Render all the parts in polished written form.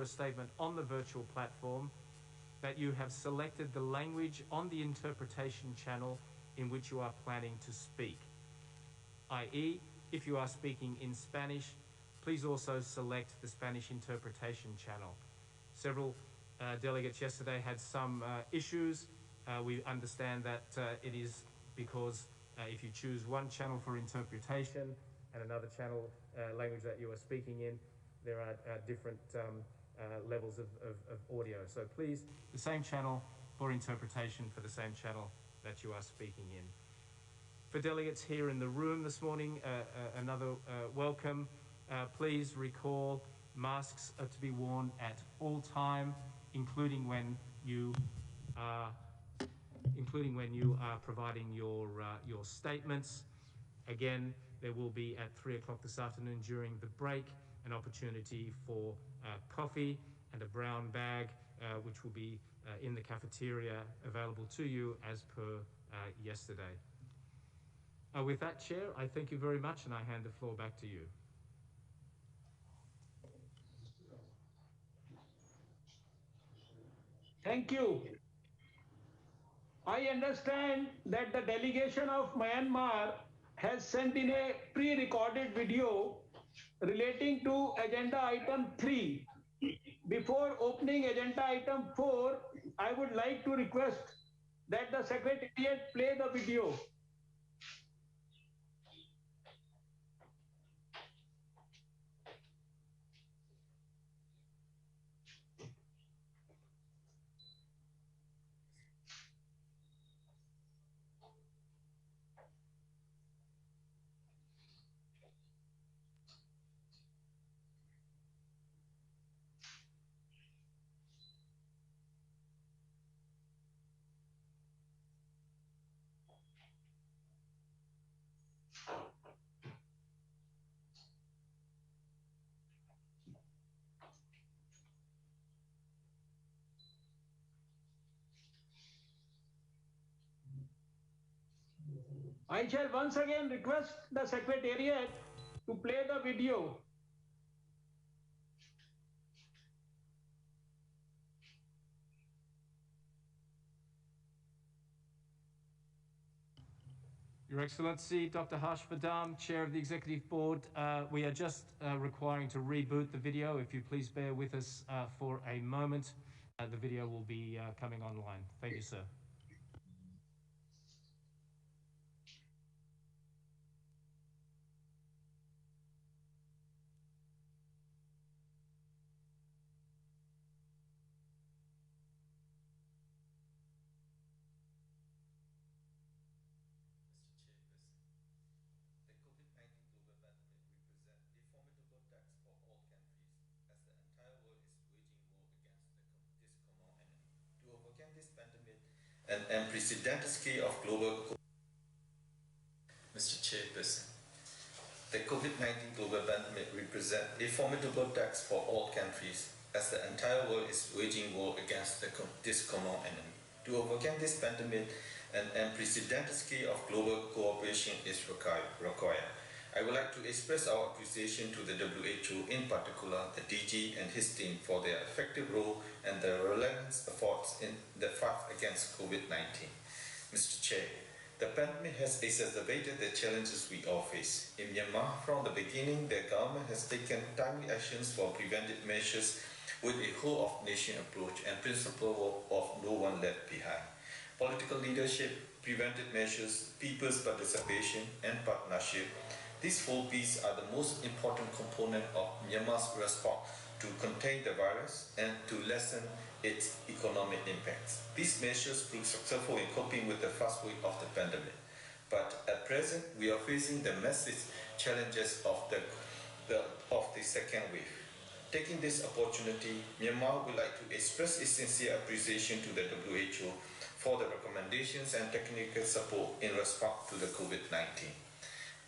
a statement on the virtual platform that you have selected the language on the interpretation channel in which you are planning to speak. i.e., if you are speaking in Spanish, please also select the Spanish interpretation channel. Several delegates yesterday had some issues. We understand that it is because if you choose one channel for interpretation and another channel language that you are speaking in, there are different levels of audio. So please, the same channel for interpretation for the same channel that you are speaking in. For delegates here in the room this morning, another welcome. Please recall masks are to be worn at all time, including when you are providing your statements. Again, there will be at 3 o'clock this afternoon during the break an opportunity for coffee and a brown bag, which will be in the cafeteria available to you as per yesterday. With that, Chair, I thank you very much and I hand the floor back to you. Thank you. I understand that the delegation of Myanmar has sent in a pre-recorded video relating to agenda item 3. Before opening agenda item 4, I would like to request that the Secretariat play the video. I shall once again request the Secretariat to play the video. Your Excellency, Dr. Harsh Vadam, Chair of the Executive Board, we are just requiring to reboot the video. If you please bear with us for a moment, the video will be coming online. Thank you, sir. This pandemic, an unprecedented scale of global. Mr. Chairperson, the COVID-19 global pandemic represents a formidable tax for all countries as the entire world is waging war against this common enemy. To overcome this pandemic, an unprecedented scale of global cooperation is required. I would like to express our appreciation to the WHO, in particular the DG and his team, for their effective role and their relentless efforts in the fight against COVID-19. Mr. Chair, the pandemic has exacerbated the challenges we all face. In Myanmar, from the beginning, the government has taken timely actions for preventive measures with a whole-of-nation approach and principle of no one left behind. Political leadership, preventive measures, people's participation, and partnership. These 4 P's are the most important component of Myanmar's response to contain the virus and to lessen its economic impacts. These measures proved successful in coping with the first wave of the pandemic. But at present, we are facing the massive challenges of the second wave. Taking this opportunity, Myanmar would like to express its sincere appreciation to the WHO for the recommendations and technical support in response to the COVID-19.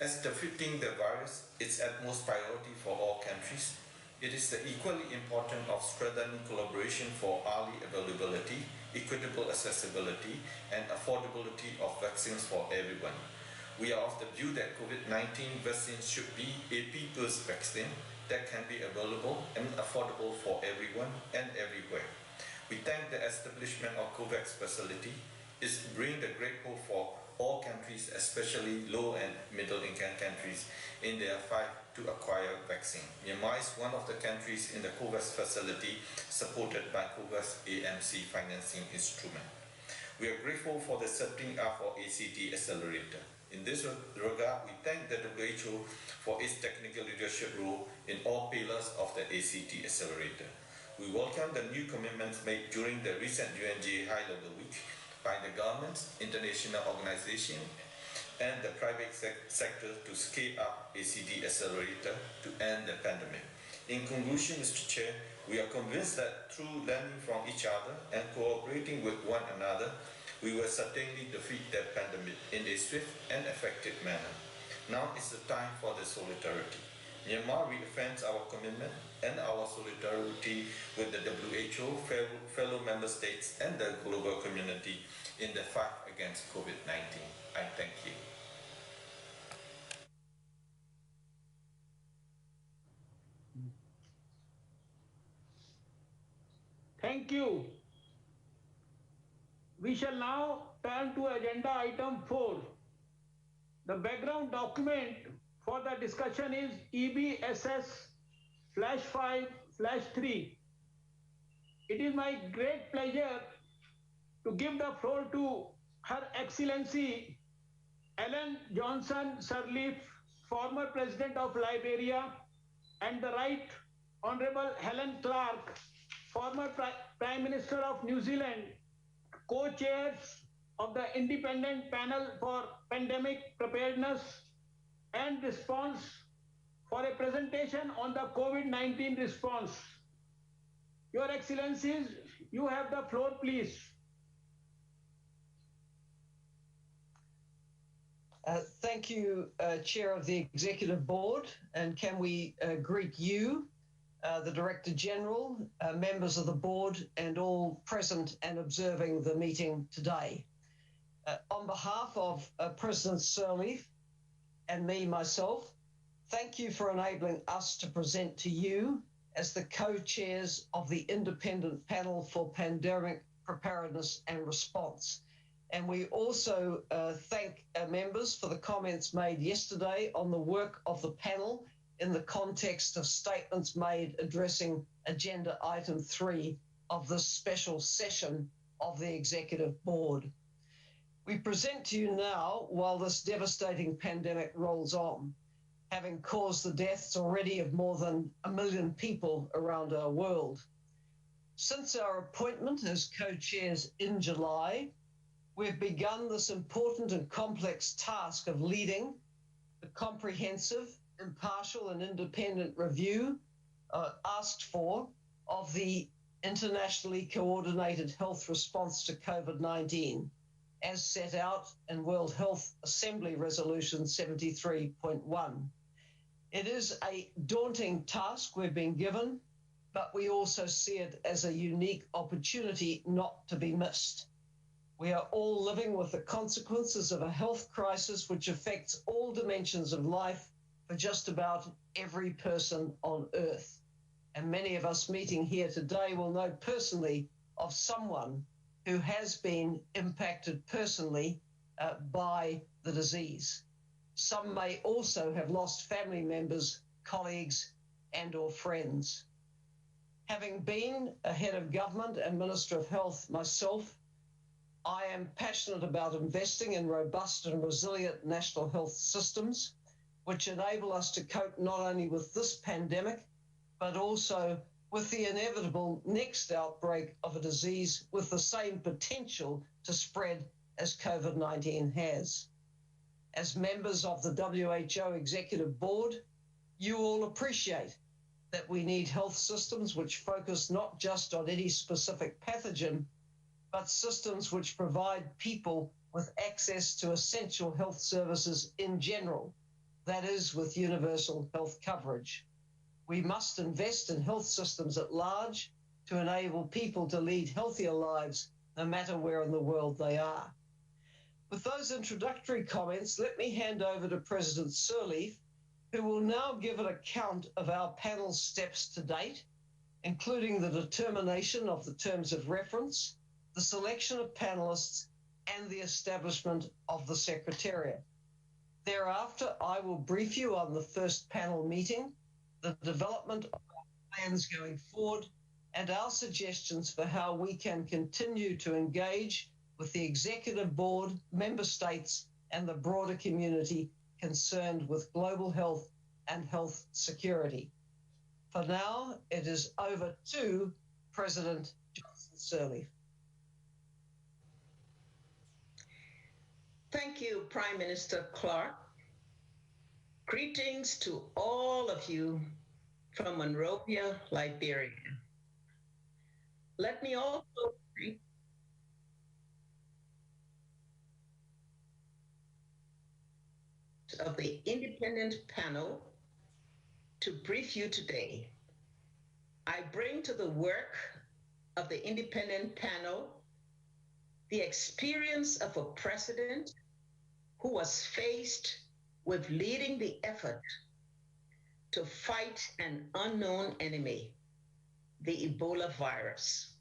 As defeating the virus is utmost priority for all countries, it is equally important of strengthening collaboration for early availability, equitable accessibility, and affordability of vaccines for everyone. We are of the view that COVID-19 vaccines should be a people's vaccine that can be available and affordable for everyone and everywhere. We thank the establishment of COVAX facility is bringing the great hope for all countries, especially low and middle income countries, in their fight to acquire vaccine. Myanmar is one of the countries in the COVAX facility supported by COVAX AMC financing instrument. We are grateful for the setting up of ACT Accelerator. In this regard, we thank the WHO for its technical leadership role in all pillars of the ACT Accelerator. We welcome the new commitments made during the recent UNGA High-Level Week by the governments, international organizations, and the private sector to scale up ACT Accelerator to end the pandemic. In conclusion, Mr. Chair, we are convinced that through learning from each other and cooperating with one another, we will certainly defeat the pandemic in a swift and effective manner. Now is the time for the solidarity. Myanmar reaffirms our commitment and our solidarity with the WHO, fellow member states, and the global community in the fight against COVID-19. I thank you. Thank you. We shall now turn to agenda item 4. The background document for the discussion is EBSS/5/3. It is my great pleasure to give the floor to Her Excellency Ellen Johnson Sirleaf, former President of Liberia, and the Right Honorable Helen Clark, former Prime Minister of New Zealand, co-chairs of the Independent Panel for Pandemic Preparedness and Response, for a presentation on the COVID-19 response. Your Excellencies, you have the floor, please. Thank you, Chair of the Executive Board, and can we greet you, the Director General, members of the Board, and all present and observing the meeting today. On behalf of President Sirleaf and myself, thank you for enabling us to present to you as the co-chairs of the Independent Panel for Pandemic Preparedness and Response. And we also thank our members for the comments made yesterday on the work of the panel in the context of statements made addressing agenda item 3 of this special session of the Executive Board. We present to you now while this devastating pandemic rolls on, having caused the deaths already of more than 1 million people around our world. Since our appointment as co-chairs in July, we've begun this important and complex task of leading the comprehensive, impartial and independent review asked for of the internationally coordinated health response to COVID-19, as set out in World Health Assembly Resolution 73.1. It is a daunting task we've been given, but we also see it as a unique opportunity not to be missed. We are all living with the consequences of a health crisis which affects all dimensions of life for just about every person on Earth. And many of us meeting here today will know personally of someone who has been impacted personally by the disease. Some may also have lost family members, colleagues, and or friends. Having been a head of government and Minister of Health myself, I am passionate about investing in robust and resilient national health systems, which enable us to cope not only with this pandemic, but also with the inevitable next outbreak of a disease with the same potential to spread as COVID-19 has. As members of the WHO Executive Board, you all appreciate that we need health systems which focus not just on any specific pathogen, but systems which provide people with access to essential health services in general, that is, with universal health coverage. We must invest in health systems at large to enable people to lead healthier lives no matter where in the world they are. With those introductory comments, let me hand over to President Sirleaf who will now give an account of our panel's steps to date, including the determination of the terms of reference, the selection of panelists, and the establishment of the Secretariat. Thereafter, I will brief you on the first panel meeting, the development of our plans going forward, and our suggestions for how we can continue to engage with the Executive Board, member states, and the broader community concerned with global health and health security. For now, it is over to President Johnson Sirleaf. Thank you, Prime Minister Clark. Greetings to all of you from Monrovia, Liberia. Let me also greet of the independent panel to brief you today. I bring to the work of the independent panel the experience of a president who was faced with leading the effort to fight an unknown enemy, the Ebola virus.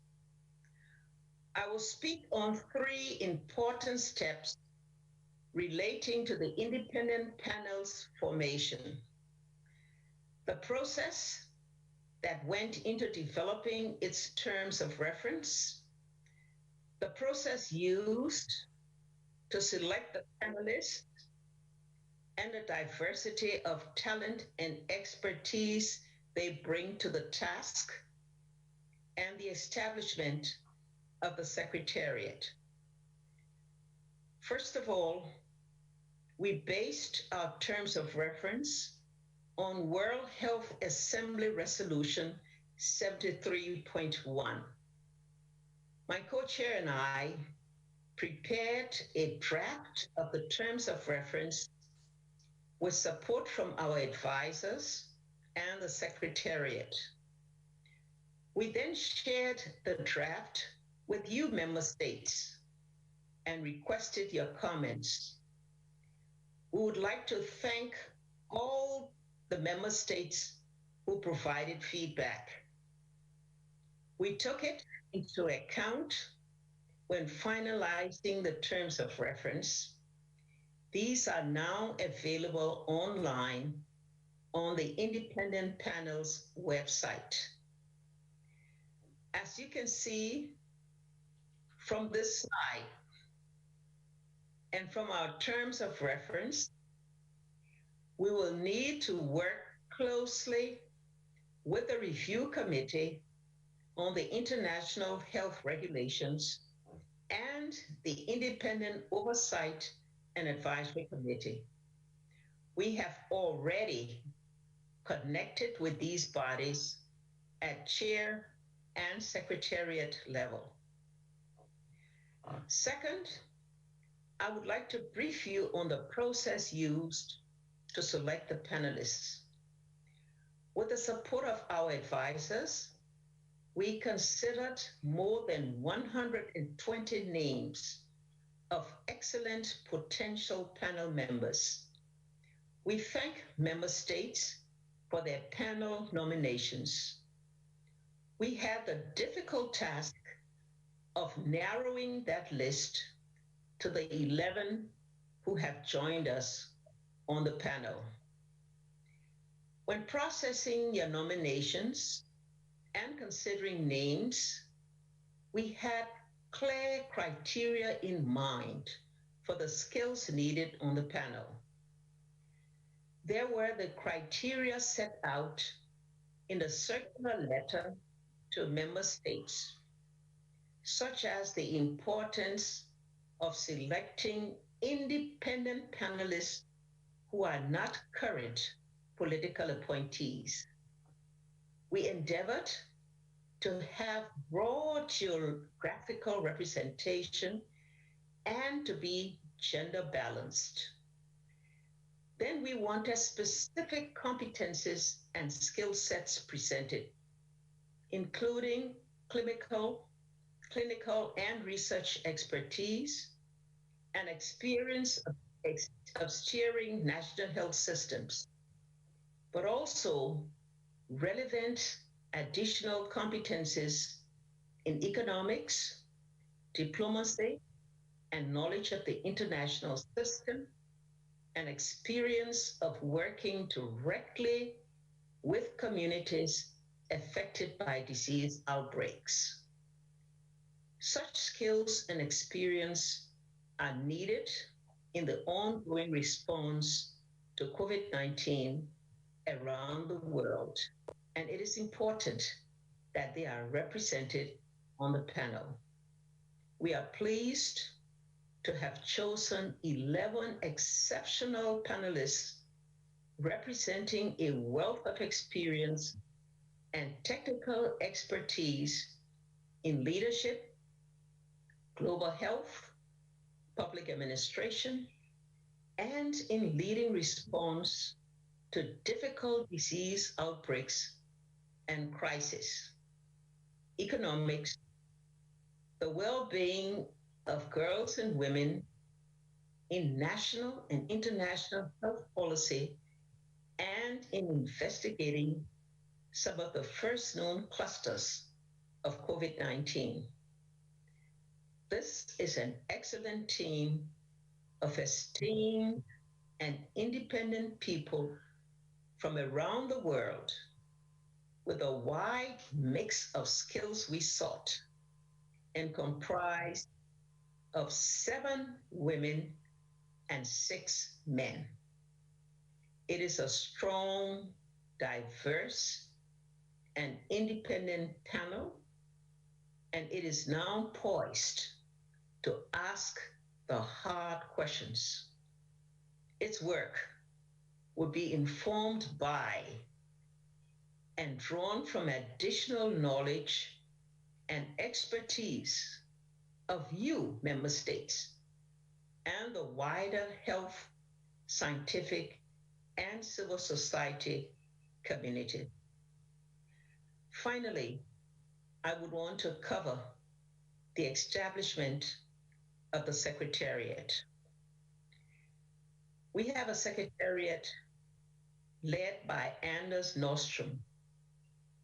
I will speak on 3 important steps relating to the independent panel's formation. The process that went into developing its terms of reference, the process used to select the panelists, and the diversity of talent and expertise they bring to the task, and the establishment of the Secretariat. First of all, we based our terms of reference on World Health Assembly Resolution 73.1. My co-chair and I prepared a draft of the terms of reference with support from our advisors and the Secretariat. We then shared the draft with you, member states, and requested your comments. We would like to thank all the member states who provided feedback. We took it into account when finalizing the terms of reference. These are now available online on the independent panel's website. As you can see from this slide and from our terms of reference, we will need to work closely with the review committee on the international health regulations and the independent oversight and advisory committee. We have already connected with these bodies at chair and secretariat level. Second, I would like to brief you on the process used to select the panelists. With the support of our advisors, we considered more than 120 names of excellent potential panel members. We thank member states for their panel nominations. We had the difficult task of narrowing that list to the 11 who have joined us on the panel. When processing your nominations and considering names, we had clear criteria in mind for the skills needed on the panel. There were the criteria set out in the circular letter to member states, such as the importance of selecting independent panelists who are not current political appointees. We endeavored to have broad geographical representation and to be gender balanced. Then we wanted specific competencies and skill sets presented, including clinical and research expertise and experience of steering national health systems, but also relevant additional competencies in economics, diplomacy, and knowledge of the international system, and experience of working directly with communities affected by disease outbreaks. Such skills and experience are needed in the ongoing response to COVID-19 around the world, and it is important that they are represented on the panel. We are pleased to have chosen 11 exceptional panelists representing a wealth of experience and technical expertise in leadership, global health, public administration, and in leading response to difficult disease outbreaks and crises, economics, the well-being of girls and women in national and international health policy, and in investigating some of the first known clusters of COVID-19. This is an excellent team of esteemed and independent people from around the world with a wide mix of skills we sought, and comprised of 7 women and 6 men. It is a strong, diverse, and independent panel, and it is now poised to ask the hard questions. Its work will be informed by and drawn from additional knowledge and expertise of you, member states, and the wider health, scientific, and civil society community. Finally, I would want to cover the establishment of the Secretariat. We have a Secretariat led by Anders Nordstrom,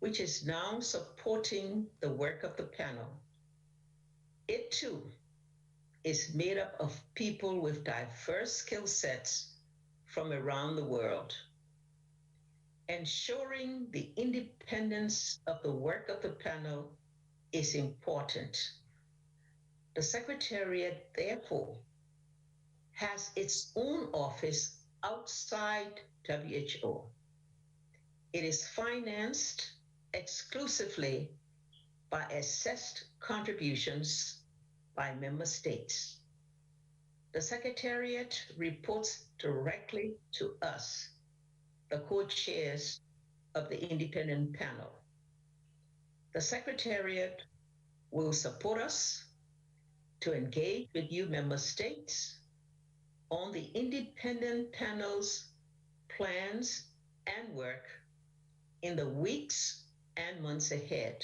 which is now supporting the work of the panel. It too is made up of people with diverse skill sets from around the world. Ensuring the independence of the work of the panel is important. The Secretariat, therefore, has its own office outside WHO. It is financed exclusively by assessed contributions by member states. The Secretariat reports directly to us, the co-chairs of the independent panel. The Secretariat will support us to engage with you member states on the independent panel's plans and work in the weeks and months ahead.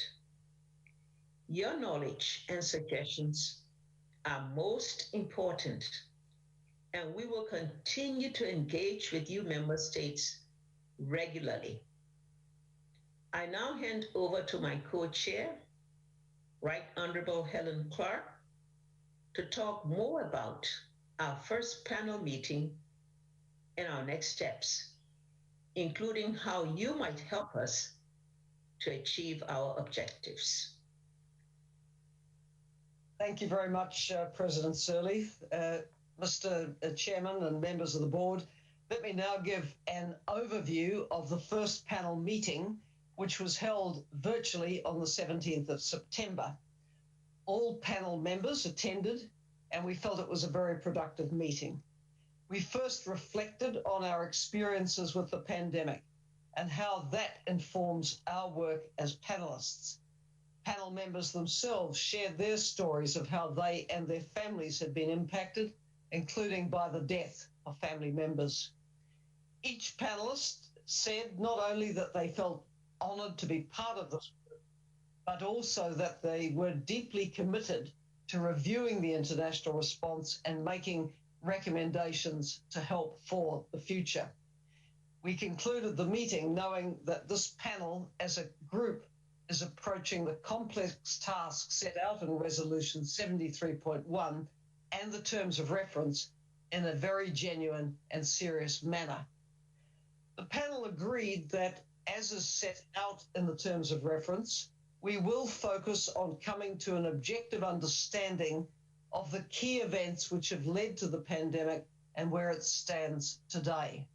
Your knowledge and suggestions are most important, and we will continue to engage with you member states regularly. I now hand over to my co-chair, Right Honorable Helen Clark, to talk more about our first panel meeting and our next steps, including how you might help us to achieve our objectives. Thank you very much, President Sirleaf. Mr. Chairman and members of the board, let me now give an overview of the first panel meeting, which was held virtually on the 17th of September. All panel members attended, and we felt it was a very productive meeting. We first reflected on our experiences with the pandemic and how that informs our work as panelists. Panel members themselves shared their stories of how they and their families had been impacted, including by the death of family members. Each panelist said not only that they felt honoured to be part of this group, but also that they were deeply committed to reviewing the international response and making recommendations to help for the future. We concluded the meeting knowing that this panel as a group is approaching the complex task set out in Resolution 73.1 and the terms of reference in a very genuine and serious manner. The panel agreed that, as is set out in the terms of reference, we will focus on coming to an objective understanding of the key events which have led to the pandemic and where it stands today.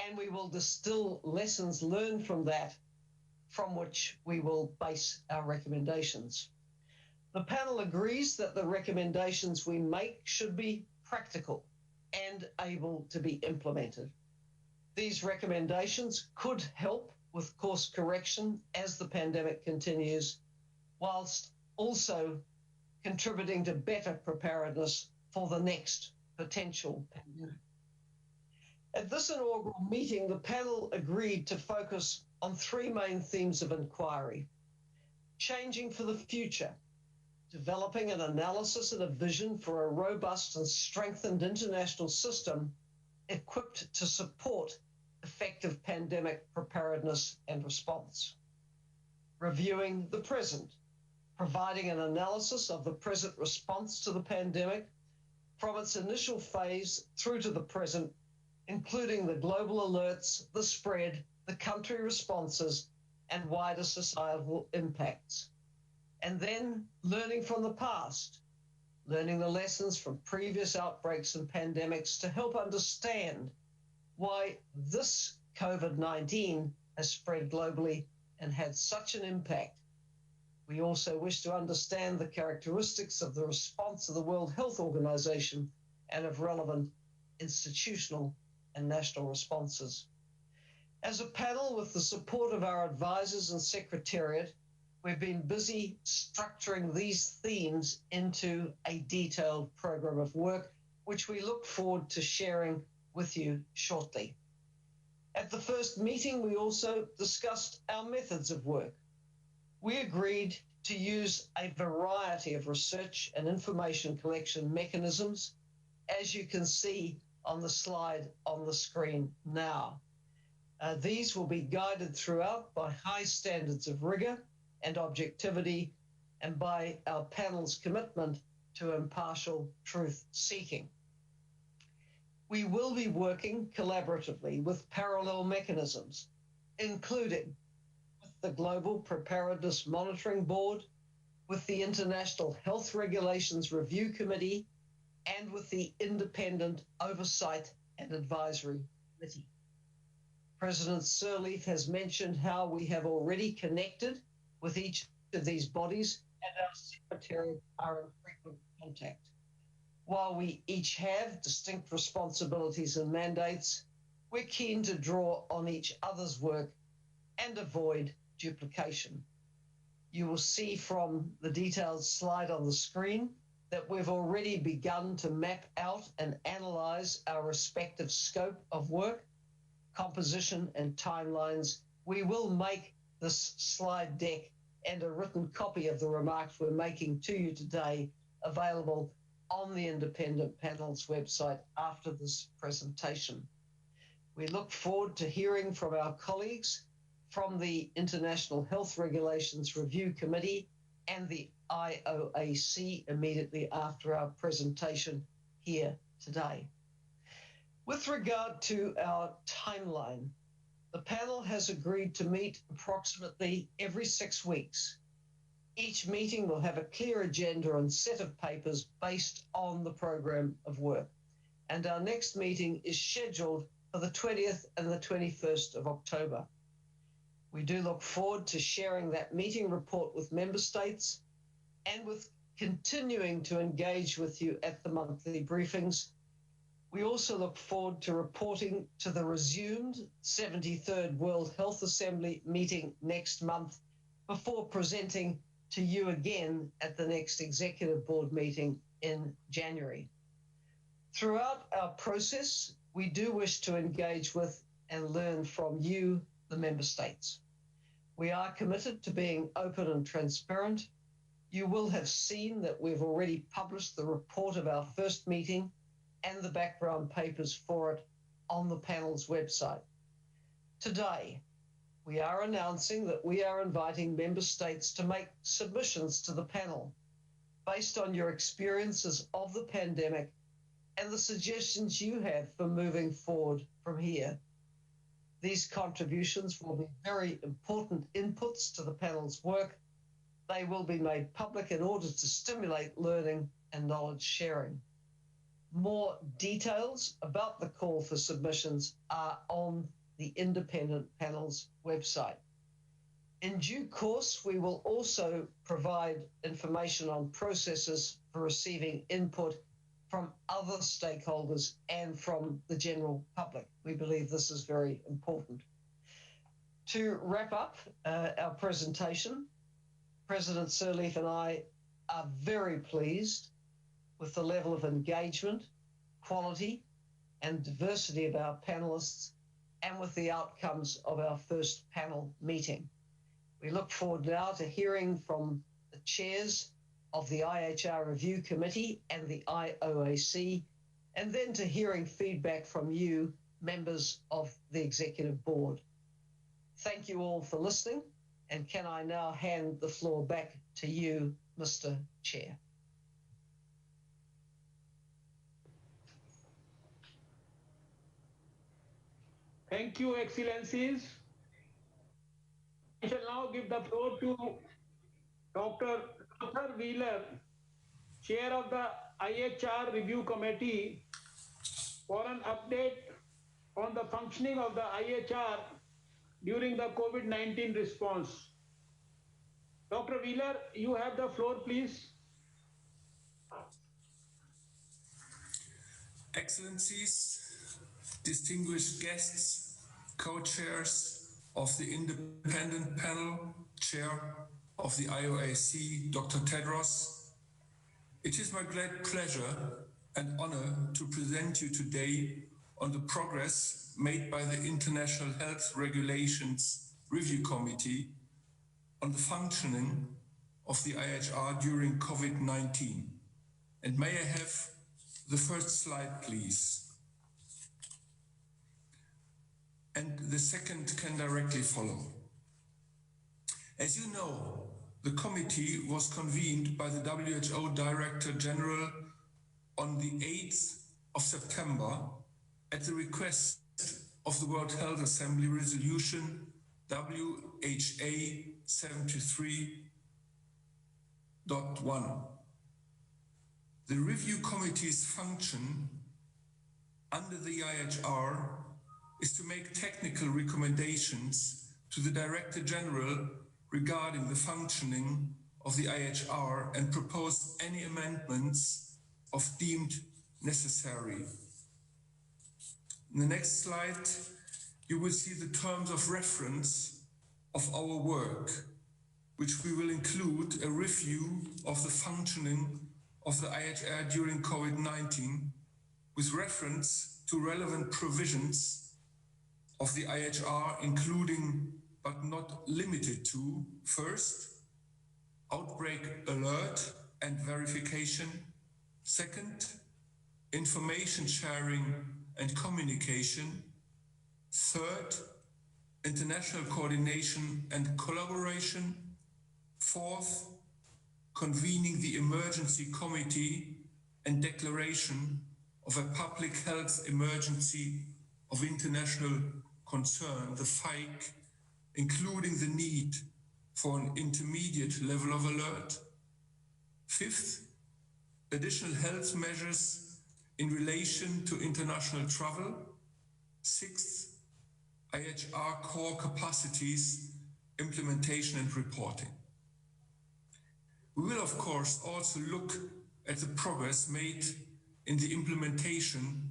And we will distill lessons learned from that, from which we will base our recommendations. The panel agrees that the recommendations we make should be practical and able to be implemented. These recommendations could help with course correction as the pandemic continues, whilst also contributing to better preparedness for the next potential pandemic. At this inaugural meeting, the panel agreed to focus on three main themes of inquiry: changing for the future, developing an analysis and a vision for a robust and strengthened international system equipped to support effective pandemic preparedness and response, reviewing the present, providing an analysis of the present response to the pandemic from its initial phase through to the present, including the global alerts, the spread, the country responses, and wider societal impacts. And then learning from the past, learning the lessons from previous outbreaks and pandemics to help understand why this COVID-19 has spread globally and had such an impact. We also wish to understand the characteristics of the response of the World Health Organization and of relevant institutional and national responses. As a panel, with the support of our advisors and secretariat, we've been busy structuring these themes into a detailed program of work, which we look forward to sharing with you shortly. At the first meeting, we also discussed our methods of work. We agreed to use a variety of research and information collection mechanisms, as you can see on the slide on the screen now. These will be guided throughout by high standards of rigor and objectivity, and by our panel's commitment to impartial truth seeking. We will be working collaboratively with parallel mechanisms, including with the Global Preparedness Monitoring Board, with the International Health Regulations Review Committee, and with the Independent Oversight and Advisory Committee. President Sirleaf has mentioned how we have already connected with each of these bodies, and our secretariat are in frequent contact. While we each have distinct responsibilities and mandates, we're keen to draw on each other's work and avoid duplication. You will see from the detailed slide on the screen that we've already begun to map out and analyze our respective scope of work, composition, and timelines. We will make this slide deck and a written copy of the remarks we're making to you today available on the independent panel's website after this presentation. We look forward to hearing from our colleagues from the International Health Regulations Review Committee and the IOAC immediately after our presentation here today. With regard to our timeline, the panel has agreed to meet approximately every 6 weeks. Each meeting will have a clear agenda and set of papers based on the program of work. And our next meeting is scheduled for the 20th and the 21st of October. We do look forward to sharing that meeting report with member states and with continuing to engage with you at the monthly briefings. We also look forward to reporting to the resumed 73rd World Health Assembly meeting next month before presenting to you again at the next Executive Board meeting in January. Throughout our process, we do wish to engage with and learn from you, the member states. We are committed to being open and transparent. You will have seen that we've already published the report of our first meeting and the background papers for it on the panel's website. Today, we are announcing that we are inviting member states to make submissions to the panel based on your experiences of the pandemic and the suggestions you have for moving forward from here. These contributions will be very important inputs to the panel's work. They will be made public in order to stimulate learning and knowledge sharing. More details about the call for submissions are on the independent panel's website. In due course, we will also provide information on processes for receiving input from other stakeholders and from the general public. We believe this is very important. To wrap up our presentation, President Sirleaf and I are very pleased with the level of engagement, quality, and diversity of our panelists, and with the outcomes of our first panel meeting. We look forward now to hearing from the chairs of the IHR Review Committee and the IOAC, and then to hearing feedback from you, members of the Executive Board. Thank you all for listening, and can I now hand the floor back to you, Mr. Chair. Thank you, Excellencies. I shall now give the floor to Dr. Arthur Wheeler, Chair of the IHR Review Committee, for an update on the functioning of the IHR during the COVID-19 response. Dr. Wheeler, you have the floor, please. Excellencies, distinguished guests, co-chairs of the independent panel, chair of the IOAC, Dr. Tedros, it is my great pleasure and honor to present you today on the progress made by the International Health Regulations Review Committee on the functioning of the IHR during COVID-19. And may I have the first slide, please? And the second can directly follow. As you know, the committee was convened by the WHO Director General on the 8th of September at the request of the World Health Assembly Resolution WHA 73.1. The review committee's function under the IHR is to make technical recommendations to the Director General regarding the functioning of the IHR and propose any amendments of deemed necessary. In the next slide, you will see the terms of reference of our work, which we will include a review of the functioning of the IHR during COVID-19 with reference to relevant provisions of the IHR, including but not limited to, first, outbreak alert and verification, second, information sharing and communication, third, international coordination and collaboration, fourth, convening the emergency committee and declaration of a public health emergency of international concern, the FIOAC, including the need for an intermediate level of alert. Fifth, additional health measures in relation to international travel. Sixth, IHR core capacities, implementation and reporting. We will, of course, also look at the progress made in the implementation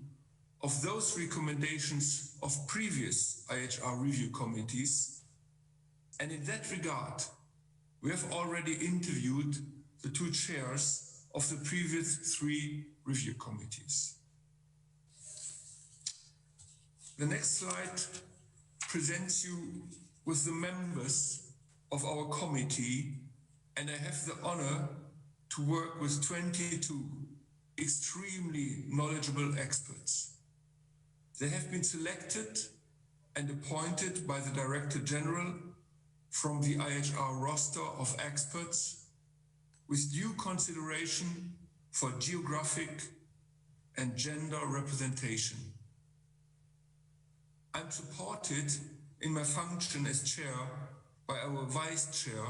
of those recommendations of previous IHR review committees. And in that regard, we have already interviewed the two chairs of the previous three review committees. The next slide presents you with the members of our committee, and I have the honor to work with 22 extremely knowledgeable experts. They have been selected and appointed by the Director General from the IHR roster of experts with due consideration for geographic and gender representation. I'm supported in my function as chair by our vice chair,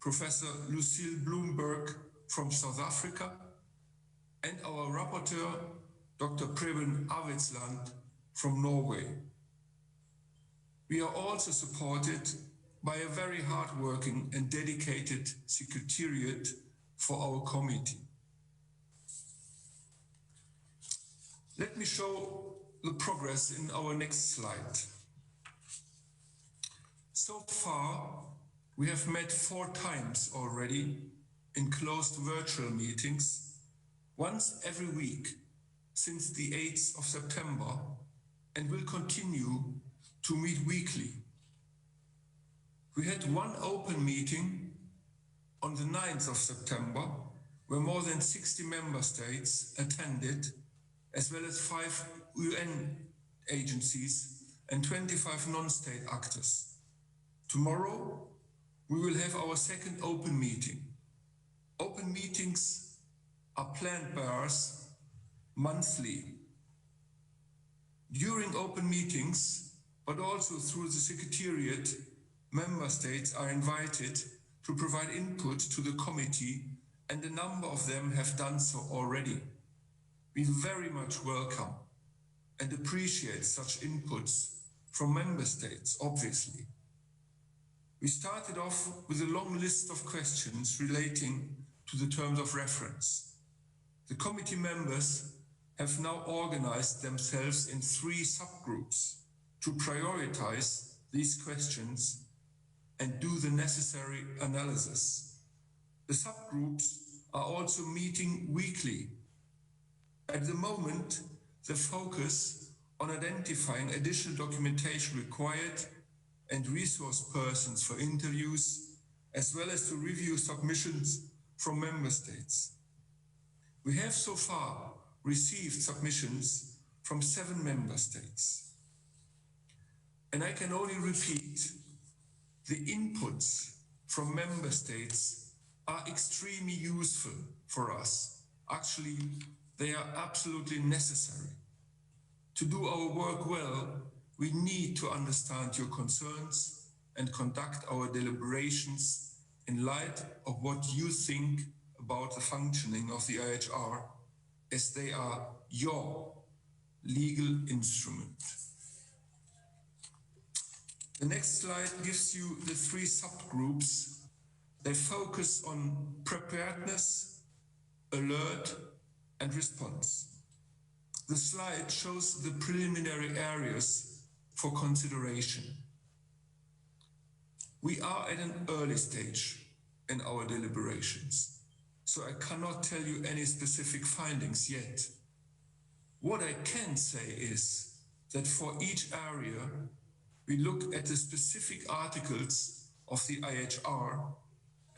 Professor Lucille Bloomberg from South Africa, and our rapporteur, Dr. Preben Arvidsland from Norway. We are also supported by a very hardworking and dedicated secretariat for our committee. Let me show the progress in our next slide. So far, we have met 4 times already in closed virtual meetings, once every week since the 8th of September, and will continue to meet weekly. We had one open meeting on the 9th of September, where more than 60 member states attended, as well as 5 UN agencies and 25 non-state actors. Tomorrow, we will have our second open meeting. Open meetings are planned by us monthly. During open meetings, but also through the Secretariat, member states are invited to provide input to the committee, and a number of them have done so already. We very much welcome and appreciate such inputs from member states, obviously. We started off with a long list of questions relating to the terms of reference. The committee members have now organized themselves in 3 subgroups to prioritize these questions and do the necessary analysis. The subgroups are also meeting weekly. At the moment, the focus on identifying additional documentation required and resource persons for interviews, as well as to review submissions from member states. We have so far received submissions from 7 member states. And I can only repeat, the inputs from member states are extremely useful for us. Actually, they are absolutely necessary. To do our work well, we need to understand your concerns and conduct our deliberations in light of what you think about the functioning of the IHR, as they are your legal instrument. The next slide gives you the 3 subgroups. They focus on preparedness, alert, and response. The slide shows the preliminary areas for consideration. We are at an early stage in our deliberations, so I cannot tell you any specific findings yet. What I can say is that for each area, we look at the specific articles of the IHR,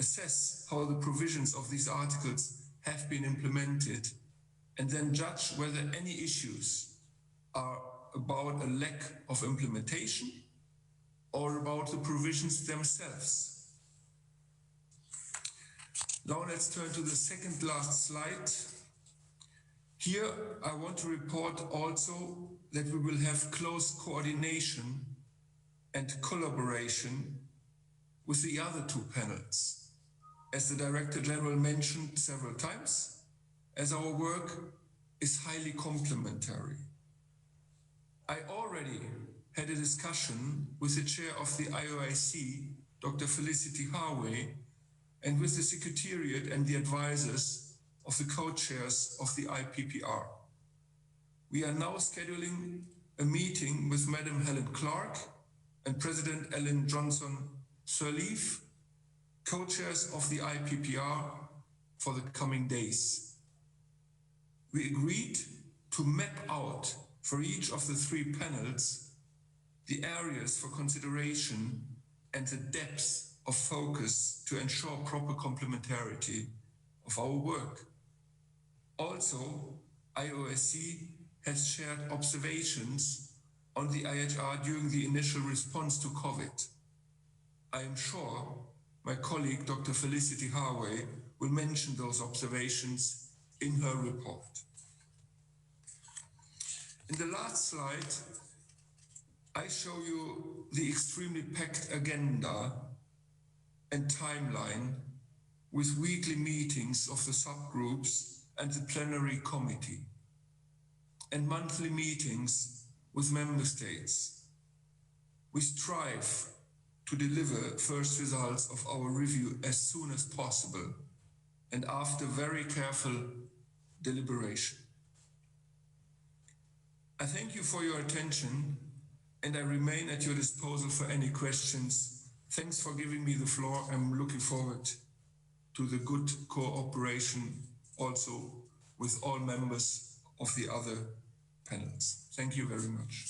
assess how the provisions of these articles have been implemented, and then judge whether any issues are about a lack of implementation or about the provisions themselves. Now let's turn to the second last slide. Here I want to report also that we will have close coordination and collaboration with the other 2 panels, as the Director General mentioned several times, as our work is highly complementary. I already had a discussion with the chair of the IOAC, Dr. Felicity Harway, and with the Secretariat and the advisors of the co-chairs of the IPPR. We are now scheduling a meeting with Madam Helen Clark and President Ellen Johnson-Sirleaf, co-chairs of the IPPR, for the coming days. We agreed to map out for each of the 3 panels the areas for consideration and the depths of focus to ensure proper complementarity of our work. Also, IOAC has shared observations on the IHR during the initial response to COVID. I am sure my colleague, Dr. Felicity Harvey, will mention those observations in her report. In the last slide, I show you the extremely packed agenda and timeline with weekly meetings of the subgroups and the plenary committee, and monthly meetings with member states. We strive to deliver first results of our review as soon as possible and after very careful deliberation. I thank you for your attention and I remain at your disposal for any questions. Thanks for giving me the floor. I'm looking forward to the good cooperation also with all members of the other panels. Thank you very much.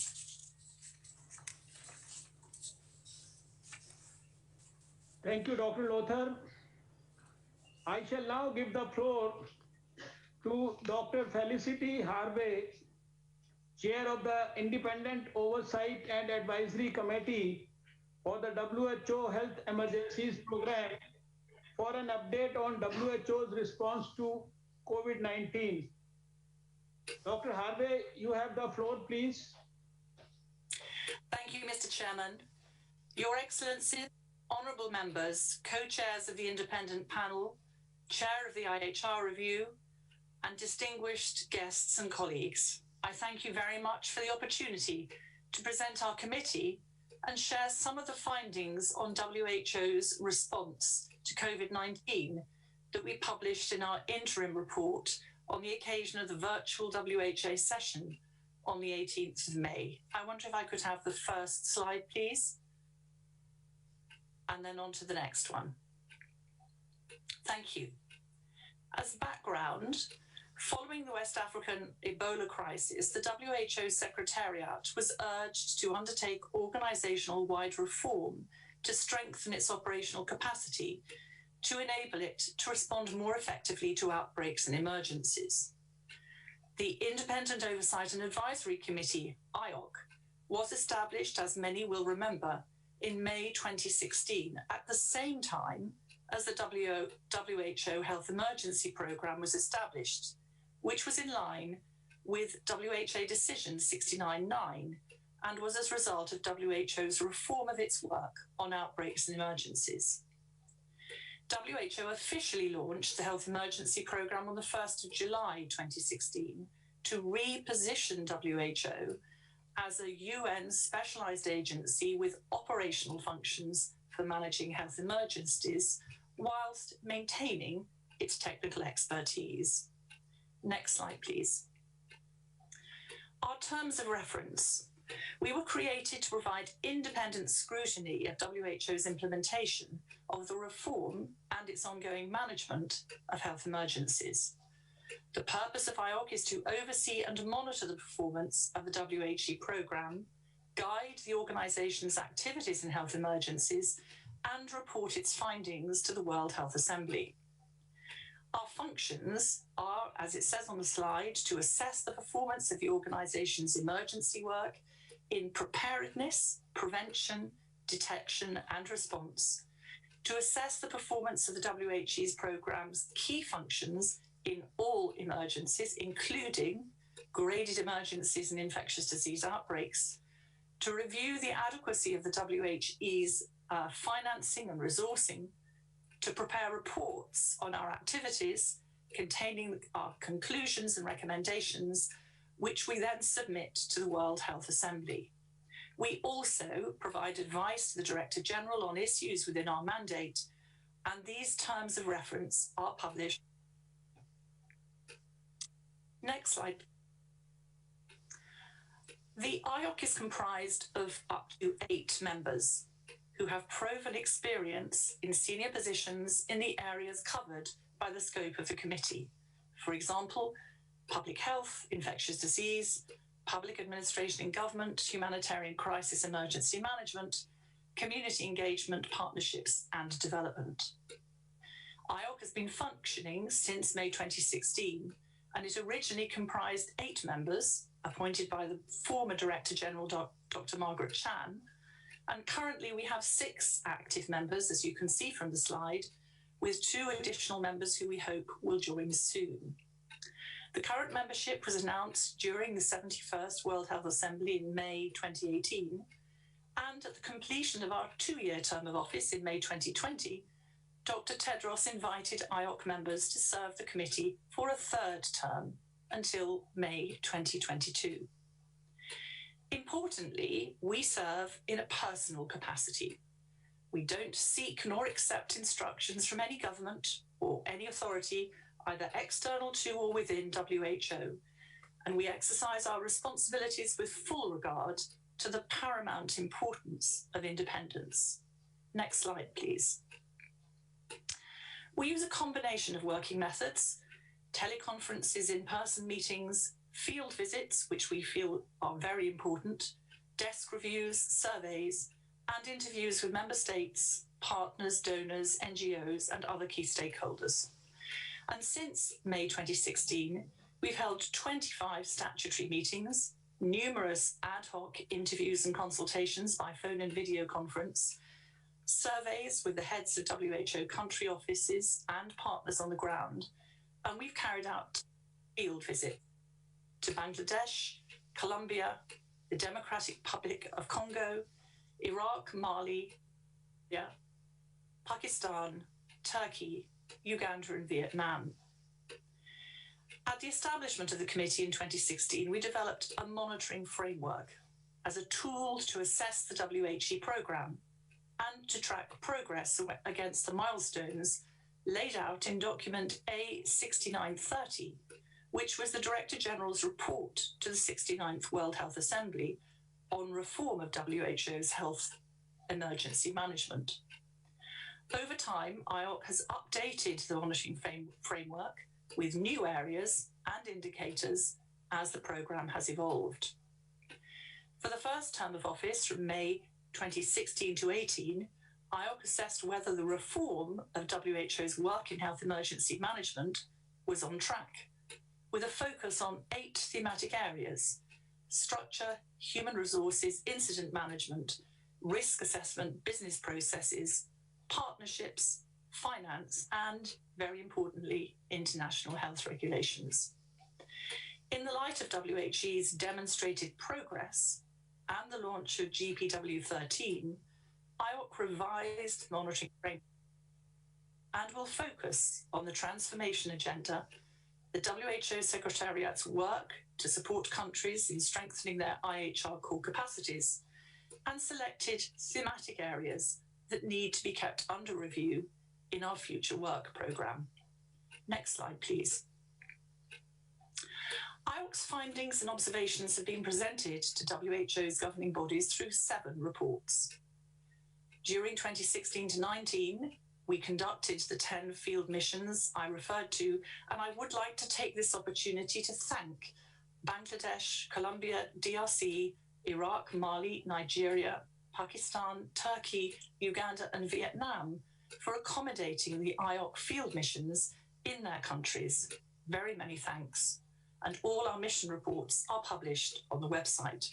Thank you, Dr. Lothar. I shall now give the floor to Dr. Felicity Harvey, Chair of the Independent Oversight and Advisory Committee for the WHO Health Emergencies Program, for an update on WHO's response to COVID-19. Dr. Harvey, you have the floor, please. Thank you, Mr. Chairman. Your Excellencies, honourable members, co-chairs of the independent panel, chair of the IHR review, and distinguished guests and colleagues, I thank you very much for the opportunity to present our committee and share some of the findings on WHO's response to COVID-19 that we published in our interim report on the occasion of the virtual WHO session on the 18th of May. I wonder if I could have the first slide, please. And then on to the next one. Thank you. As background, following the West African Ebola crisis, the WHO Secretariat was urged to undertake organisational-wide reform to strengthen its operational capacity to enable it to respond more effectively to outbreaks and emergencies. The Independent Oversight and Advisory Committee, IOAC, was established, as many will remember, in May 2016, at the same time as the WHO Health Emergency Programme was established, which was in line with WHO Decision 69-9 and was as a result of WHO's reform of its work on outbreaks and emergencies. WHO officially launched the Health Emergency Programme on the 1st of July 2016 to reposition WHO as a UN specialised agency with operational functions for managing health emergencies whilst maintaining its technical expertise. Next slide, please. Our terms of reference. We were created to provide independent scrutiny of WHO's implementation of the reform and its ongoing management of health emergencies. The purpose of IOAC is to oversee and monitor the performance of the WHO programme, guide the organisation's activities in health emergencies, and report its findings to the World Health Assembly. Our functions are, as it says on the slide, to assess the performance of the organisation's emergency work in preparedness, prevention, detection and response, to assess the performance of the WHE's programme's key functions in all emergencies, including graded emergencies and infectious disease outbreaks, to review the adequacy of the WHE's financing and resourcing, to prepare reports on our activities containing our conclusions and recommendations, which we then submit to the World Health Assembly. We also provide advice to the Director General on issues within our mandate, and these terms of reference are published. Next slide. The IOAC is comprised of up to 8 members who have proven experience in senior positions in the areas covered by the scope of the committee. For example, public health, infectious disease, public administration in government, humanitarian crisis emergency management, community engagement, partnerships and development. IOAC has been functioning since May 2016, and it originally comprised 8 members appointed by the former Director General, Dr. Margaret Chan. And currently we have 6 active members, as you can see from the slide, with 2 additional members who we hope will join soon. The current membership was announced during the 71st World Health Assembly in May 2018, and at the completion of our 2-year term of office in May 2020, Dr. Tedros invited IOC members to serve the committee for a 3rd term until May 2022. Importantly, we serve in a personal capacity. We don't seek nor accept instructions from any government or any authority, either external to or within WHO, and we exercise our responsibilities with full regard to the paramount importance of independence. Next slide, please. We use a combination of working methods: teleconferences, in-person meetings, field visits, which we feel are very important, desk reviews, surveys, and interviews with member states, partners, donors, NGOs, and other key stakeholders. And since May 2016, we've held 25 statutory meetings, numerous ad hoc interviews and consultations by phone and video conference, surveys with the heads of WHO country offices and partners on the ground, and we've carried out field visits to Bangladesh, Colombia, the Democratic Republic of Congo, Iraq, Mali, Pakistan, Turkey, Uganda, and Vietnam. At the establishment of the committee in 2016, we developed a monitoring framework as a tool to assess the WHE programme and to track progress against the milestones laid out in document A6930, which was the Director General's report to the 69th World Health Assembly on reform of WHO's health emergency management. Over time, IOC has updated the monitoring framework with new areas and indicators as the programme has evolved. For the first term of office from May 2016 to 18, IOC assessed whether the reform of WHO's work in health emergency management was on track, with a focus on 8 thematic areas: structure, human resources, incident management, risk assessment, business processes, partnerships, finance, and, very importantly, international health regulations. In the light of WHE's demonstrated progress and the launch of GPW 13, IOC revised the monitoring framework and will focus on the transformation agenda, the WHO Secretariat's work to support countries in strengthening their IHR core capacities, and selected thematic areas that need to be kept under review in our future work programme. Next slide, please. IOC's findings and observations have been presented to WHO's governing bodies through 7 reports. During 2016 to 19, we conducted the 10 field missions I referred to, and I would like to take this opportunity to thank Bangladesh, Colombia, DRC, Iraq, Mali, Nigeria, Pakistan, Turkey, Uganda, and Vietnam for accommodating the IOC field missions in their countries. Very many thanks. And all our mission reports are published on the website.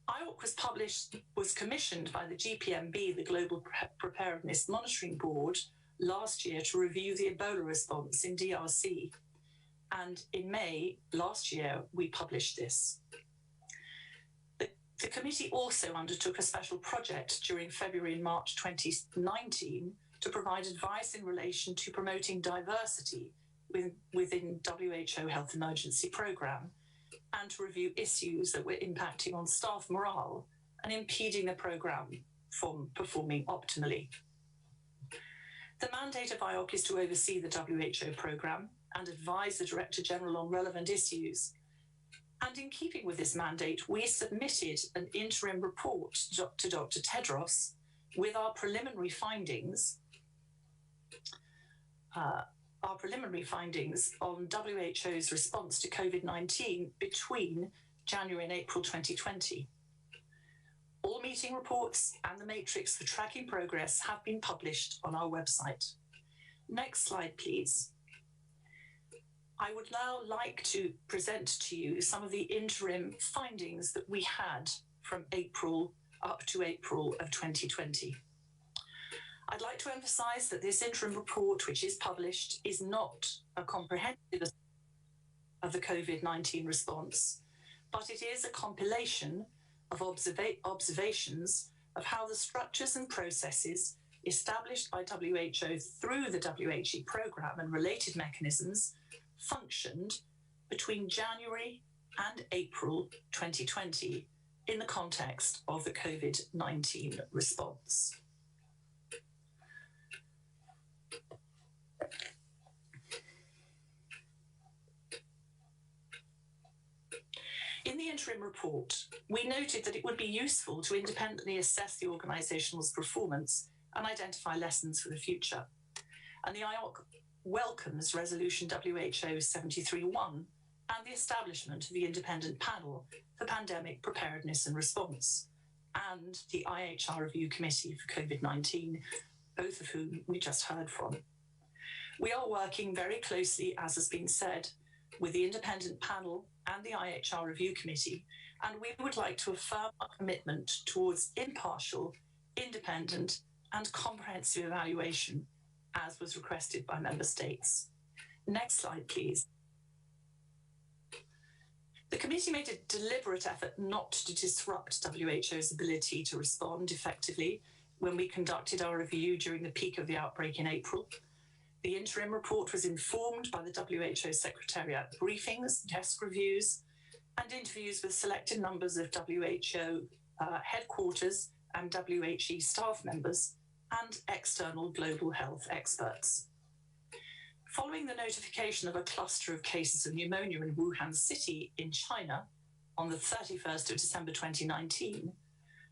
IOC was commissioned by the GPMB, the Global Preparedness Monitoring Board, last year to review the Ebola response in DRC. And in May last year, we published this. The committee also undertook a special project during February and March 2019 to provide advice in relation to promoting diversity within WHO Health Emergency Programme and to review issues that were impacting on staff morale and impeding the programme from performing optimally. The mandate of IOC is to oversee the WHO programme and advise the Director General on relevant issues. And in keeping with this mandate, we submitted an interim report to Dr. Tedros with our preliminary findings on WHO's response to COVID-19 between January and April 2020. All meeting reports and the matrix for tracking progress have been published on our website. Next slide, please. I would now like to present to you some of the interim findings that we had from April up to April of 2020. I'd like to emphasise that this interim report, which is published, is not a comprehensive assessment of the COVID-19 response, but it is a compilation of observations of how the structures and processes established by WHO through the WHE programme and related mechanisms functioned between January and April 2020 in the context of the COVID-19 response. In the interim report, we noted that it would be useful to independently assess the organisation's performance and identify lessons for the future. And the IOC welcomes Resolution WHO 73.1 and the establishment of the Independent Panel for Pandemic Preparedness and Response and the IHR Review Committee for COVID-19, both of whom we just heard from. We are working very closely, as has been said, with the Independent Panel and the IHR Review Committee, and we would like to affirm our commitment towards impartial, independent and comprehensive evaluation, as was requested by Member States. Next slide, please. The committee made a deliberate effort not to disrupt WHO's ability to respond effectively when we conducted our review during the peak of the outbreak in April. The interim report was informed by the WHO Secretariat briefings, desk reviews, and interviews with selected numbers of WHO headquarters and WHE staff members and external global health experts. Following the notification of a cluster of cases of pneumonia in Wuhan City in China on the 31st of December 2019,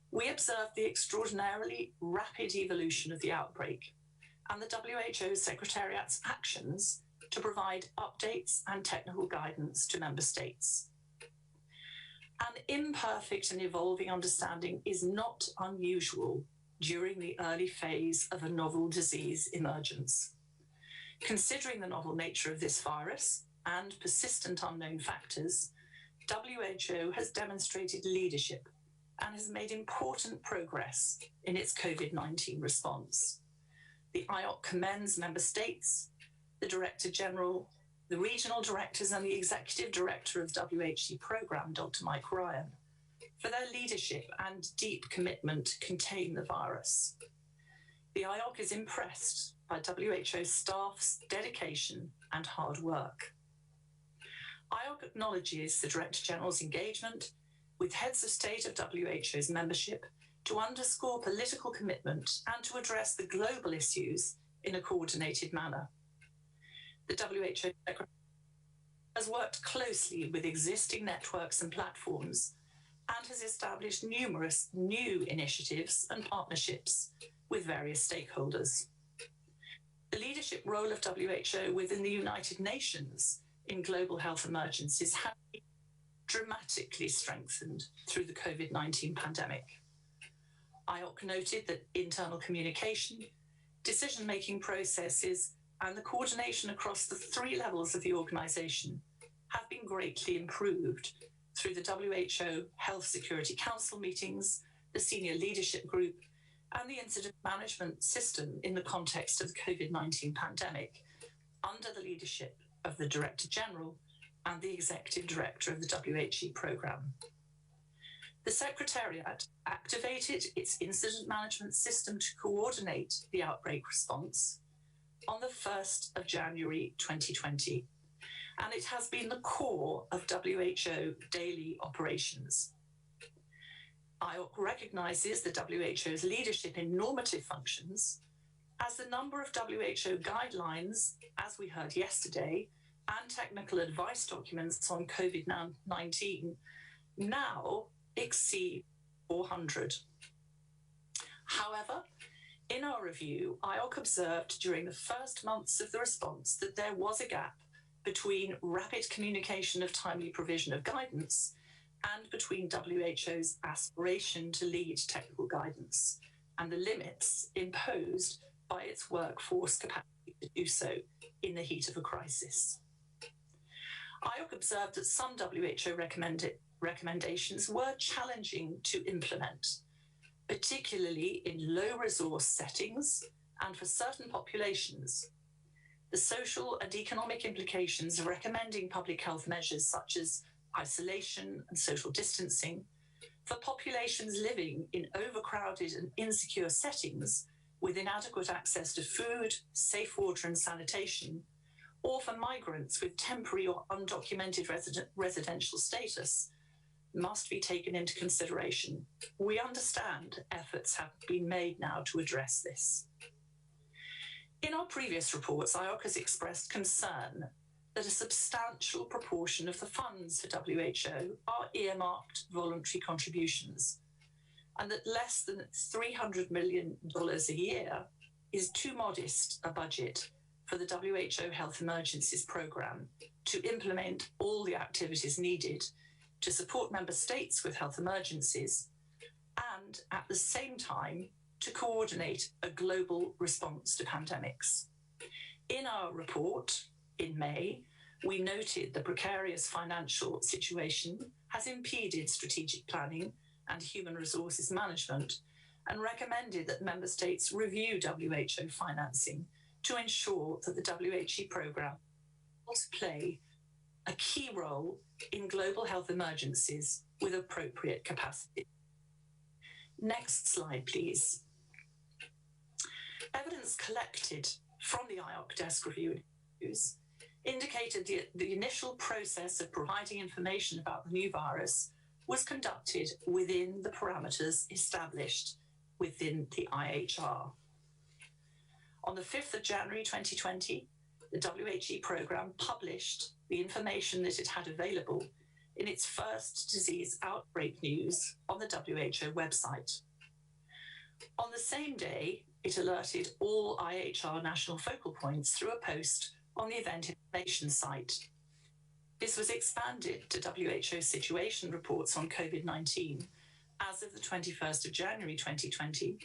we observed the extraordinarily rapid evolution of the outbreak and the WHO Secretariat's actions to provide updates and technical guidance to Member States. An imperfect and evolving understanding is not unusual during the early phase of a novel disease emergence. Considering the novel nature of this virus and persistent unknown factors, WHO has demonstrated leadership and has made important progress in its COVID-19 response. The IOC commends Member States, the Director General, the regional directors and the Executive Director of WHE Programme, Dr. Mike Ryan, for their leadership and deep commitment to contain the virus. The IOC is impressed by WHO staff's dedication and hard work. IOC acknowledges the Director General's engagement with heads of state of WHO's membership to underscore political commitment and to address the global issues in a coordinated manner. The WHO Secretary has worked closely with existing networks and platforms and has established numerous new initiatives and partnerships with various stakeholders. The leadership role of WHO within the United Nations in global health emergencies has been dramatically strengthened through the COVID-19 pandemic. IOC noted that internal communication, decision-making processes, and the coordination across the three levels of the organisation have been greatly improved through the WHO Health Security Council meetings, the Senior Leadership Group, and the Incident Management System in the context of the COVID-19 pandemic, under the leadership of the Director General and the Executive Director of the WHE Programme. The Secretariat activated its incident management system to coordinate the outbreak response on the 1st of January 2020, and it has been the core of WHO daily operations. IOC recognises the WHO's leadership in normative functions as the number of WHO guidelines, as we heard yesterday, and technical advice documents on COVID-19 now exceed 400. However, in our review, IOC observed during the first months of the response that there was a gap between rapid communication of timely provision of guidance and between WHO's aspiration to lead technical guidance and the limits imposed by its workforce capacity to do so in the heat of a crisis. IOAC observed that some WHO recommendations were challenging to implement, particularly in low-resource settings and for certain populations. The social and economic implications of recommending public health measures such as isolation and social distancing for populations living in overcrowded and insecure settings with inadequate access to food, safe water and sanitation, or for migrants with temporary or undocumented residential status, must be taken into consideration. We understand efforts have been made now to address this. In our previous reports, IOAC has expressed concern that a substantial proportion of the funds for WHO are earmarked voluntary contributions, and that less than $300 million a year is too modest a budget for the WHO Health Emergencies Programme to implement all the activities needed to support member states with health emergencies and at the same time to coordinate a global response to pandemics. In our report in May, we noted the precarious financial situation has impeded strategic planning and human resources management and recommended that member states review WHO financing to ensure that the WHE programme will play a key role in global health emergencies with appropriate capacity. Next slide, please. Evidence collected from the IOAC desk reviews indicated the initial process of providing information about the new virus was conducted within the parameters established within the IHR. On the 5th of January 2020, the WHE programme published the information that it had available in its first disease outbreak news on the WHO website. On the same day, it alerted all IHR national focal points through a post on the event information site. This was expanded to WHO situation reports on COVID-19 as of the 21st of January 2020,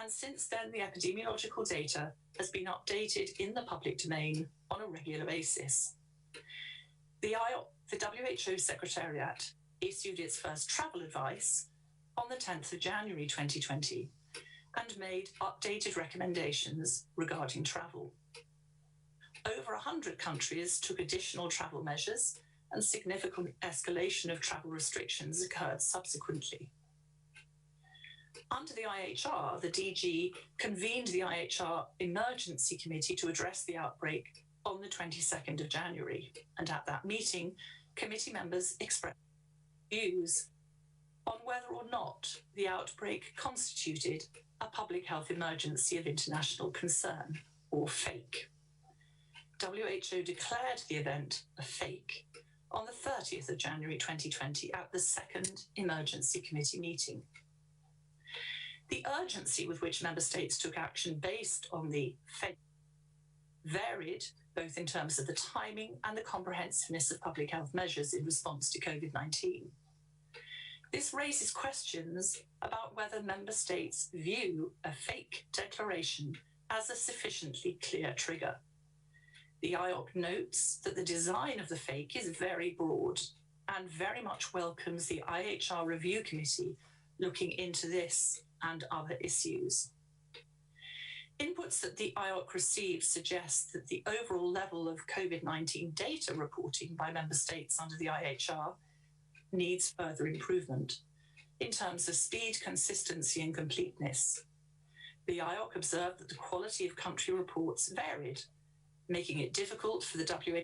and since then the epidemiological data has been updated in the public domain on a regular basis. The WHO Secretariat issued its first travel advice on the 10th of January 2020 and made updated recommendations regarding travel. Over 100 countries took additional travel measures and significant escalation of travel restrictions occurred subsequently. Under the IHR, the DG convened the IHR Emergency Committee to address the outbreak on the 22nd of January, and at that meeting, committee members expressed views on whether or not the outbreak constituted a public health emergency of international concern, or FAIC. WHO declared the event a FAIC on the 30th of January 2020 at the second Emergency Committee meeting. The urgency with which member states took action based on the FAIC varied both in terms of the timing and the comprehensiveness of public health measures in response to COVID-19. This raises questions about whether member states view a FAIC declaration as a sufficiently clear trigger. The IOAC notes that the design of the FAIC is very broad and very much welcomes the IHR Review Committee looking into this and other issues. Inputs that the IOAC received suggest that the overall level of COVID-19 data reporting by member states under the IHR needs further improvement in terms of speed, consistency and completeness. The IOAC observed that the quality of country reports varied, making it difficult for the WHO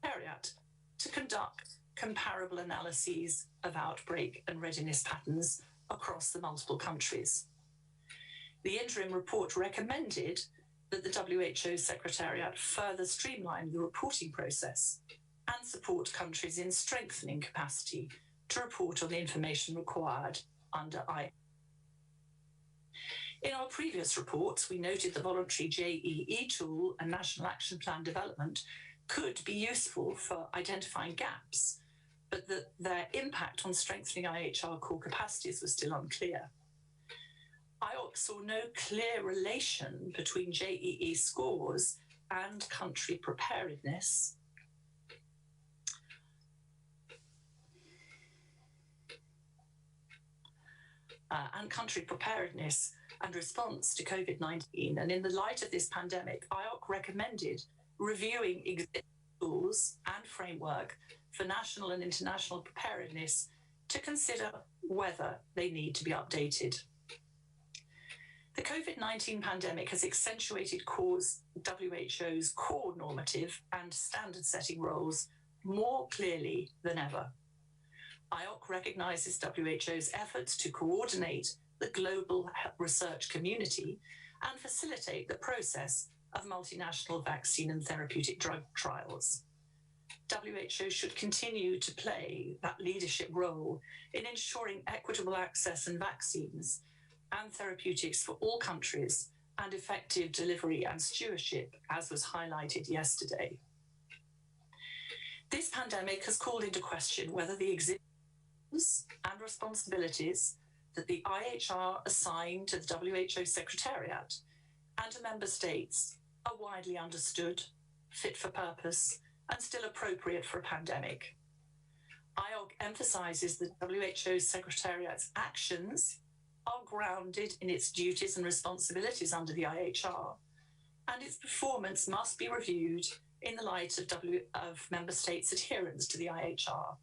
Secretariat to conduct comparable analyses of outbreak and readiness patterns across the multiple countries. The interim report recommended that the WHO Secretariat further streamline the reporting process and support countries in strengthening capacity to report on the information required under IOAC. In our previous reports, we noted the voluntary JEE tool and National Action Plan development could be useful for identifying gaps, but that their impact on strengthening IHR core capacities was still unclear. IOAC saw no clear relation between JEE scores and country preparedness. and country preparedness and response to COVID-19. And in the light of this pandemic, IOC recommended reviewing existing tools and framework for national and international preparedness to consider whether they need to be updated. The COVID-19 pandemic has accentuated WHO's core normative and standard-setting roles more clearly than ever. IOC recognizes WHO's efforts to coordinate the global research community and facilitate the process of multinational vaccine and therapeutic drug trials. WHO should continue to play that leadership role in ensuring equitable access and vaccines and therapeutics for all countries and effective delivery and stewardship, as was highlighted yesterday. This pandemic has called into question whether the existing and responsibilities that the IHR assigned to the WHO Secretariat and to member states are widely understood, fit for purpose, and still appropriate for a pandemic. IOC emphasizes that WHO's Secretariat's actions are grounded in its duties and responsibilities under the IHR, and its performance must be reviewed in the light of member states' adherence to the IHR.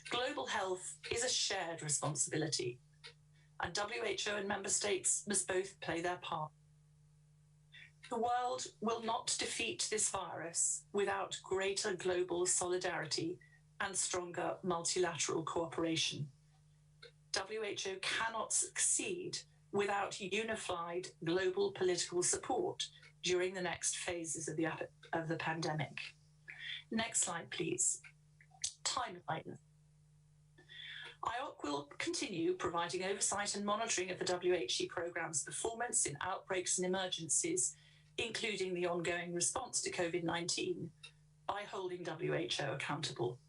Global health is a shared responsibility, and WHO and member states must both play their part. The world will not defeat this virus without greater global solidarity and stronger multilateral cooperation. WHO cannot succeed without unified global political support during the next phases of the pandemic. Next slide, please. Timeline. IOC will continue providing oversight and monitoring of the WHO programme's performance in outbreaks and emergencies, including the ongoing response to COVID-19, by holding WHO accountable.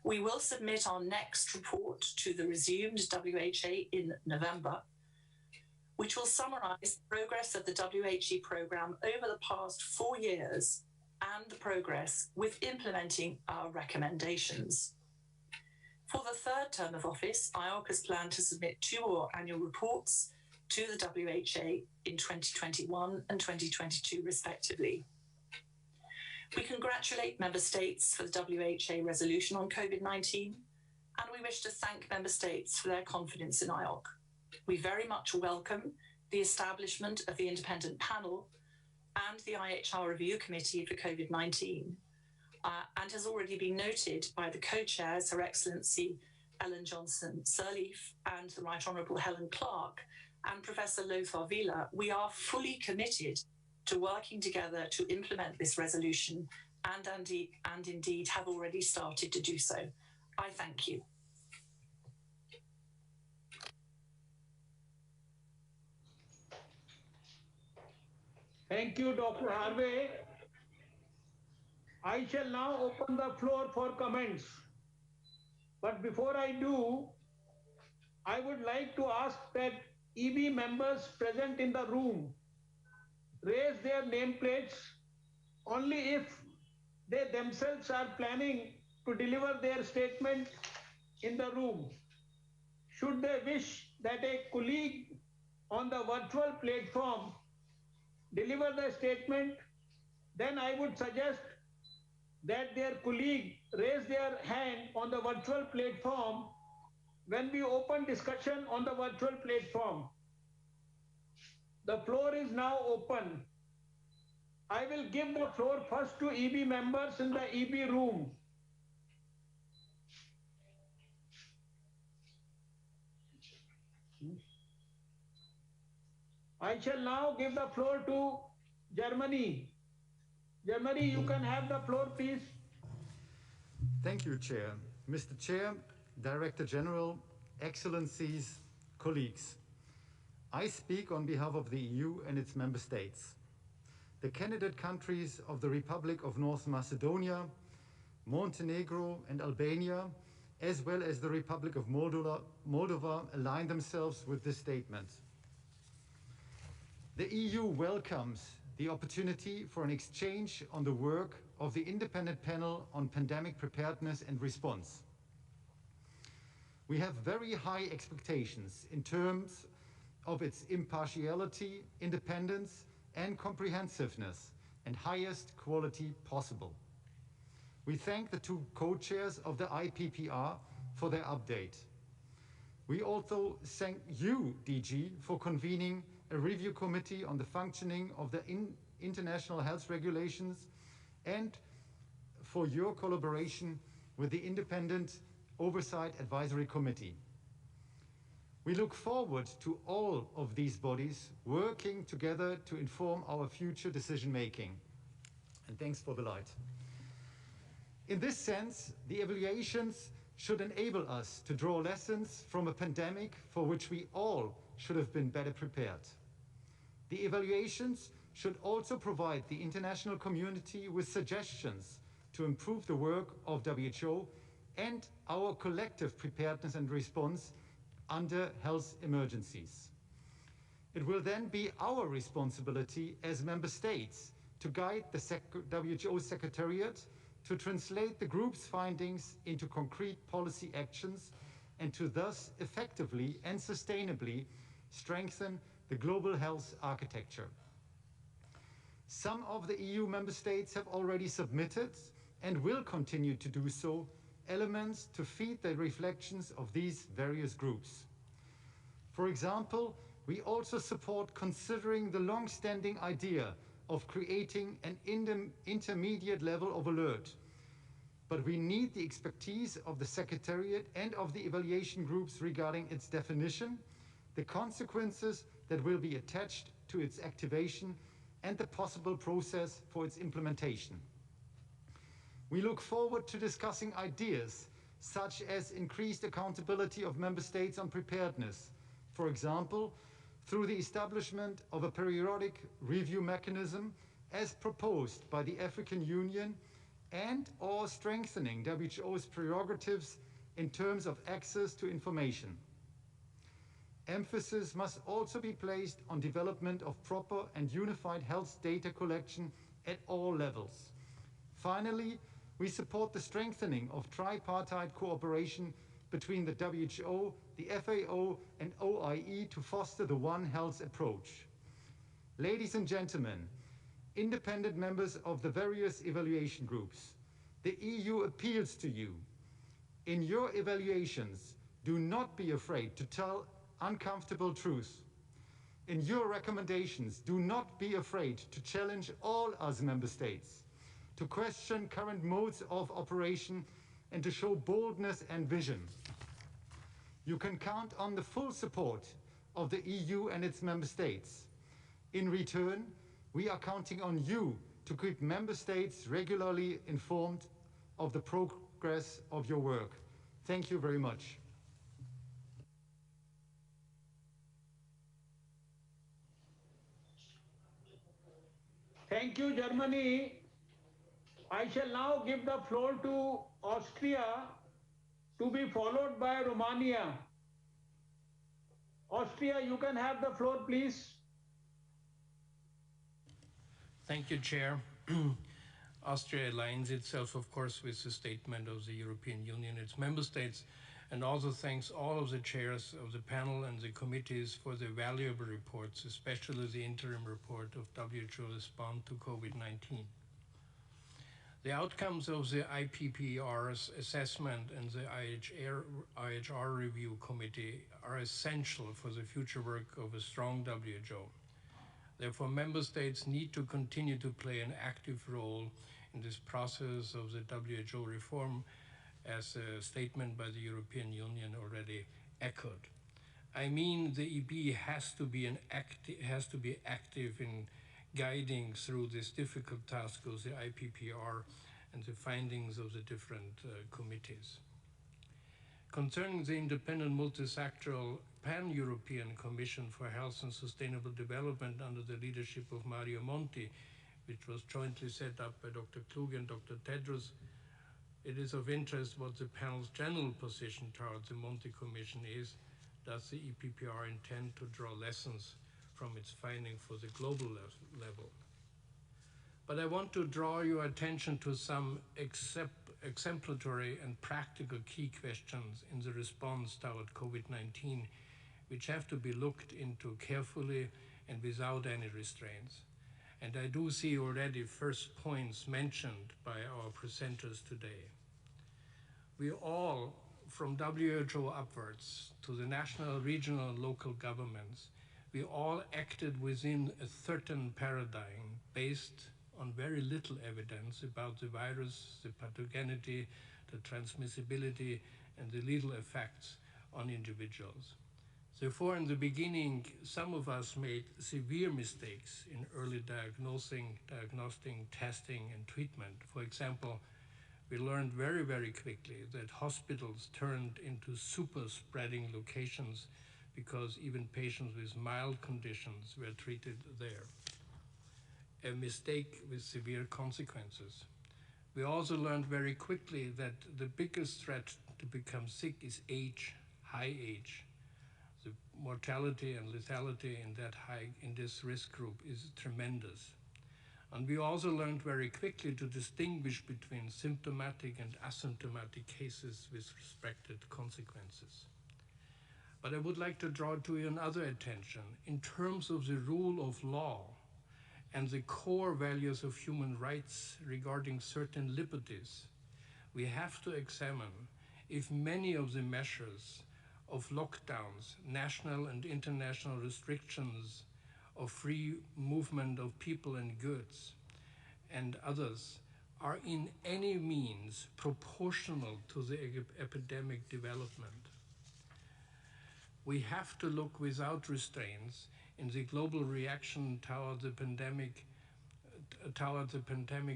We will submit our next report to the resumed WHA in November, which will summarise the progress of the WHO programme over the past 4 years and the progress with implementing our recommendations. For the third term of office, IOC has planned to submit 2 more annual reports to the WHO in 2021 and 2022, respectively. We congratulate member states for the WHO resolution on COVID-19, and we wish to thank member states for their confidence in IOC. We very much welcome the establishment of the independent panel and the IHR review committee for COVID-19, and has already been noted by the co-chairs, Her Excellency Ellen Johnson-Sirleaf and the Right Honourable Helen Clark and Professor Lothar Wieler. We are fully committed to working together to implement this resolution and indeed have already started to do so. I thank you. Thank you, Dr. Harvey. I shall now open the floor for comments. But before I do, I would like to ask that EB members present in the room raise their nameplates only if they themselves are planning to deliver their statement in the room. Should they wish that a colleague on the virtual platform deliver the statement, then I would suggest that their colleague raise their hand on the virtual platform when we open discussion on the virtual platform. The floor is now open. I will give the floor first to EB members in the EB room. I shall now give the floor to Germany. Germany, you can have the floor, please. Thank you, Chair. Mr. Chair, Director General, Excellencies, colleagues. I speak on behalf of the EU and its member states. The candidate countries of the Republic of North Macedonia, Montenegro and Albania, as well as the Republic of Moldova align themselves with this statement. The EU welcomes the opportunity for an exchange on the work of the independent panel on pandemic preparedness and response. We have very high expectations in terms of its impartiality, independence, and comprehensiveness, and highest quality possible. We thank the two co-chairs of the IPPR for their update. We also thank you, DG, for convening a review committee on the functioning of the international health regulations and for your collaboration with the Independent Oversight Advisory Committee. We look forward to all of these bodies working together to inform our future decision-making. And thanks for the light. In this sense, the evaluations should enable us to draw lessons from a pandemic for which we all should have been better prepared. The evaluations should also provide the international community with suggestions to improve the work of WHO and our collective preparedness and response under health emergencies. It will then be our responsibility as member states to guide the WHO Secretariat to translate the group's findings into concrete policy actions and to thus effectively and sustainably strengthen the global health architecture. Some of the EU member states have already submitted and will continue to do so elements to feed the reflections of these various groups. For example, we also support considering the long-standing idea of creating an intermediate level of alert. But we need the expertise of the Secretariat and of the evaluation groups regarding its definition, the consequences that will be attached to its activation, and the possible process for its implementation. We look forward to discussing ideas such as increased accountability of member states on preparedness, for example, through the establishment of a periodic review mechanism as proposed by the African Union and/or strengthening WHO's prerogatives in terms of access to information. Emphasis must also be placed on development of proper and unified health data collection at all levels. Finally, we support the strengthening of tripartite cooperation between the WHO, the FAO, and OIE to foster the One Health approach. Ladies and gentlemen, independent members of the various evaluation groups, the EU appeals to you. In your evaluations, do not be afraid to tell uncomfortable truths. In your recommendations, do not be afraid to challenge all us member states, to question current modes of operation, and to show boldness and vision. You can count on the full support of the EU and its member states. In return, we are counting on you to keep member states regularly informed of the progress of your work. Thank you very much. Thank you, Germany. I shall now give the floor to Austria, to be followed by Romania. Austria, you can have the floor, please. Thank you, Chair. Austria aligns itself, of course, with the statement of the European Union, its member states, and also thanks all of the chairs of the panel and the committees for their valuable reports, especially the interim report of WHO Response to COVID-19. The outcomes of the IPPR's assessment and the IHR review committee are essential for the future work of a strong WHO. Therefore, member states need to continue to play an active role in this process of the WHO reform, as a statement by the European Union already echoed. I mean, the EB has to be active in guiding through this difficult task of the IPPR and the findings of the different committees. Concerning the independent multisectoral pan-European Commission for Health and Sustainable Development under the leadership of Mario Monti, which was jointly set up by Dr. Kluge and Dr. Tedros, it is of interest what the panel's general position towards the Monti Commission is. Does the EPPR intend to draw lessons from its finding for the global level? But I want to draw your attention to some exemplary and practical key questions in the response toward COVID-19, which have to be looked into carefully and without any restraints. And I do see already first points mentioned by our presenters today. We all, from WHO upwards to the national, regional, and local governments, we all acted within a certain paradigm based on very little evidence about the virus, the pathogenity, the transmissibility, and the lethal effects on individuals. Therefore, in the beginning, some of us made severe mistakes in early diagnosing, testing, and treatment. For example, we learned very, very quickly that hospitals turned into super spreading locations because even patients with mild conditions were treated there. A mistake with severe consequences. We also learned very quickly that the biggest threat to become sick is age, high age. The mortality and lethality in this risk group is tremendous. And we also learned very quickly to distinguish between symptomatic and asymptomatic cases with respected consequences. But I would like to draw to you another attention. In terms of the rule of law and the core values of human rights regarding certain liberties, we have to examine if many of the measures of lockdowns, national and international restrictions of free movement of people and goods, and others are in any means proportional to the epidemic development. We have to look without restraints in the global reaction toward the pandemic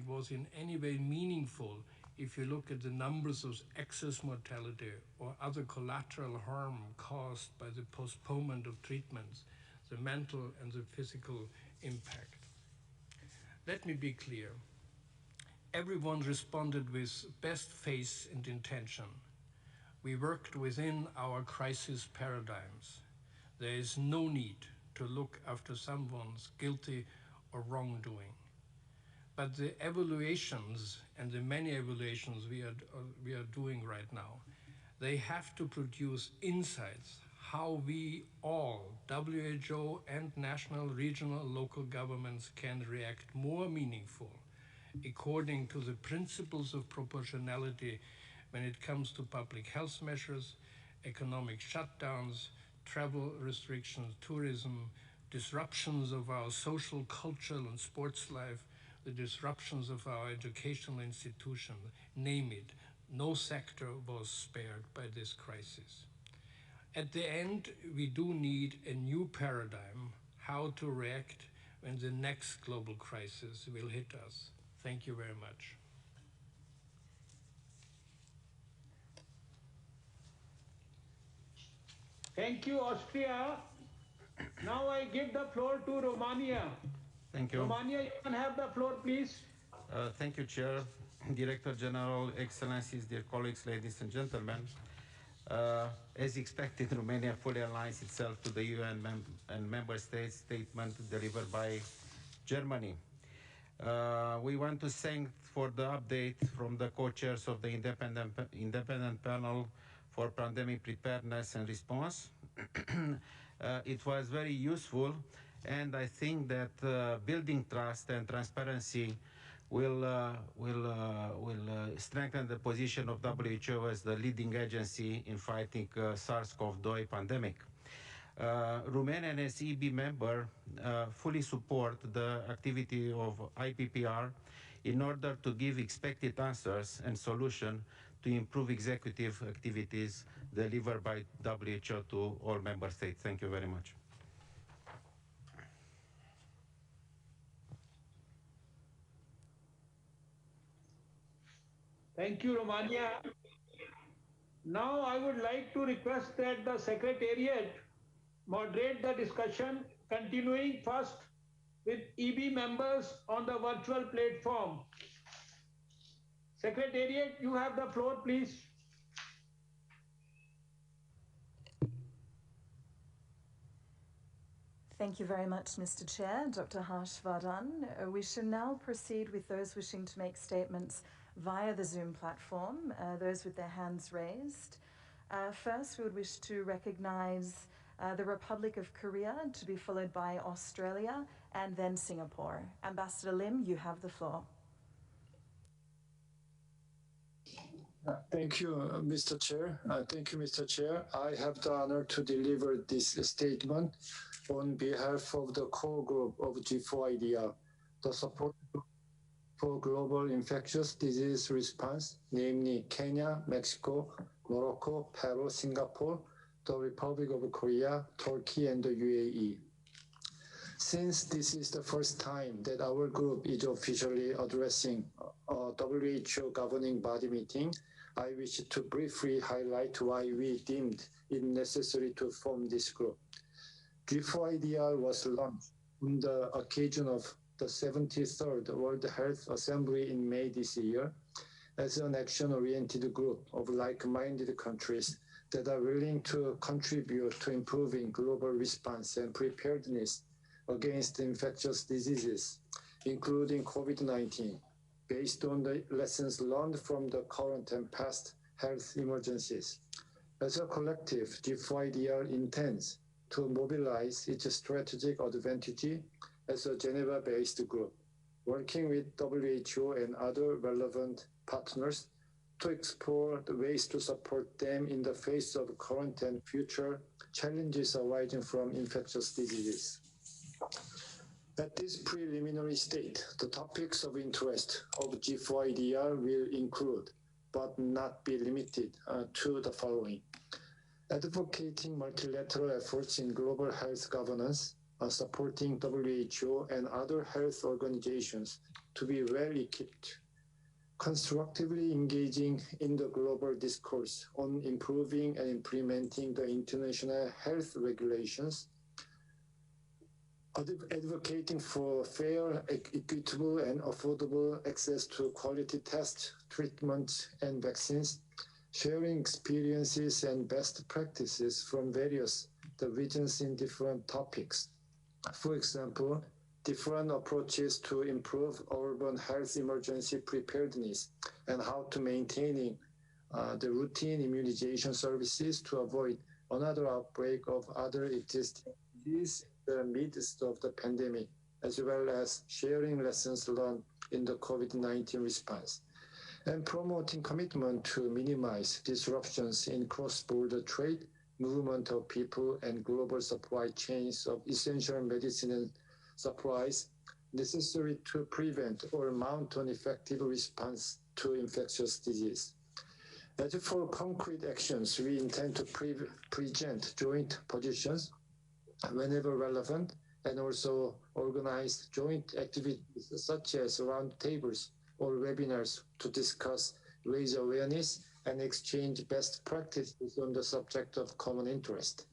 was in any way meaningful if you look at the numbers of excess mortality or other collateral harm caused by the postponement of treatments, the mental and the physical impact. Let me be clear. Everyone responded with best faith and intention. We worked within our crisis paradigms. There is no need to look after someone's guilty or wrongdoing. But the evaluations and the many evaluations we are doing right now, they have to produce insights how we all, WHO and national, regional, local governments can react more meaningful according to the principles of proportionality when it comes to public health measures, economic shutdowns, travel restrictions, tourism, disruptions of our social, cultural, and sports life, the disruptions of our educational institution, name it. No sector was spared by this crisis. At the end, we do need a new paradigm, how to react when the next global crisis will hit us. Thank you very much. Thank you, Austria. Now I give the floor to Romania. Thank you. Romania, you can have the floor, please. Thank you, Chair, Director General, Excellencies, dear colleagues, ladies and gentlemen. As expected, Romania fully aligns itself to the UN and member states statement delivered by Germany. We want to thank for the update from the co-chairs of the independent panel for pandemic preparedness and response. It was very useful, and I think that building trust and transparency will strengthen the position of WHO as the leading agency in fighting SARS-CoV-2 pandemic. Romania as EB member fully support the activity of IPPR in order to give expected answers and solutions to improve executive activities delivered by WHO to all member states. Thank you very much. Thank you, Romania. Now I would like to request that the Secretariat moderate the discussion, continuing first with EB members on the virtual platform. Secretariat, you have the floor, please. Thank you very much, Mr. Chair, Dr. Harsh Vardhan. We shall now proceed with those wishing to make statements via the Zoom platform, those with their hands raised. First, we would wish to recognise the Republic of Korea, to be followed by Australia and then Singapore. Ambassador Lim, you have the floor. Thank you, Mr. Chair. Thank you, Mr. Chair. I have the honor to deliver this statement on behalf of the core group of G4IDR, the support for global infectious disease response, namely Kenya, Mexico, Morocco, Peru, Singapore, the Republic of Korea, Turkey, and the UAE. Since this is the first time that our group is officially addressing a WHO governing body meeting, I wish to briefly highlight why we deemed it necessary to form this group. G4IDR was launched on the occasion of the 73rd World Health Assembly in May this year as an action-oriented group of like-minded countries that are willing to contribute to improving global response and preparedness against infectious diseases, including COVID-19, based on the lessons learned from the current and past health emergencies. As a collective, G4IDR intends to mobilize its strategic advantage as a Geneva-based group, working with WHO and other relevant partners to explore the ways to support them in the face of current and future challenges arising from infectious diseases. At this preliminary state, the topics of interest of G4IDR will include, but not be limited to the following: advocating multilateral efforts in global health governance, supporting WHO and other health organizations to be well equipped, constructively engaging in the global discourse on improving and implementing the international health regulations, advocating for fair, equitable, and affordable access to quality tests, treatments, and vaccines, sharing experiences and best practices from various divisions in different topics. For example, different approaches to improve urban health emergency preparedness and how to maintaining the routine immunization services to avoid another outbreak of other existing diseases in the midst of the pandemic, as well as sharing lessons learned in the COVID-19 response, and promoting commitment to minimize disruptions in cross-border trade, movement of people, and global supply chains of essential medicine and supplies necessary to prevent or mount an effective response to infectious disease. As for concrete actions, we intend to present joint positions whenever relevant, and also organize joint activities such as roundtables or webinars to discuss, raise awareness, and exchange best practices on the subject of common interest.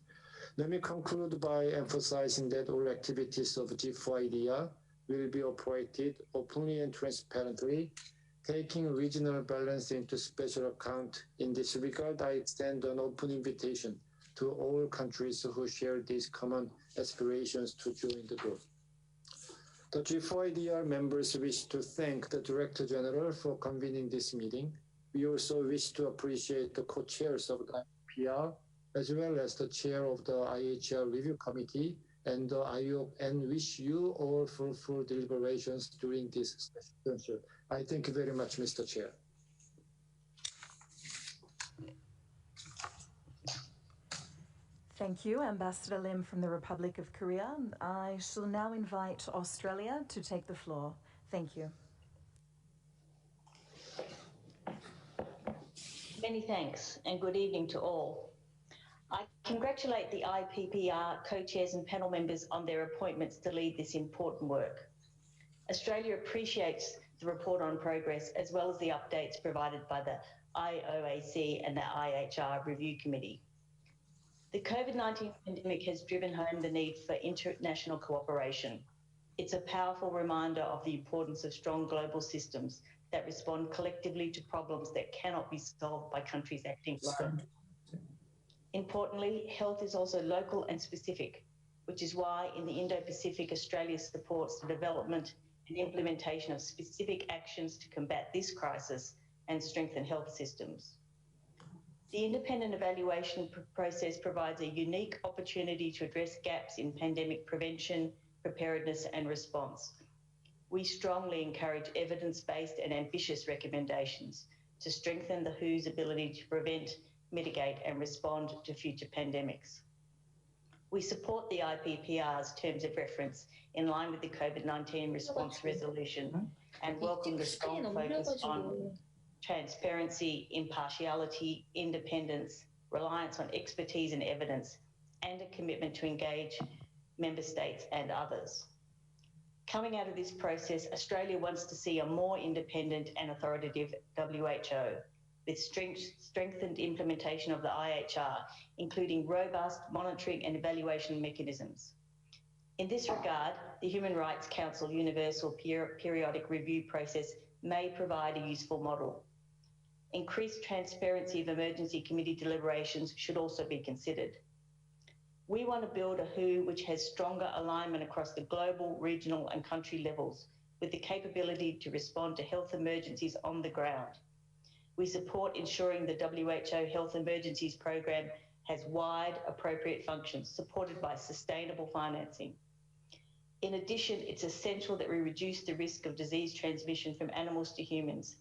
Let me conclude by emphasizing that all activities of G4IDR will be operated openly and transparently, taking regional balance into special account. In this regard, I extend an open invitation to all countries who share these common aspirations to join the group. The G4IDR members wish to thank the Director General for convening this meeting. We also wish to appreciate the co-chairs of the IPR, as well as the chair of the IHR Review Committee and the IOAC, and wish you all fruitful deliberations during this session. I thank you very much, Mr. Chair. Thank you, Ambassador Lim from the Republic of Korea. I shall now invite Australia to take the floor. Thank you. Many thanks and good evening to all. I congratulate the IPPR co-chairs and panel members on their appointments to lead this important work. Australia appreciates the report on progress as well as the updates provided by the IOAC and the IHR Review Committee. The COVID-19 pandemic has driven home the need for international cooperation. It's a powerful reminder of the importance of strong global systems that respond collectively to problems that cannot be solved by countries acting alone. Importantly, health is also local and specific. which is why in the Indo-Pacific, Australia supports the development and implementation of specific actions to combat this crisis and strengthen health systems. The independent evaluation process provides a unique opportunity to address gaps in pandemic prevention, preparedness and response. We strongly encourage evidence-based and ambitious recommendations to strengthen the WHO's ability to prevent, mitigate and respond to future pandemics. We support the IPPR's terms of reference in line with the COVID-19 response resolution and welcome the strong focus on transparency, impartiality, independence, reliance on expertise and evidence, and a commitment to engage member states and others. Coming out of this process, Australia wants to see a more independent and authoritative WHO with strengthened implementation of the IHR, including robust monitoring and evaluation mechanisms. In this regard, the Human Rights Council Universal Periodic Review process may provide a useful model. Increased transparency of emergency committee deliberations should also be considered. We want to build a WHO which has stronger alignment across the global, regional and country levels with the capability to respond to health emergencies on the ground. We support ensuring the WHO Health Emergencies Program has wide, appropriate functions supported by sustainable financing. In addition, it's essential that we reduce the risk of disease transmission from animals to humans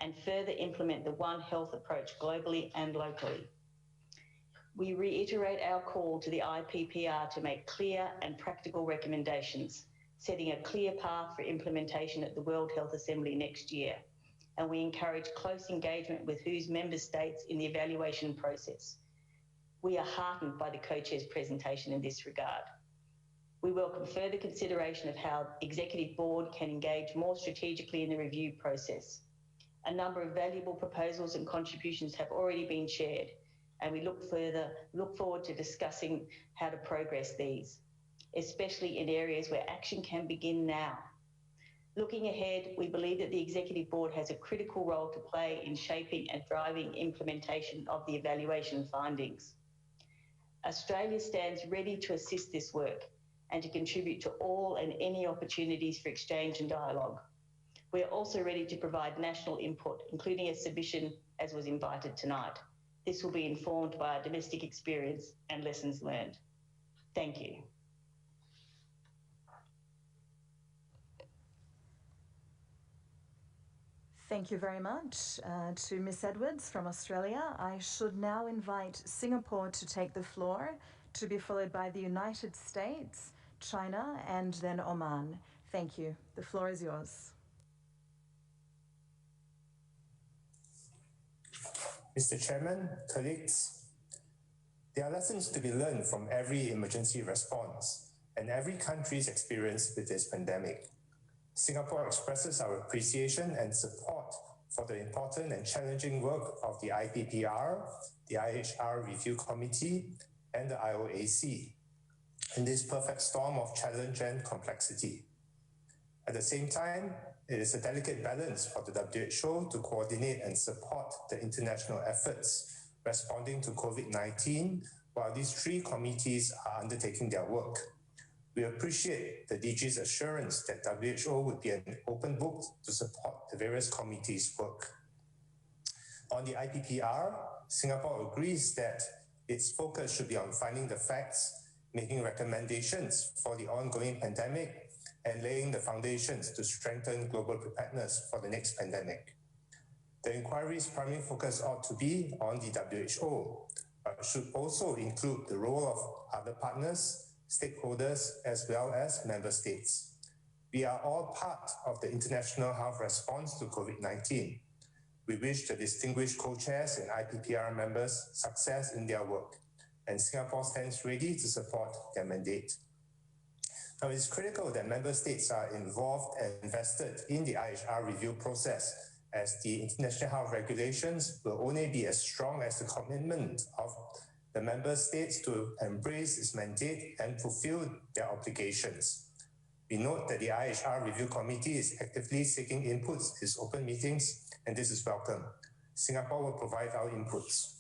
and further implement the One Health approach globally and locally. We reiterate our call to the IPPR to make clear and practical recommendations, setting a clear path for implementation at the World Health Assembly next year. And we encourage close engagement with WHO's member states in the evaluation process. We are heartened by the co-chair's presentation in this regard. We welcome further consideration of how the Executive Board can engage more strategically in the review process. A number of valuable proposals and contributions have already been shared, and we look forward to discussing how to progress these, especially in areas where action can begin now. Looking ahead, we believe that the Executive Board has a critical role to play in shaping and driving implementation of the evaluation findings. Australia stands ready to assist this work and to contribute to all and any opportunities for exchange and dialogue. We are also ready to provide national input, including a submission as was invited tonight. This will be informed by our domestic experience and lessons learned. Thank you. Thank you very much to Ms. Edwards from Australia. I should now invite Singapore to take the floor, to be followed by the United States, China, and then Oman. Thank you. The floor is yours. Mr. Chairman, colleagues, there are lessons to be learned from every emergency response and every country's experience with this pandemic. Singapore expresses our appreciation and support for the important and challenging work of the IPPR, the IHR Review Committee, and the IOAC in this perfect storm of challenge and complexity. At the same time, it is a delicate balance for the WHO to coordinate and support the international efforts responding to COVID-19 while these three committees are undertaking their work. We appreciate the DG's assurance that WHO would be an open book to support the various committees' work. On the IPPR, Singapore agrees that its focus should be on finding the facts, making recommendations for the ongoing pandemic, and laying the foundations to strengthen global preparedness for the next pandemic. The inquiry's primary focus ought to be on the WHO, but should also include the role of other partners, stakeholders, as well as member states. We are all part of the international health response to COVID-19. We wish the distinguished co-chairs and IPPR members success in their work, and Singapore stands ready to support their mandate. Now, it's critical that member states are involved and invested in the IHR review process, as the international health regulations will only be as strong as the commitment of the member states to embrace its mandate and fulfill their obligations. We note that the IHR Review Committee is actively seeking inputs in its open meetings, and this is welcome. Singapore will provide our inputs.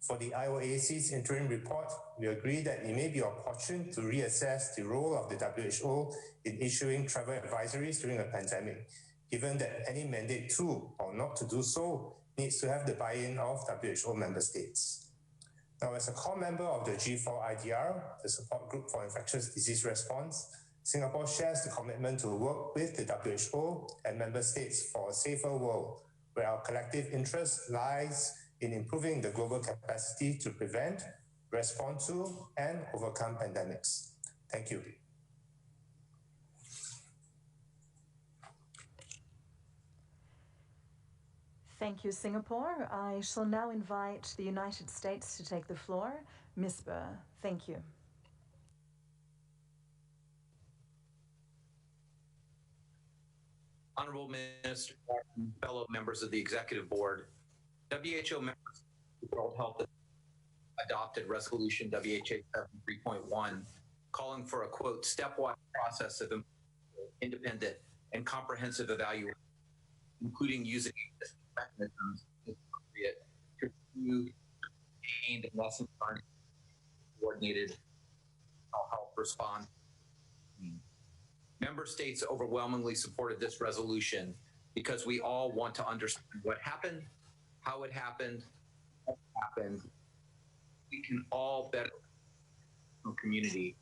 For the IOAC's interim report, we agree that it may be opportune to reassess the role of the WHO in issuing travel advisories during a pandemic, given that any mandate to or not to do so needs to have the buy-in of WHO member states. Now, as a core member of the G4IDR, the Support Group for Infectious Disease Response, Singapore shares the commitment to work with the WHO and member states for a safer world, where our collective interest lies in improving the global capacity to prevent, respond to, and overcome pandemics. Thank you. Thank you, Singapore. I shall now invite the United States to take the floor. Ms. Burr, thank you. Honorable Minister, fellow members of the Executive Board, WHO members of the World Health adopted Resolution WHA 3.1, calling for a, quote, stepwise process of independent and comprehensive evaluation, including using mechanisms appropriate to review gained and lessons learned coordinated health response. Member states overwhelmingly supported this resolution because we all want to understand what happened, how it happened, what happened. We can all better the community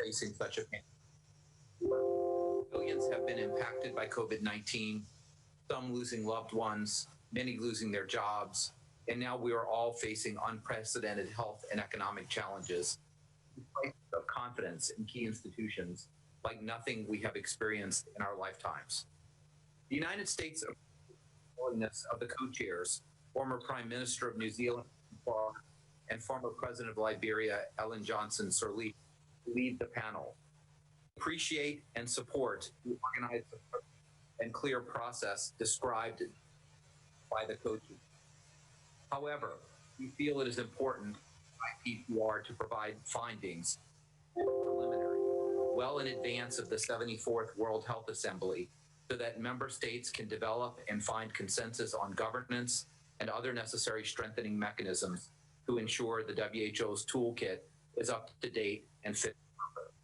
facing such a pandemic. Millions have been impacted by COVID-19, some losing loved ones, many losing their jobs, and now we are all facing unprecedented health and economic challenges. Of confidence in key institutions like nothing we have experienced in our lifetimes. The United States willingness of the co-chairs, former Prime Minister of New Zealand and former President of Liberia, Ellen Johnson Sirleaf, to lead the panel. Appreciate and support the organized and clear process described by the co-chairs. However, we feel it is important for IPPR to provide findings preliminary well in advance of the 74th World Health Assembly so that member states can develop and find consensus on governance and other necessary strengthening mechanisms to ensure the WHO's toolkit is up to date and fit for purpose.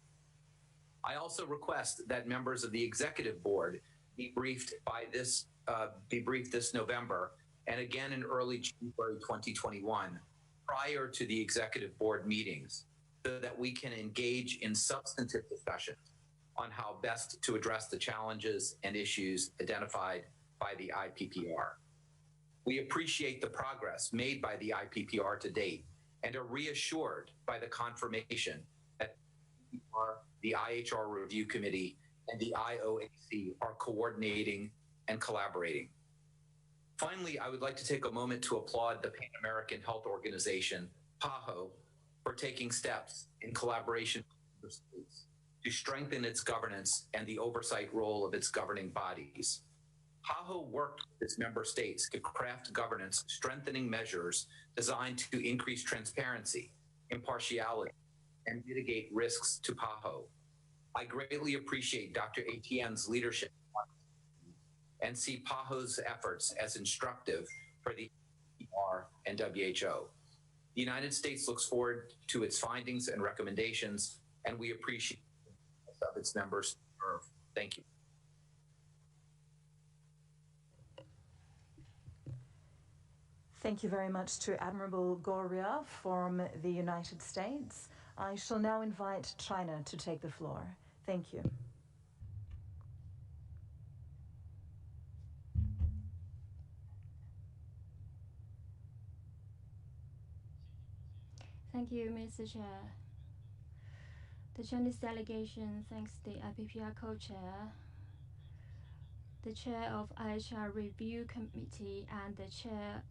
I also request that members of the Executive Board be briefed this November and again in early January 2021 prior to the Executive Board meetings, so that we can engage in substantive discussions on how best to address the challenges and issues identified by the IPPR. We appreciate the progress made by the IPPR to date and are reassured by the confirmation that the IHR Review Committee and the IOAC are coordinating and collaborating. Finally, I would like to take a moment to applaud the Pan American Health Organization, PAHO, for taking steps in collaboration with states to strengthen its governance and the oversight role of its governing bodies. PAHO worked with its member states to craft governance strengthening measures designed to increase transparency, impartiality, and mitigate risks to PAHO. I greatly appreciate Dr. Etienne's leadership and see PAHO's efforts as instructive for the IPPR and WHO. The United States looks forward to its findings and recommendations, and we appreciate of its members. Thank you. Thank you very much to Admiral Goria from the United States. I shall now invite China to take the floor. Thank you. Thank you, Mr. Chair. The Chinese delegation thanks the IPPR co-chair, the chair of IHR Review Committee, and the chair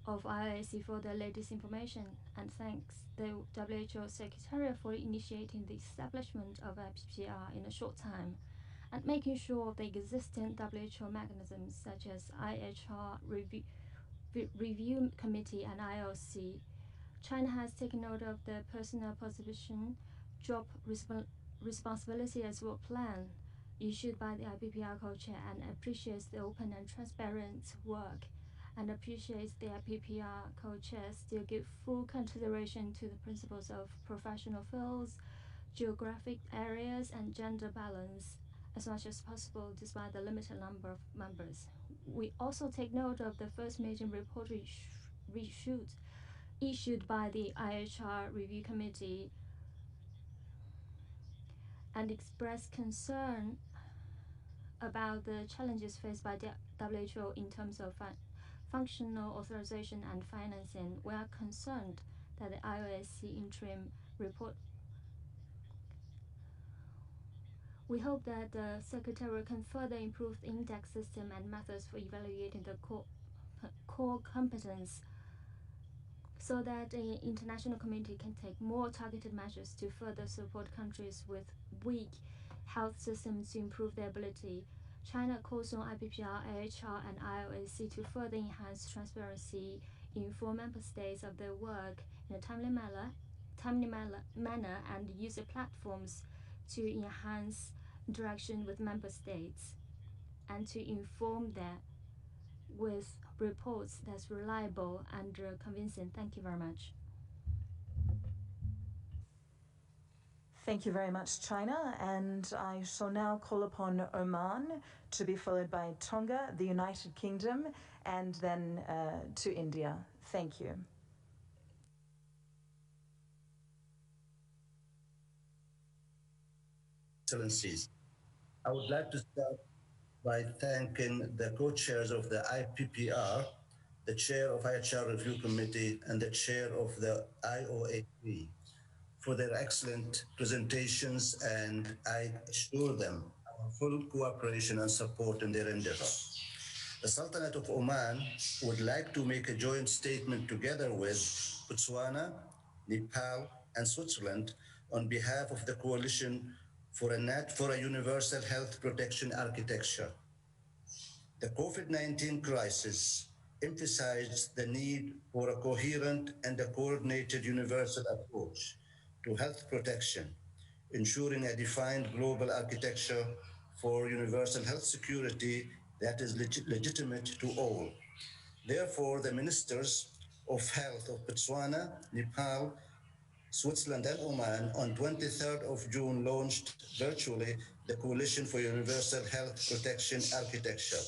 of IOAC for the latest information, and thanks the WHO Secretariat for initiating the establishment of IPPR in a short time and making sure the existing WHO mechanisms such as IHR Review Committee and IOC. China has taken note of the personal position, job responsibility as work plan issued by the IPPR co-chair and appreciates the open and transparent work and appreciates the IPPR co-chairs still give full consideration to the principles of professional fields, geographic areas, and gender balance as much as possible despite the limited number of members. We also take note of the first major report issued by the IHR Review Committee and express concern about the challenges faced by the WHO in terms of functional authorization and financing. We are concerned that the IOAC interim report. We hope that the Secretariat can further improve the index system and methods for evaluating the core competence so that the international community can take more targeted measures to further support countries with weak health systems to improve their ability. China calls on IPPR, IHR, and IOAC to further enhance transparency, inform member states of their work in a timely manner, and use the platforms to enhance interaction with member states and to inform them with reports that's reliable and convincing. Thank you very much. Thank you very much, China. And I shall now call upon Oman to be followed by Tonga, the United Kingdom, and then to India. Thank you. Excellencies, I would like to start by thanking the co-chairs of the IPPR, the chair of IHR Review Committee, and the chair of the IOAC for their excellent presentations, and I assure them our full cooperation and support in their endeavors. The Sultanate of Oman would like to make a joint statement together with Botswana, Nepal, and Switzerland on behalf of the Coalition for a Universal Health Protection Architecture. The COVID-19 crisis emphasized the need for a coherent and a coordinated universal approach to health protection, ensuring a defined global architecture for universal health security that is legitimate to all. Therefore, the ministers of health of Botswana, Nepal, Switzerland, and Oman on 23rd of June launched virtually the Coalition for Universal Health Protection Architecture,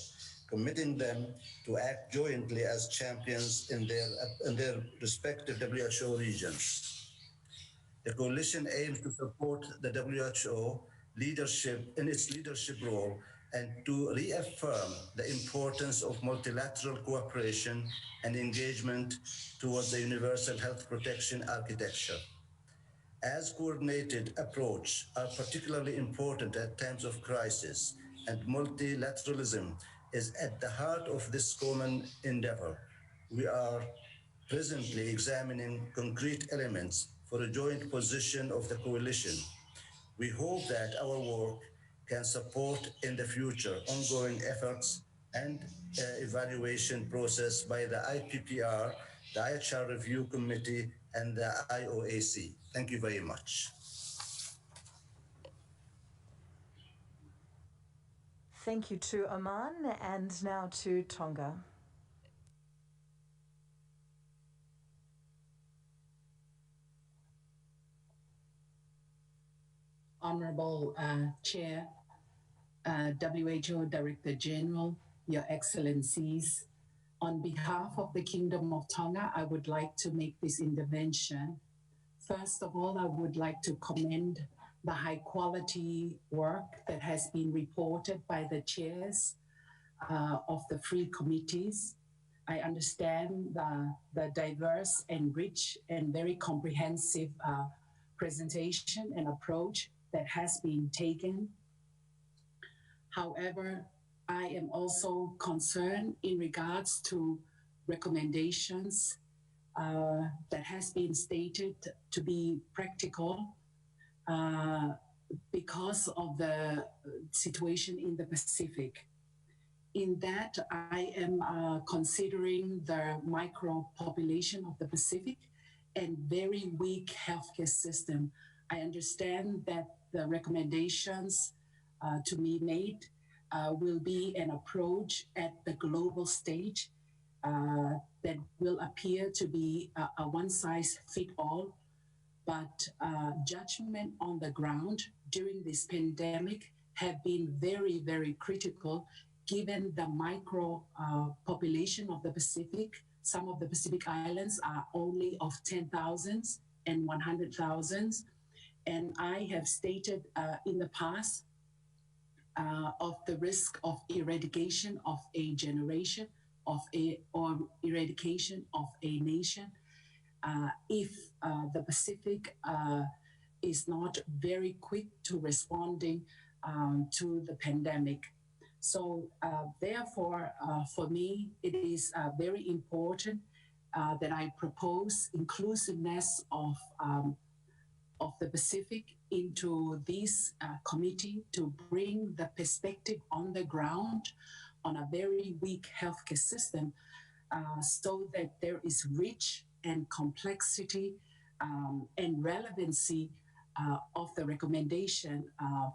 committing them to act jointly as champions in their respective WHO regions. The coalition aims to support the WHO leadership in its leadership role and to reaffirm the importance of multilateral cooperation and engagement towards the universal health protection architecture. As coordinated approach are particularly important at times of crisis, and multilateralism is at the heart of this common endeavor. We are presently examining concrete elements for a joint position of the coalition. We hope that our work can support in the future ongoing efforts and evaluation process by the IPPR, the IHR Review Committee, and the IOAC. Thank you very much. Thank you to Oman, and now to Tonga. Honorable Chair, WHO Director General, Your Excellencies, on behalf of the Kingdom of Tonga, I would like to make this intervention. First of all, I would like to commend the high quality work that has been reported by the chairs of the three committees. I understand the diverse and rich and very comprehensive presentation and approach that has been taken. However, I am also concerned in regards to recommendations that has been stated to be practical because of the situation in the Pacific. In that, I am considering the micro population of the Pacific and very weak healthcare system. I understand that the recommendations to be made will be an approach at the global stage that will appear to be a one-size-fits-all, but judgment on the ground during this pandemic have been very, very critical given the micro population of the Pacific. Some of the Pacific Islands are only of 10,000s and 100,000s. And I have stated in the past of the risk of eradication of a generation or eradication of a nation if the Pacific is not very quick to responding to the pandemic. So therefore, for me, it is very important that I propose inclusiveness of the Pacific into this committee to bring the perspective on the ground on a very weak healthcare system so that there is reach and complexity and relevancy of the recommendation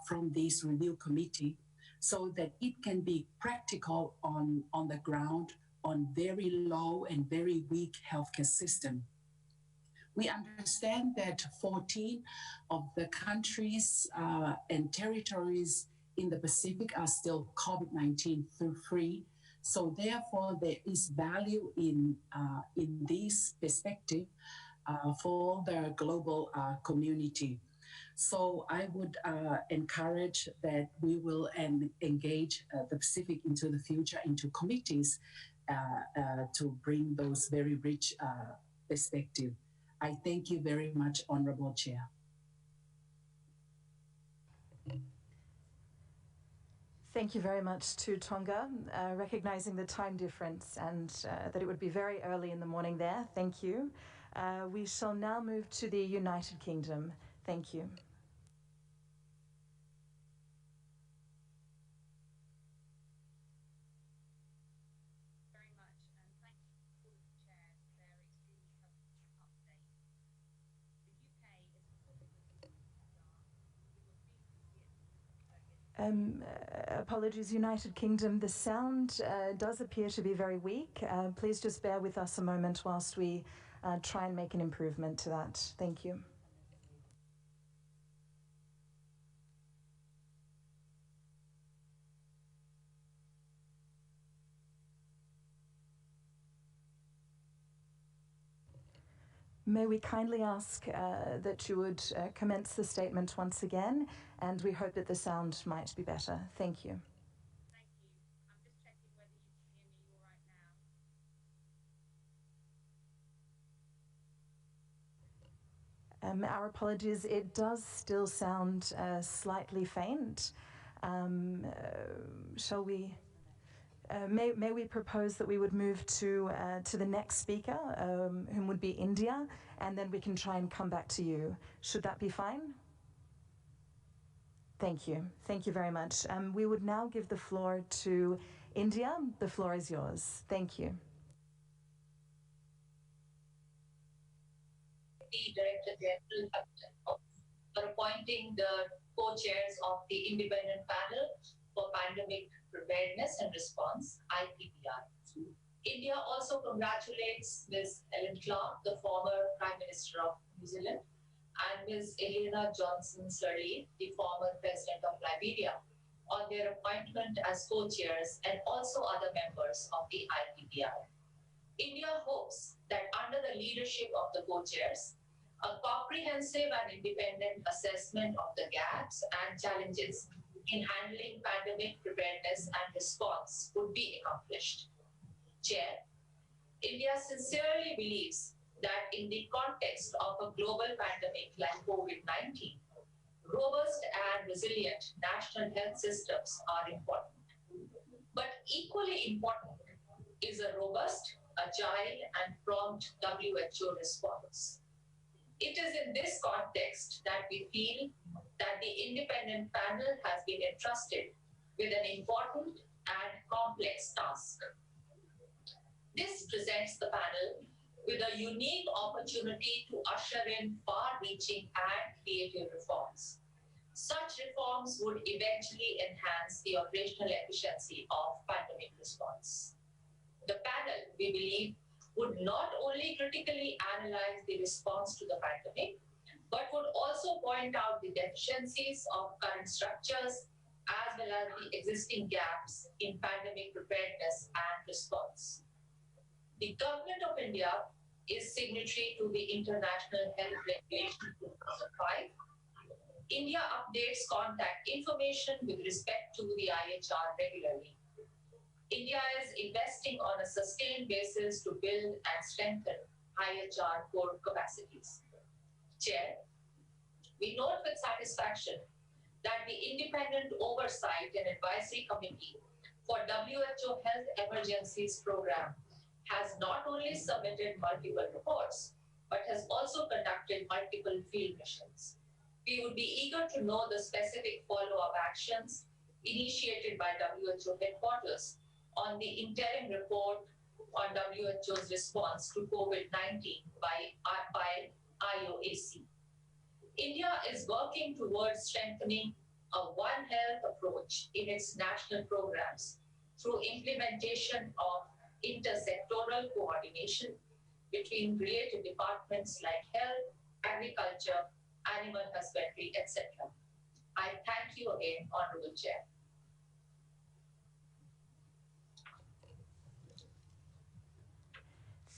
from this review committee so that it can be practical on the ground on very low and very weak healthcare system. We understand that 14 of the countries and territories in the Pacific are still COVID-19 free. So therefore, there is value in this perspective for the global community. So I would encourage that we will engage the Pacific into the future, into committees to bring those very rich perspectives. I thank you very much, Honorable Chair. Thank you very much to Tonga, recognizing the time difference and that it would be very early in the morning there. Thank you. We shall now move to the United Kingdom. Thank you. Apologies, United Kingdom. The sound does appear to be very weak. Please just bear with us a moment whilst we try and make an improvement to that. Thank you. May we kindly ask that you would commence the statement once again, and we hope that the sound might be better. Thank you. Our apologies, it does still sound slightly faint. Shall we? May we propose that we would move to the next speaker, whom would be India, and then we can try and come back to you. Should that be fine? Thank you. Thank you very much. We would now give the floor to India. The floor is yours. Thank you. The Director General for appointing the co-chairs of the Independent Panel for Pandemic Preparedness and Response, IPPR. India also congratulates Ms. Ellen Clark, the former Prime Minister of New Zealand, and Ms. Elena Johnson-Sirleaf, the former President of Liberia, on their appointment as co-chairs and also other members of the IPPR. India hopes that under the leadership of the co-chairs, a comprehensive and independent assessment of the gaps and challenges in handling pandemic preparedness and response would be accomplished. Chair, India sincerely believes that in the context of a global pandemic like COVID-19, robust and resilient national health systems are important. But equally important is a robust, agile, and prompt WHO response. It is in this context that we feel that the independent panel has been entrusted with an important and complex task. This presents the panel with a unique opportunity to usher in far-reaching and creative reforms. Such reforms would eventually enhance the operational efficiency of pandemic response. The panel, we believe, would not only critically analyze the response to the pandemic, but would also point out the deficiencies of current structures as well as the existing gaps in pandemic preparedness and response. The Government of India is signatory to the International Health Regulation 2005. India updates contact information with respect to the IHR regularly. India is investing on a sustained basis to build and strengthen IHR core capacities. Chair, we note with satisfaction that the Independent Oversight and Advisory Committee for WHO Health Emergencies Program has not only submitted multiple reports, but has also conducted multiple field missions. We would be eager to know the specific follow-up actions initiated by WHO headquarters on the interim report on WHO's response to COVID-19 by IOAC. India is working towards strengthening a One Health approach in its national programs through implementation of intersectoral coordination between related departments like health, agriculture, animal husbandry, etc. I thank you again, Honorable Chair.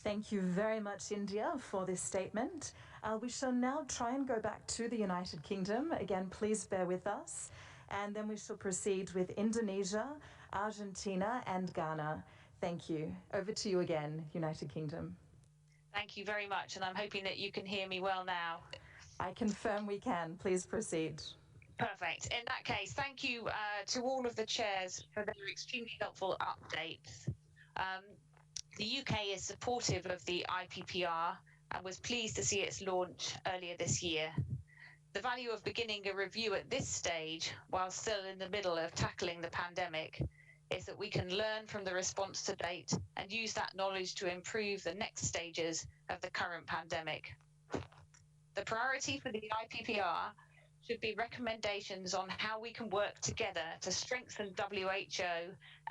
Thank you very much, India, for this statement. We shall now try and go back to the United Kingdom. Again, please bear with us. And then we shall proceed with Indonesia, Argentina, and Ghana. Thank you. Over to you again, United Kingdom. Thank you very much, and I'm hoping that you can hear me well now. I confirm we can. Please proceed. Perfect. In that case, thank you to all of the chairs for their extremely helpful updates. The UK is supportive of the IPPR and was pleased to see its launch earlier this year. The value of beginning a review at this stage, while still in the middle of tackling the pandemic, is that we can learn from the response to date and use that knowledge to improve the next stages of the current pandemic. The priority for the IPPR should be recommendations on how we can work together to strengthen WHO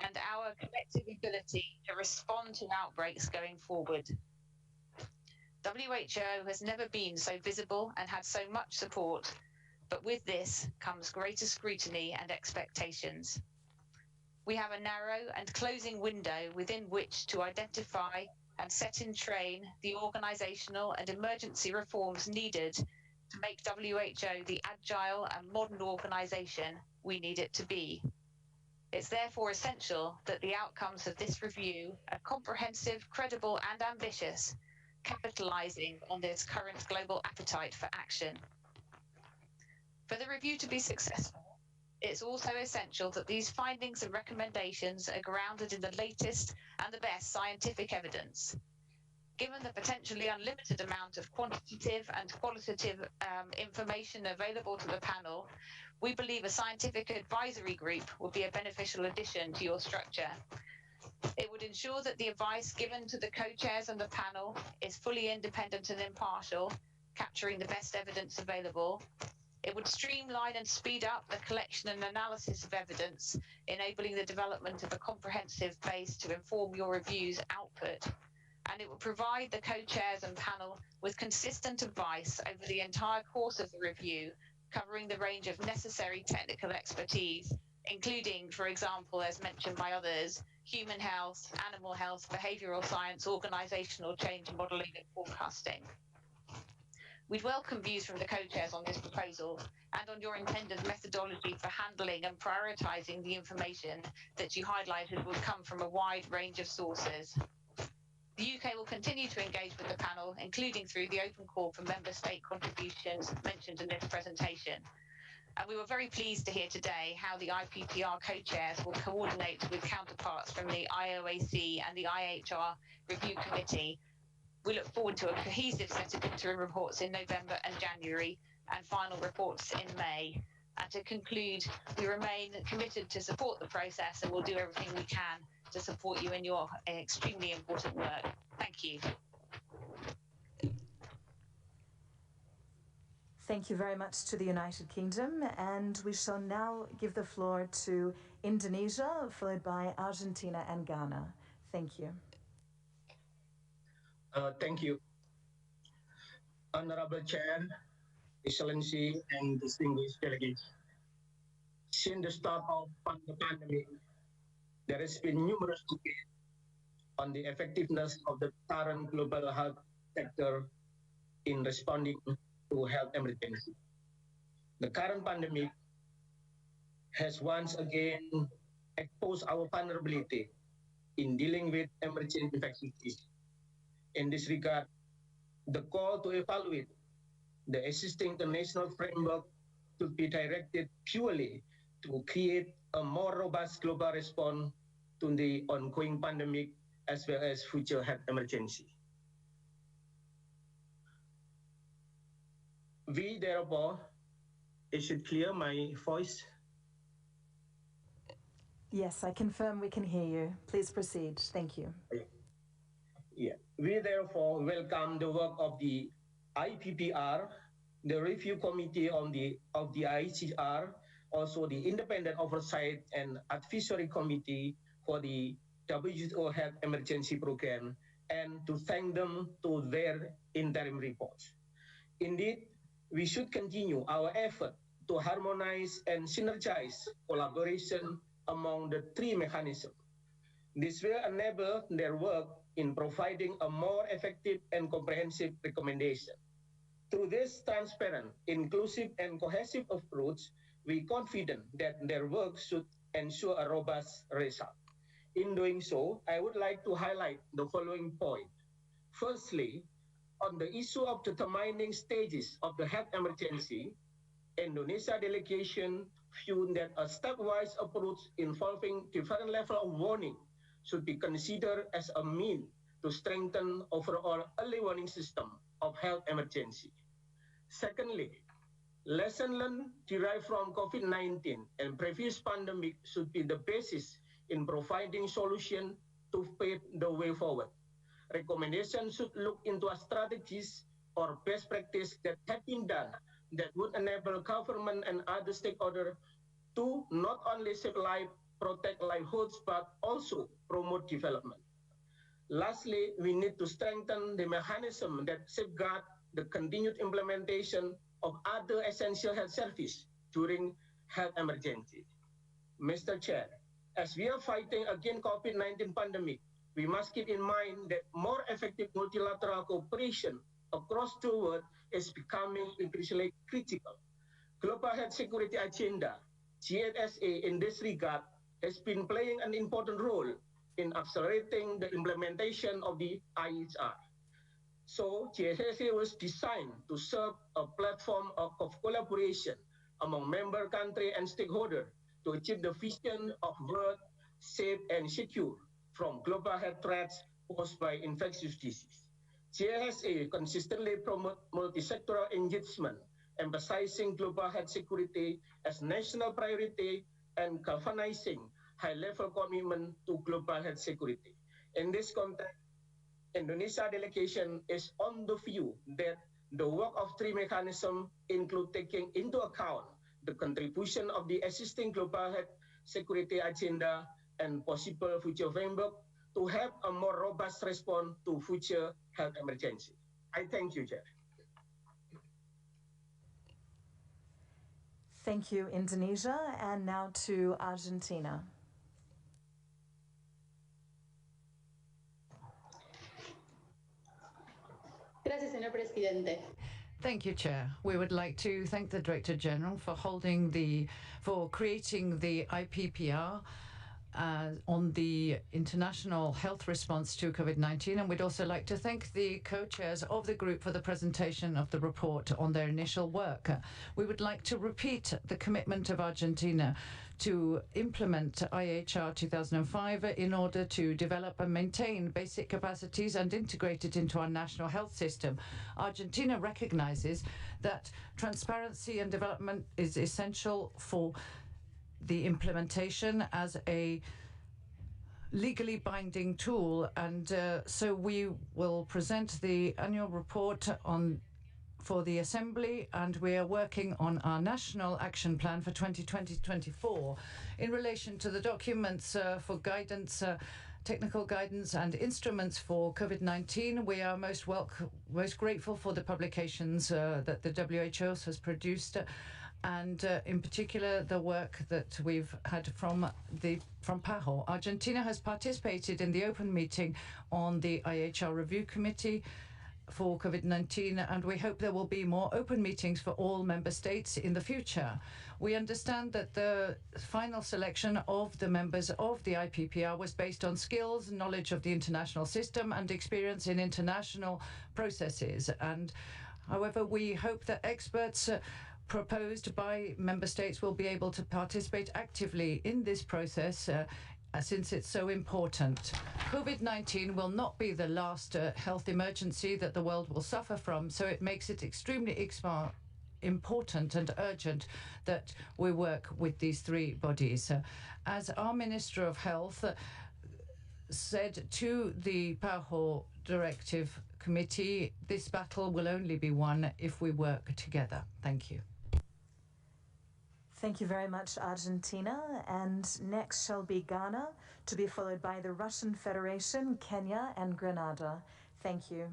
and our collective ability to respond to outbreaks going forward. WHO has never been so visible and had so much support, but with this comes greater scrutiny and expectations. We have a narrow and closing window within which to identify and set in train the organisational and emergency reforms needed to make WHO the agile and modern organisation we need it to be. It's therefore essential that the outcomes of this review are comprehensive, credible and ambitious, capitalising on this current global appetite for action. For the review to be successful, it's also essential that these findings and recommendations are grounded in the latest and the best scientific evidence. Given the potentially unlimited amount of quantitative and qualitative information available to the panel, we believe a scientific advisory group would be a beneficial addition to your structure. It would ensure that the advice given to the co-chairs and the panel is fully independent and impartial, capturing the best evidence available. It would streamline and speed up the collection and analysis of evidence, enabling the development of a comprehensive base to inform your review's output. And it would provide the co-chairs and panel with consistent advice over the entire course of the review, covering the range of necessary technical expertise, including, for example, as mentioned by others, human health, animal health, behavioural science, organisational change, modelling and forecasting. We'd welcome views from the co-chairs on this proposal and on your intended methodology for handling and prioritising the information that you highlighted would come from a wide range of sources. The UK will continue to engage with the panel, including through the open call for member state contributions mentioned in this presentation. And we were very pleased to hear today how the IPPR co-chairs will coordinate with counterparts from the IOAC and the IHR Review Committee. We look forward to a cohesive set of interim reports in November and January and final reports in May. And to conclude, we remain committed to support the process and will do everything we can to support you in your extremely important work. Thank you. Thank you very much to the United Kingdom, and we shall now give the floor to Indonesia, followed by Argentina and Ghana. Thank you. Thank you. Honorable Chair, Excellency, and distinguished delegates. Since the start of the pandemic, there has been numerous debates on the effectiveness of the current global health sector in responding to health emergency. The current pandemic has once again exposed our vulnerability in dealing with emerging infectious disease. In this regard, the call to evaluate the existing international framework should be directed purely to create a more robust global response to the ongoing pandemic as well as future health emergency. We therefore, is it clear my voice? Yes, I confirm we can hear you. Please proceed. Thank you. Yeah. We therefore welcome the work of the IPPR, the Review Committee of the IHR, also the Independent Oversight and Advisory Committee for the WHO Health Emergency Program, and to thank them to their interim reports. Indeed, we should continue our effort to harmonize and synergize collaboration among the three mechanisms. This will enable their work in providing a more effective and comprehensive recommendation. Through this transparent, inclusive, and cohesive approach, we are confident that their work should ensure a robust result. In doing so, I would like to highlight the following points. Firstly, on the issue of determining stages of the health emergency, Indonesia delegation viewed that a stepwise approach involving different levels of warning should be considered as a means to strengthen overall early warning system of health emergency. Secondly, lessons learned derived from COVID-19 and previous pandemic should be the basis in providing solutions to pave the way forward. Recommendations should look into a strategies or best practice that have been done that would enable government and other stakeholders to not only save life, protect livelihoods, but also promote development. Lastly, we need to strengthen the mechanism that safeguard the continued implementation of other essential health services during health emergency. Mr. Chair, as we are fighting against COVID-19 pandemic, we must keep in mind that more effective multilateral cooperation across the world is becoming increasingly critical. Global Health Security Agenda, GHSA, in this regard, has been playing an important role in accelerating the implementation of the IHR. So, GHSA was designed to serve a platform of collaboration among member countries and stakeholders to achieve the vision of world safe and secure from global health threats posed by infectious disease. GHSA consistently promotes multi-sectoral engagement, emphasizing global health security as national priority and galvanizing high-level commitment to global health security. In this context, Indonesia delegation is on the view that the work of three mechanisms include taking into account the contribution of the existing global health security agenda and possible future framework to have a more robust response to future health emergency. I thank you, Chair. Thank you, Indonesia. And now to Argentina. Gracias, señor presidente. Thank you, Chair. We would like to thank the Director General for creating the IPPR on the international health response to COVID-19, and we'd also like to thank the co-chairs of the group for the presentation of the report on their initial work. We would like to repeat the commitment of Argentina to implement IHR 2005 in order to develop and maintain basic capacities and integrate it into our national health system. Argentina recognizes that transparency and development is essential for the implementation as a legally binding tool, and so we will present the annual report for the Assembly, and we are working on our national action plan for 2020-24. In relation to the documents for guidance technical guidance and instruments for COVID-19. We are most grateful for the publications that the WHO has produced, and in particular the work that we've had from PAHO. Argentina has participated in the open meeting on the IHR Review Committee for COVID-19, and we hope there will be more open meetings for all member states in the future. We understand that the final selection of the members of the IPPR was based on skills, knowledge of the international system, and experience in international processes. And however, we hope that experts proposed by member states will be able to participate actively in this process since it's so important. COVID-19 will not be the last health emergency that the world will suffer from, so it makes it extremely important and urgent that we work with these three bodies. As our Minister of Health said to the PAHO Directive Committee, this battle will only be won if we work together. Thank you. Thank you very much, Argentina. And next shall be Ghana, to be followed by the Russian Federation, Kenya, and Grenada. Thank you.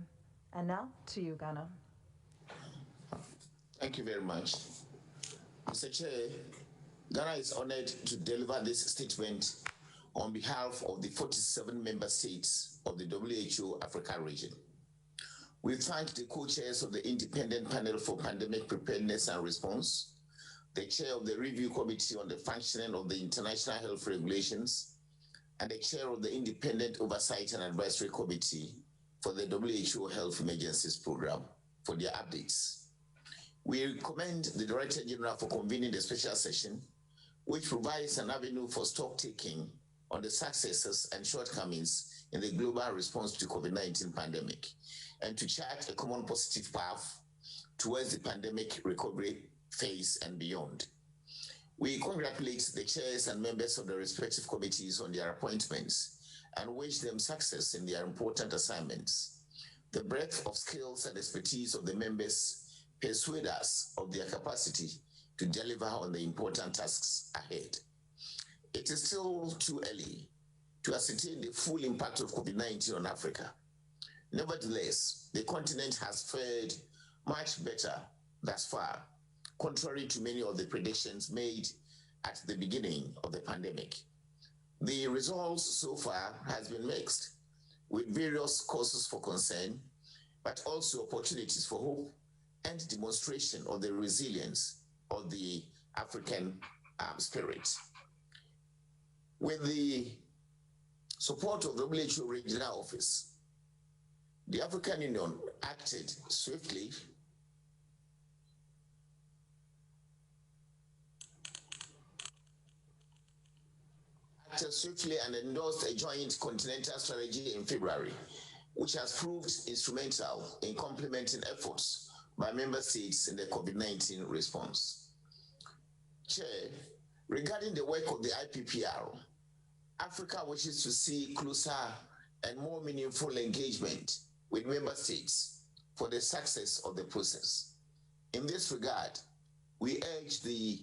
And now to you, Ghana. Thank you very much. Mr. Chair, Ghana is honored to deliver this statement on behalf of the 47 member states of the WHO Africa region. We thank the co-chairs of the Independent Panel for Pandemic Preparedness and Response, the chair of the Review Committee on the Functioning of the International Health Regulations, and the chair of the Independent Oversight and Advisory Committee for the WHO Health Emergencies Program for their updates. We commend the Director General for convening the special session, which provides an avenue for stock taking on the successes and shortcomings in the global response to COVID-19 pandemic, and to chart a common positive path towards the pandemic recovery phase and beyond. We congratulate the chairs and members of the respective committees on their appointments and wish them success in their important assignments. The breadth of skills and expertise of the members persuade us of their capacity to deliver on the important tasks ahead. It is still too early to ascertain the full impact of COVID-19 on Africa. Nevertheless, the continent has fared much better thus far, contrary to many of the predictions made at the beginning of the pandemic. The results so far has been mixed, with various causes for concern, but also opportunities for hope and demonstration of the resilience of the African spirit. With the support of the WHO Regional Office, the African Union acted swiftly and endorsed a joint continental strategy in February, which has proved instrumental in complementing efforts by member states in the COVID-19 response. Chair, regarding the work of the IPPR, Africa wishes to see closer and more meaningful engagement with member states for the success of the process. In this regard, we urge the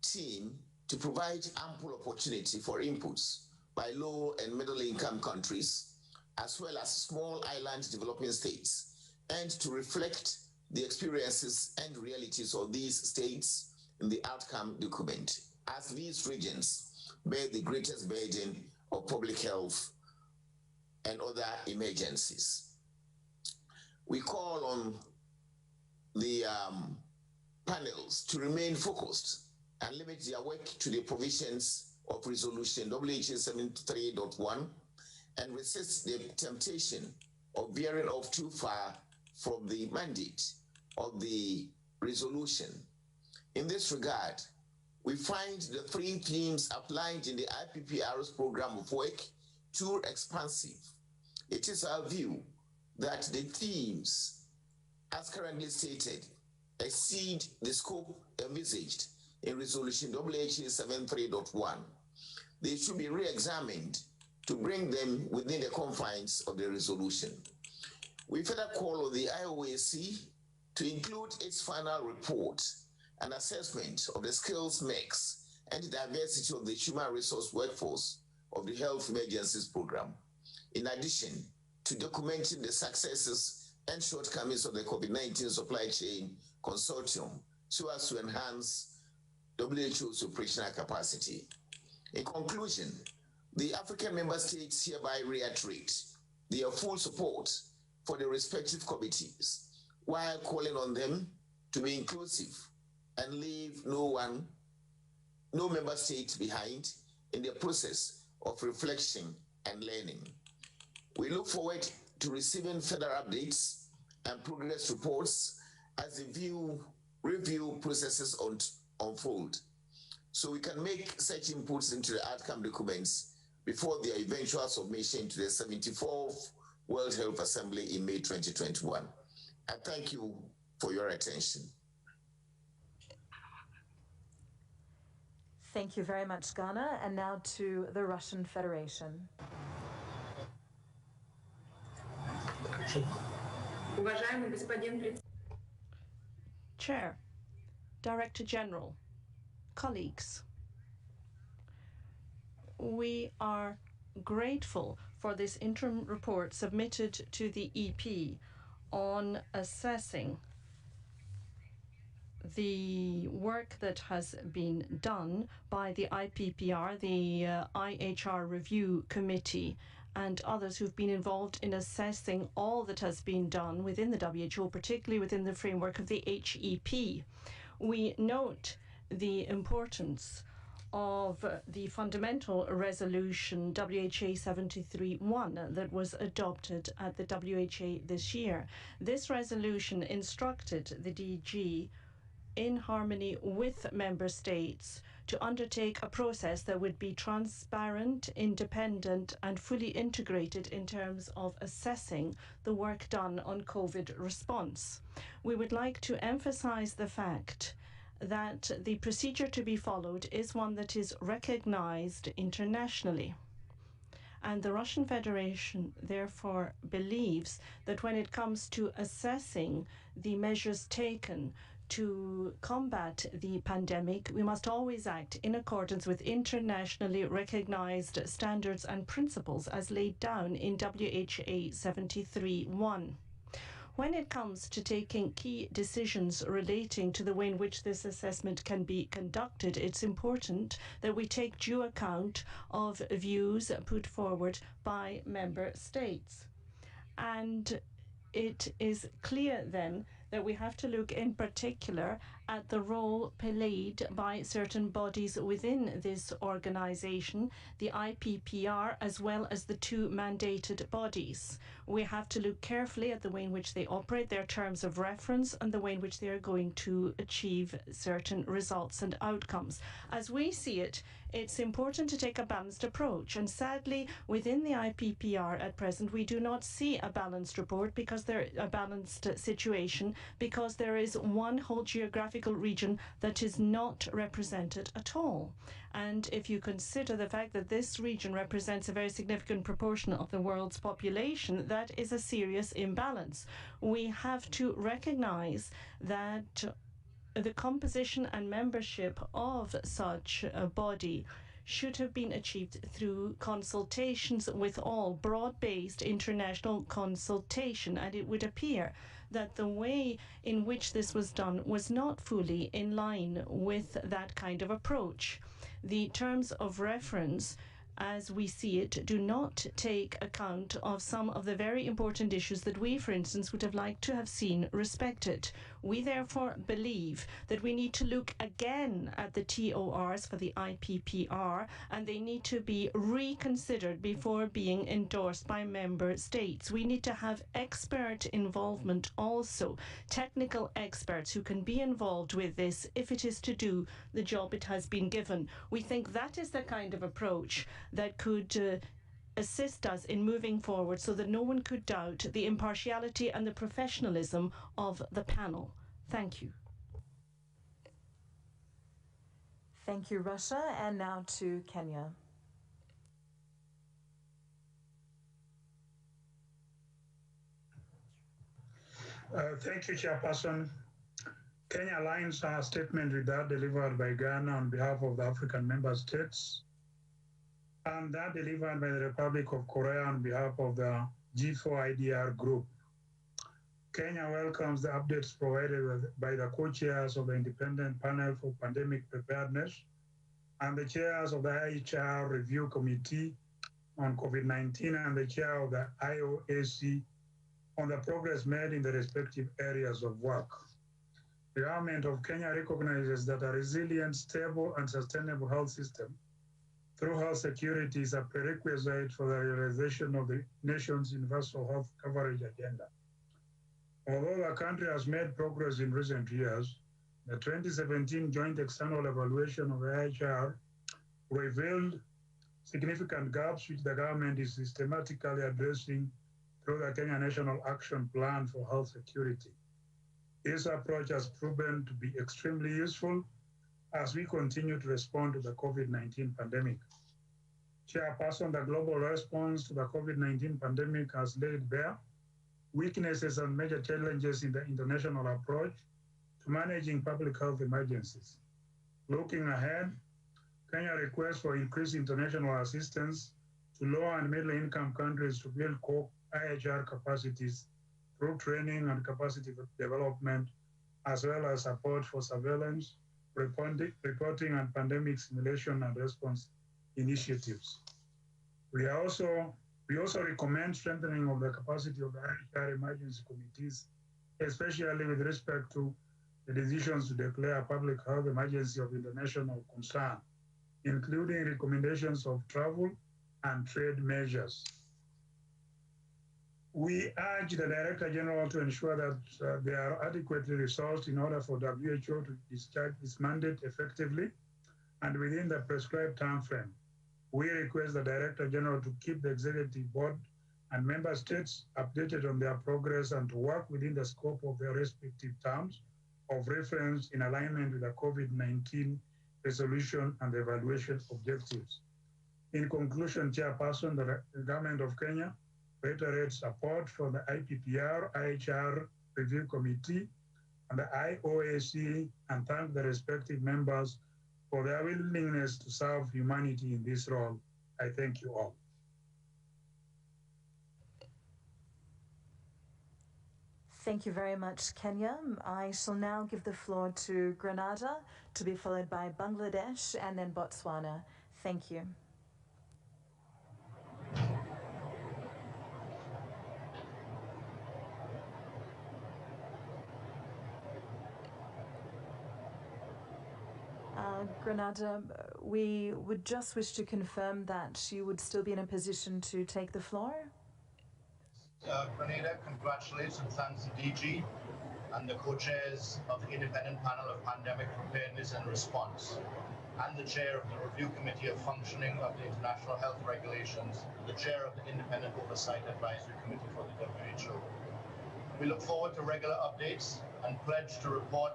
team to provide ample opportunity for inputs by low and middle income countries, as well as small island developing states, and to reflect the experiences and realities of these states in the outcome document, as these regions bear the greatest burden of public health and other emergencies. We call on the panels to remain focused and limit their work to the provisions of Resolution WHO 73.1 and resist the temptation of veering off too far from the mandate of the resolution. In this regard, we find the three themes outlined in the IPPR's program of work too expansive. It is our view that the themes, as currently stated, exceed the scope envisaged in Resolution WHO 73.1. They should be re-examined to bring them within the confines of the resolution. We further call on the IOAC to include its final report an assessment of the skills mix and diversity of the human resource workforce of the Health Emergencies Program, in addition to documenting the successes and shortcomings of the COVID-19 supply chain consortium so as to enhance WHO's operational capacity. In conclusion, the African member states hereby reiterate their full support for the respective committees, while calling on them to be inclusive and leave no member state behind in the process of reflection and learning. We look forward to receiving further updates and progress reports as the review processes unfold, so we can make such inputs into the outcome documents before their eventual submission to the 74th World Health Assembly in May 2021. I thank you for your attention. Thank you very much, Ghana. And now to the Russian Federation. Chair, Director General, colleagues, we are grateful for this interim report submitted to the EP on assessing the work that has been done by the IPPR, the IHR Review Committee, and others who've been involved in assessing all that has been done within the WHO, particularly within the framework of the HEP. We note the importance of the fundamental resolution WHA 73.1 that was adopted at the WHA this year. This resolution instructed the DG, in harmony with member states, to undertake a process that would be transparent, independent, and fully integrated in terms of assessing the work done on COVID response. We would like to emphasize the fact that the procedure to be followed is one that is recognized internationally. And the Russian Federation therefore believes that when it comes to assessing the measures taken to combat the pandemic, we must always act in accordance with internationally recognized standards and principles as laid down in WHA 73.1. When it comes to taking key decisions relating to the way in which this assessment can be conducted, it's important that we take due account of views put forward by member states. And it is clear then that we have to look in particular at the role played by certain bodies within this organization, the IPPR, as well as the two mandated bodies. We have to look carefully at the way in which they operate, their terms of reference, and the way in which they are going to achieve certain results and outcomes. As we see it, it's important to take a balanced approach. And sadly, within the IPPR at present, we do not see a balanced report because a balanced situation, because there is one whole geographical region that is not represented at all. And if you consider the fact that this region represents a very significant proportion of the world's population, that is a serious imbalance. We have to recognize that the composition and membership of such a body should have been achieved through consultations with all, broad-based international consultation, and it would appear that the way in which this was done was not fully in line with that kind of approach. The terms of reference, as we see it, do not take account of some of the very important issues that we, for instance, would have liked to have seen respected. We therefore believe that we need to look again at the TORs for the IPPR, and they need to be reconsidered before being endorsed by member states. We need to have expert involvement also, technical experts who can be involved with this if it is to do the job it has been given. We think that is the kind of approach that could assist us in moving forward so that no one could doubt the impartiality and the professionalism of the panel. Thank you. Thank you, Russia. And now to Kenya. Thank you, Chairperson. Kenya aligns our statement with that delivered by Ghana on behalf of the African member states. and that delivered by the Republic of Korea on behalf of the G4IDR group. Kenya welcomes the updates provided by the co-chairs of the Independent Panel for Pandemic Preparedness and the chairs of the IHR Review Committee on COVID-19 and the chair of the IOAC on the progress made in the respective areas of work. The government of Kenya recognizes that a resilient, stable, and sustainable health system through health security is a prerequisite for the realization of the nation's universal health coverage agenda. Although the country has made progress in recent years, the 2017 Joint External Evaluation of the IHR revealed significant gaps which the government is systematically addressing through the Kenya National Action Plan for Health Security. This approach has proven to be extremely useful as we continue to respond to the COVID-19 pandemic. Chairperson, the global response to the COVID-19 pandemic has laid bare weaknesses and major challenges in the international approach to managing public health emergencies. Looking ahead, Kenya requests for increased international assistance to low and middle income countries to build core IHR capacities through training and capacity development, as well as support for surveillance, reporting and pandemic simulation and response initiatives. We also recommend strengthening of the capacity of the IHR emergency committees, especially with respect to the decisions to declare a public health emergency of international concern, including recommendations of travel and trade measures. We urge the Director General to ensure that they are adequately resourced in order for WHO to discharge its mandate effectively and within the prescribed time frame. We request the Director General to keep the Executive Board and Member States updated on their progress and to work within the scope of their respective terms of reference in alignment with the COVID-19 resolution and evaluation objectives. In conclusion, Chairperson, the Government of Kenya reiterates support for the IPPR, IHR Review Committee, and the IOAC, and thank the respective members for their willingness to serve humanity in this role. I thank you all. Thank you very much, Kenya. I shall now give the floor to Grenada, to be followed by Bangladesh and then Botswana. Thank you. Grenada, we would just wish to confirm that you would still be in a position to take the floor. Grenada congratulates and thanks the DG and the co-chairs of the Independent Panel of Pandemic Preparedness and Response and the chair of the Review Committee of Functioning of the International Health Regulations, the chair of the Independent Oversight Advisory Committee for the WHO. We look forward to regular updates and pledge to report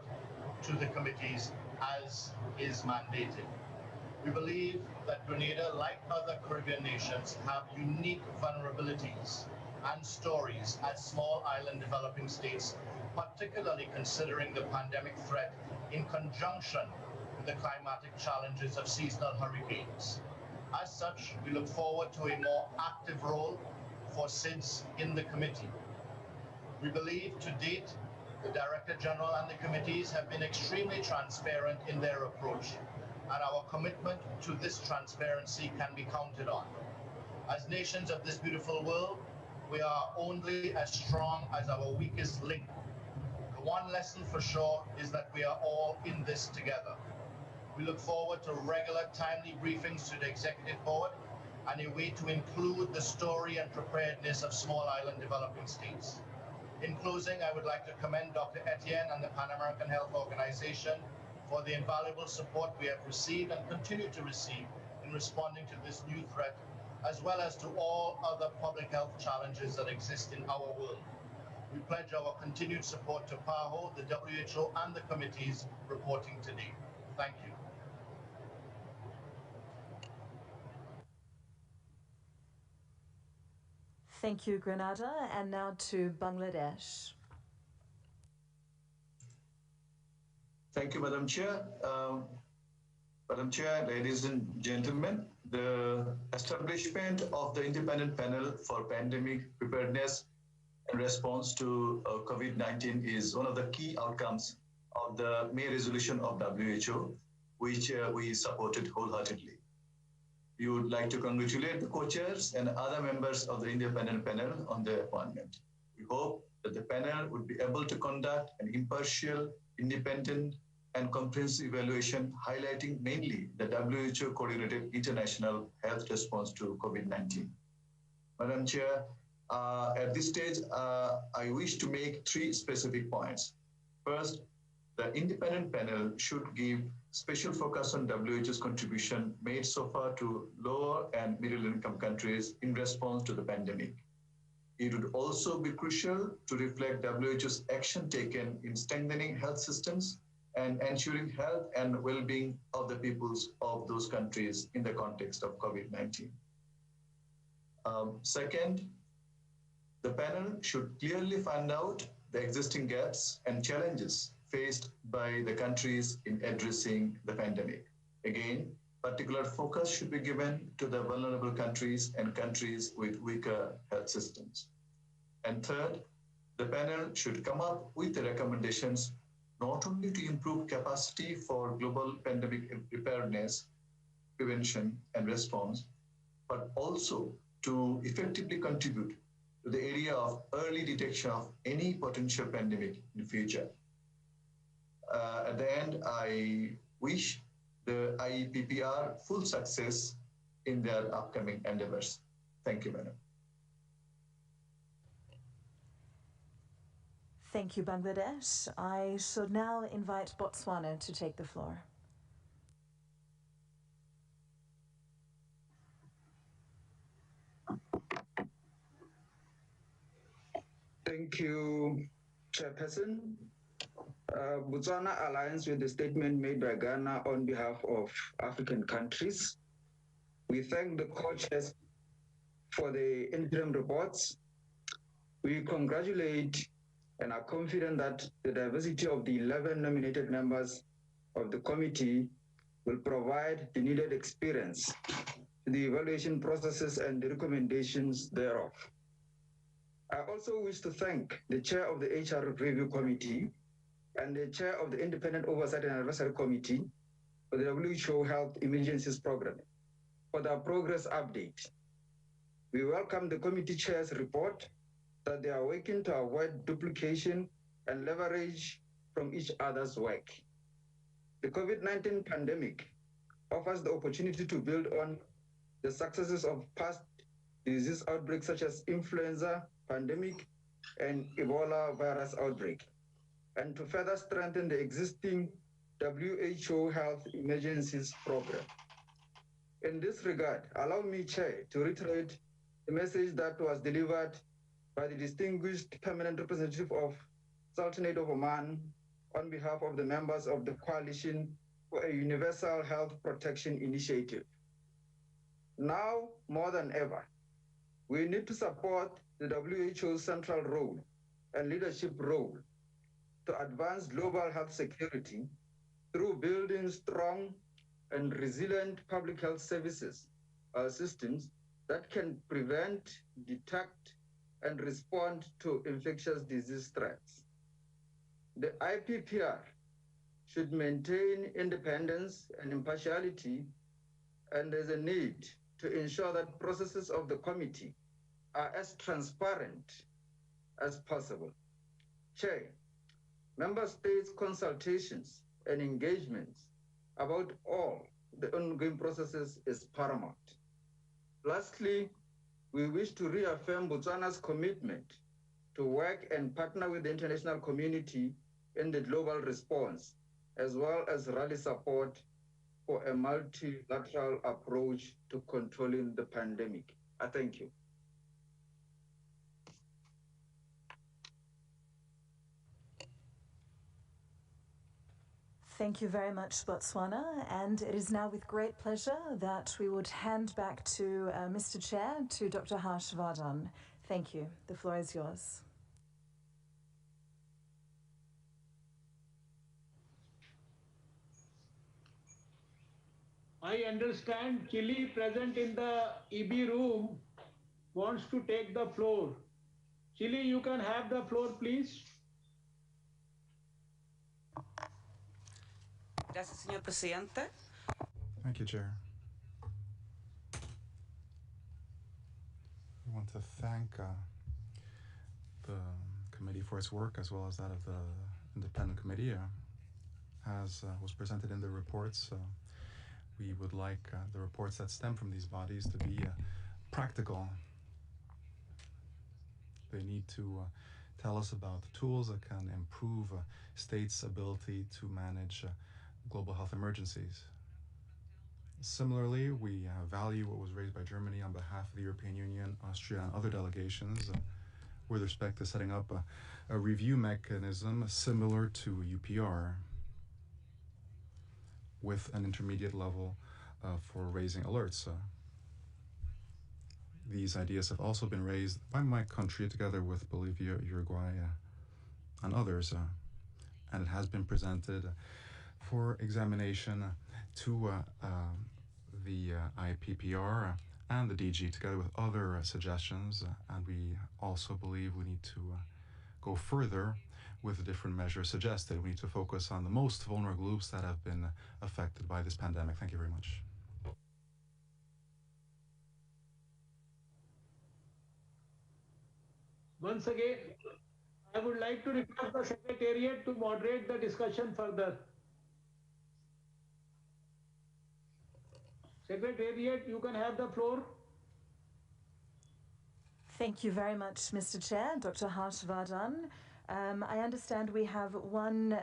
to the committees as is mandated. We believe that Grenada, like other Caribbean nations, have unique vulnerabilities and stories as small island developing states, particularly considering the pandemic threat in conjunction with the climatic challenges of seasonal hurricanes. As such, we look forward to a more active role for SIDS in the committee. We believe to date, the Director General and the committees have been extremely transparent in their approach, and our commitment to this transparency can be counted on. As nations of this beautiful world, we are only as strong as our weakest link. The one lesson for sure is that we are all in this together. We look forward to regular, timely briefings to the Executive Board and a way to include the story and preparedness of small island developing states. In closing, I would like to commend Dr. Etienne and the Pan American Health Organization for the invaluable support we have received and continue to receive in responding to this new threat, as well as to all other public health challenges that exist in our world. We pledge our continued support to PAHO, the WHO, and the committees reporting today. Thank you. Thank you, Grenada. And now to Bangladesh. Thank you, Madam Chair. Madam Chair, ladies and gentlemen, the establishment of the independent panel for pandemic preparedness and response to COVID-19 is one of the key outcomes of the May resolution of WHO, which we supported wholeheartedly. We would like to congratulate the co-chairs and other members of the independent panel on their appointment. We hope that the panel would be able to conduct an impartial, independent, and comprehensive evaluation highlighting mainly the WHO coordinated international health response to COVID-19. Madam Chair, at this stage, I wish to make 3 specific points. First, the independent panel should give special focus on WHO's contribution made so far to lower and middle income countries in response to the pandemic. It would also be crucial to reflect WHO's action taken in strengthening health systems and ensuring health and well-being of the peoples of those countries in the context of COVID-19. Second, the panel should clearly find out the existing gaps and challenges faced by the countries in addressing the pandemic. Again, particular focus should be given to the vulnerable countries and countries with weaker health systems. And third, the panel should come up with the recommendations not only to improve capacity for global pandemic preparedness, prevention, and response, but also to effectively contribute to the area of early detection of any potential pandemic in the future. At the end, I wish the IPPR full success in their upcoming endeavors. Thank you, Madam. Thank you, Bangladesh. I should now invite Botswana to take the floor. Thank you, Chairperson. Botswana aligns with the statement made by Ghana on behalf of African countries. We thank the co-chairs for the interim reports. We congratulate and are confident that the diversity of the 11 nominated members of the committee will provide the needed experience to the evaluation processes and the recommendations thereof. I also wish to thank the chair of the HR Review Committee and the chair of the Independent Oversight and Advisory Committee for the WHO Health Emergencies Program for their progress update. We welcome the committee chair's report that they are working to avoid duplication and leverage from each other's work. The COVID-19 pandemic offers the opportunity to build on the successes of past disease outbreaks such as influenza pandemic and Ebola virus outbreak, and to further strengthen the existing WHO Health Emergencies Program. In this regard, allow me, Chair, to reiterate the message that was delivered by the distinguished permanent representative of Sultanate of Oman on behalf of the members of the Coalition for a Universal Health Protection Initiative. Now, more than ever, we need to support the WHO's central role and leadership role to advance global health security through building strong and resilient public health services systems that can prevent, detect, and respond to infectious disease threats. The IPPR should maintain independence and impartiality, and there's a need to ensure that processes of the committee are as transparent as possible. Chair, member states' consultations and engagements about all the ongoing processes is paramount. Lastly, we wish to reaffirm Botswana's commitment to work and partner with the international community in the global response, as well as rally support for a multilateral approach to controlling the pandemic. I thank you. Thank you very much, Botswana. And it is now with great pleasure that we would hand back to Mr. Chair, to Dr. Harsh Vardhan. Thank you. The floor is yours. I understand Chile present in the EB room wants to take the floor. Chile, you can have the floor, please. Gracias, señor presidente. Thank you, Chair. I want to thank the committee for its work, as well as that of the independent committee. As was presented in the reports, we would like the reports that stem from these bodies to be practical. They need to tell us about tools that can improve states' ability to manage global health emergencies. Similarly, we value what was raised by Germany on behalf of the European Union, Austria, and other delegations with respect to setting up a review mechanism similar to UPR with an intermediate level for raising alerts. These ideas have also been raised by my country together with Bolivia, Uruguay, and others, and it has been presented for examination to the IPPR and the DG together with other suggestions, and we also believe we need to go further with the different measures suggested. We need to focus on the most vulnerable groups that have been affected by this pandemic. Thank you very much. Once again, I would like to request the Secretariat to moderate the discussion further. Secretariat, you can have the floor. Thank you very much, Mr. Chair, Dr. Harshvardhan. I understand we have one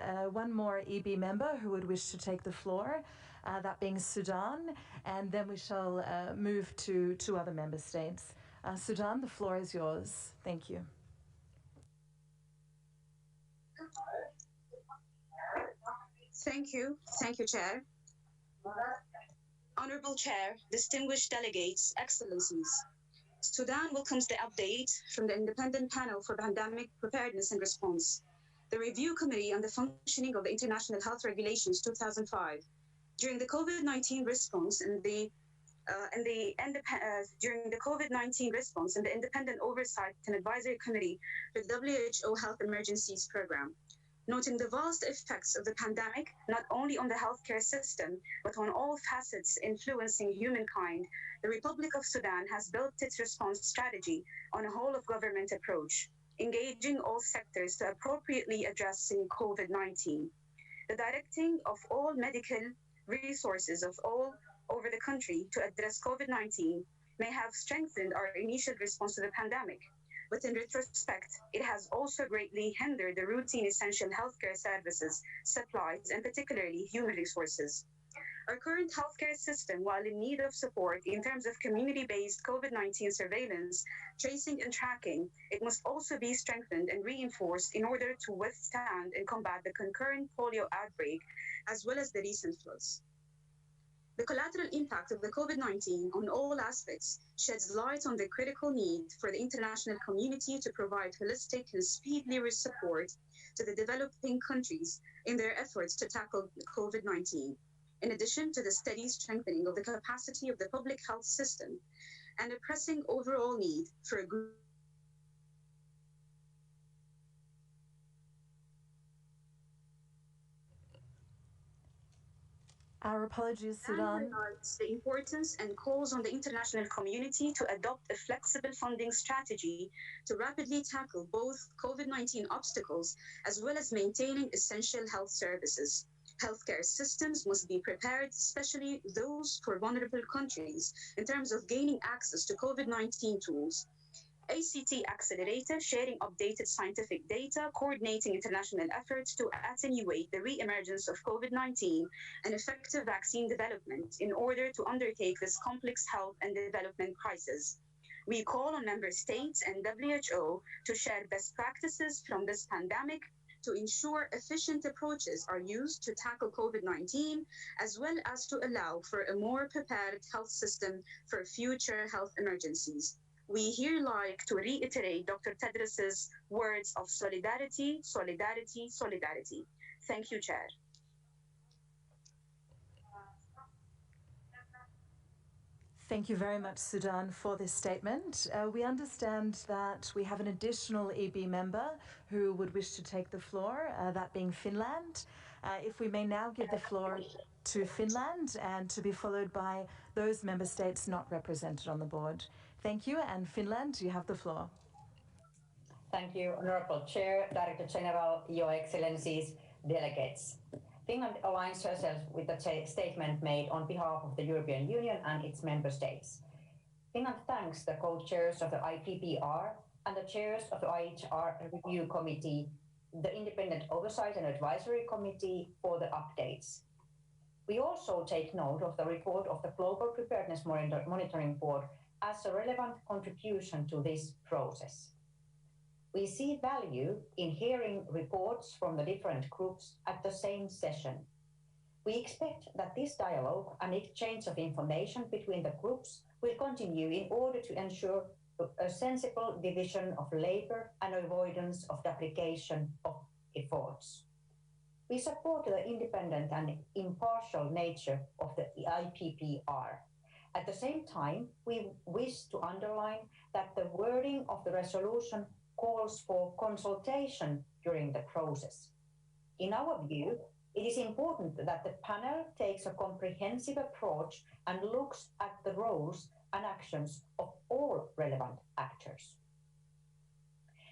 more EB member who would wish to take the floor, that being Sudan, and then we shall move to two other member states. Sudan, the floor is yours. Thank you. Thank you, Chair. Honorable Chair, distinguished delegates, excellencies. Sudan welcomes the update from the Independent Panel for Pandemic Preparedness and Response, the Review Committee on the Functioning of the International Health Regulations 2005. During the COVID-19 response and the Independent Oversight and Advisory Committee for the WHO Health Emergencies Program, noting the vast effects of the pandemic, not only on the healthcare system, but on all facets influencing humankind, the Republic of Sudan has built its response strategy on a whole-of-government approach, engaging all sectors to appropriately addressing COVID-19. The directing of all medical resources of all over the country to address COVID-19 may have strengthened our initial response to the pandemic, but in retrospect, it has also greatly hindered the routine essential healthcare services, supplies, and particularly human resources. Our current healthcare system, while in need of support in terms of community-based COVID-19 surveillance, tracing, and tracking, it must also be strengthened and reinforced in order to withstand and combat the concurrent polio outbreak, as well as the recent floods. The collateral impact of the COVID-19 on all aspects sheds light on the critical need for the international community to provide holistic and speedy support to the developing countries in their efforts to tackle COVID-19, in addition to the steady strengthening of the capacity of the public health system and a pressing overall need for a group. Our apologies, Sudan. Regards the importance and calls on the international community to adopt a flexible funding strategy to rapidly tackle both COVID-19 obstacles as well as maintaining essential health services. Healthcare systems must be prepared, especially those for vulnerable countries, in terms of gaining access to COVID-19 tools. ACT Accelerator, sharing updated scientific data, coordinating international efforts to attenuate the re-emergence of COVID-19 and effective vaccine development in order to undertake this complex health and development crisis. We call on member states and WHO to share best practices from this pandemic to ensure efficient approaches are used to tackle COVID-19, as well as to allow for a more prepared health system for future health emergencies. We here like to reiterate Dr. Tedros's words of solidarity, solidarity, solidarity. Thank you, Chair. Thank you very much, Sudan, for this statement. We understand that we have an additional EB member who would wish to take the floor, that being Finland. If we may now give the floor to Finland and to be followed by those member states not represented on the board. Thank you, and Finland, you have the floor. Thank you, Honorable Chair, Director General, Your Excellencies, delegates. Finland aligns herself with the statement made on behalf of the European Union and its member states. Finland thanks the co-chairs of the IPPR and the chairs of the IHR Review Committee, the Independent Oversight and Advisory Committee for the updates. We also take note of the report of the Global Preparedness Monitoring Board as a relevant contribution to this process. We see value in hearing reports from the different groups at the same session. We expect that this dialogue and exchange of information between the groups will continue in order to ensure a sensible division of labor and avoidance of duplication of efforts. We support the independent and impartial nature of the IPPR. At the same time, we wish to underline that the wording of the resolution calls for consultation during the process. In our view, it is important that the panel takes a comprehensive approach and looks at the roles and actions of all relevant actors.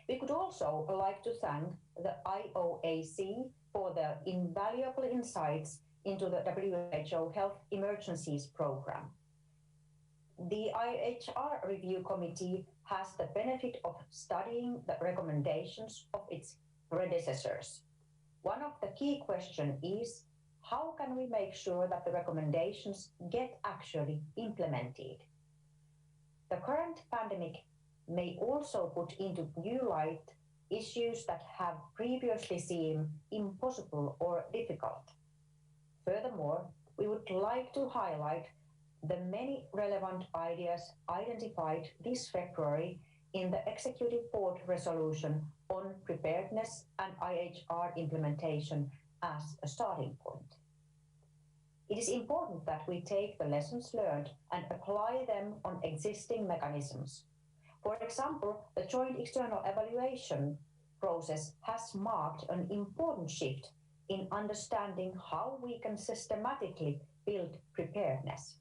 We could also like to thank the IOAC for their invaluable insights into the WHO Health Emergencies Program. The IHR Review Committee has the benefit of studying the recommendations of its predecessors. One of the key questions is, how can we make sure that the recommendations get actually implemented? The current pandemic may also put into new light issues that have previously seemed impossible or difficult. Furthermore, we would like to highlight the many relevant ideas identified this February in the Executive Board resolution on preparedness and IHR implementation as a starting point. It is important that we take the lessons learned and apply them on existing mechanisms. For example, the joint external evaluation process has marked an important shift in understanding how we can systematically build preparedness.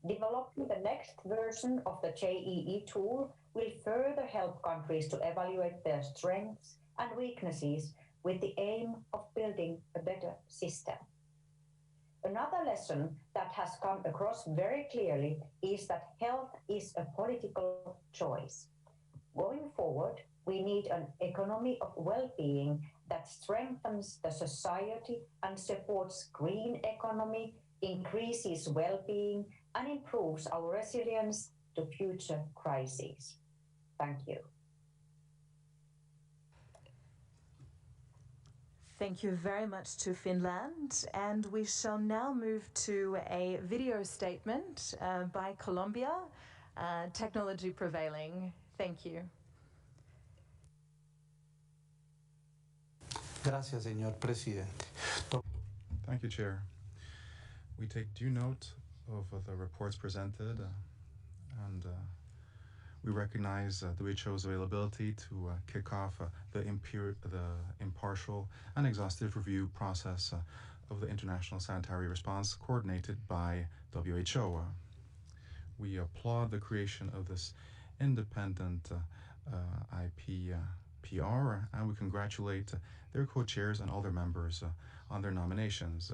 Developing the next version of the JEE tool will further help countries to evaluate their strengths and weaknesses with the aim of building a better system. Another lesson that has come across very clearly is that health is a political choice. Going forward, we need an economy of well-being that strengthens the society and supports green economy, increases well-being, and improves our resilience to future crises. Thank you. Thank you very much to Finland, and we shall now move to a video statement by Colombia, technology prevailing. Thank you. Gracias, señor presidente. Thank you, Chair. We take due note of the reports presented, and we recognize the WHO's availability to kick off the impartial and exhaustive review process of the international sanitary response coordinated by WHO. We applaud the creation of this independent IPPR, and we congratulate their co-chairs and all their members on their nominations.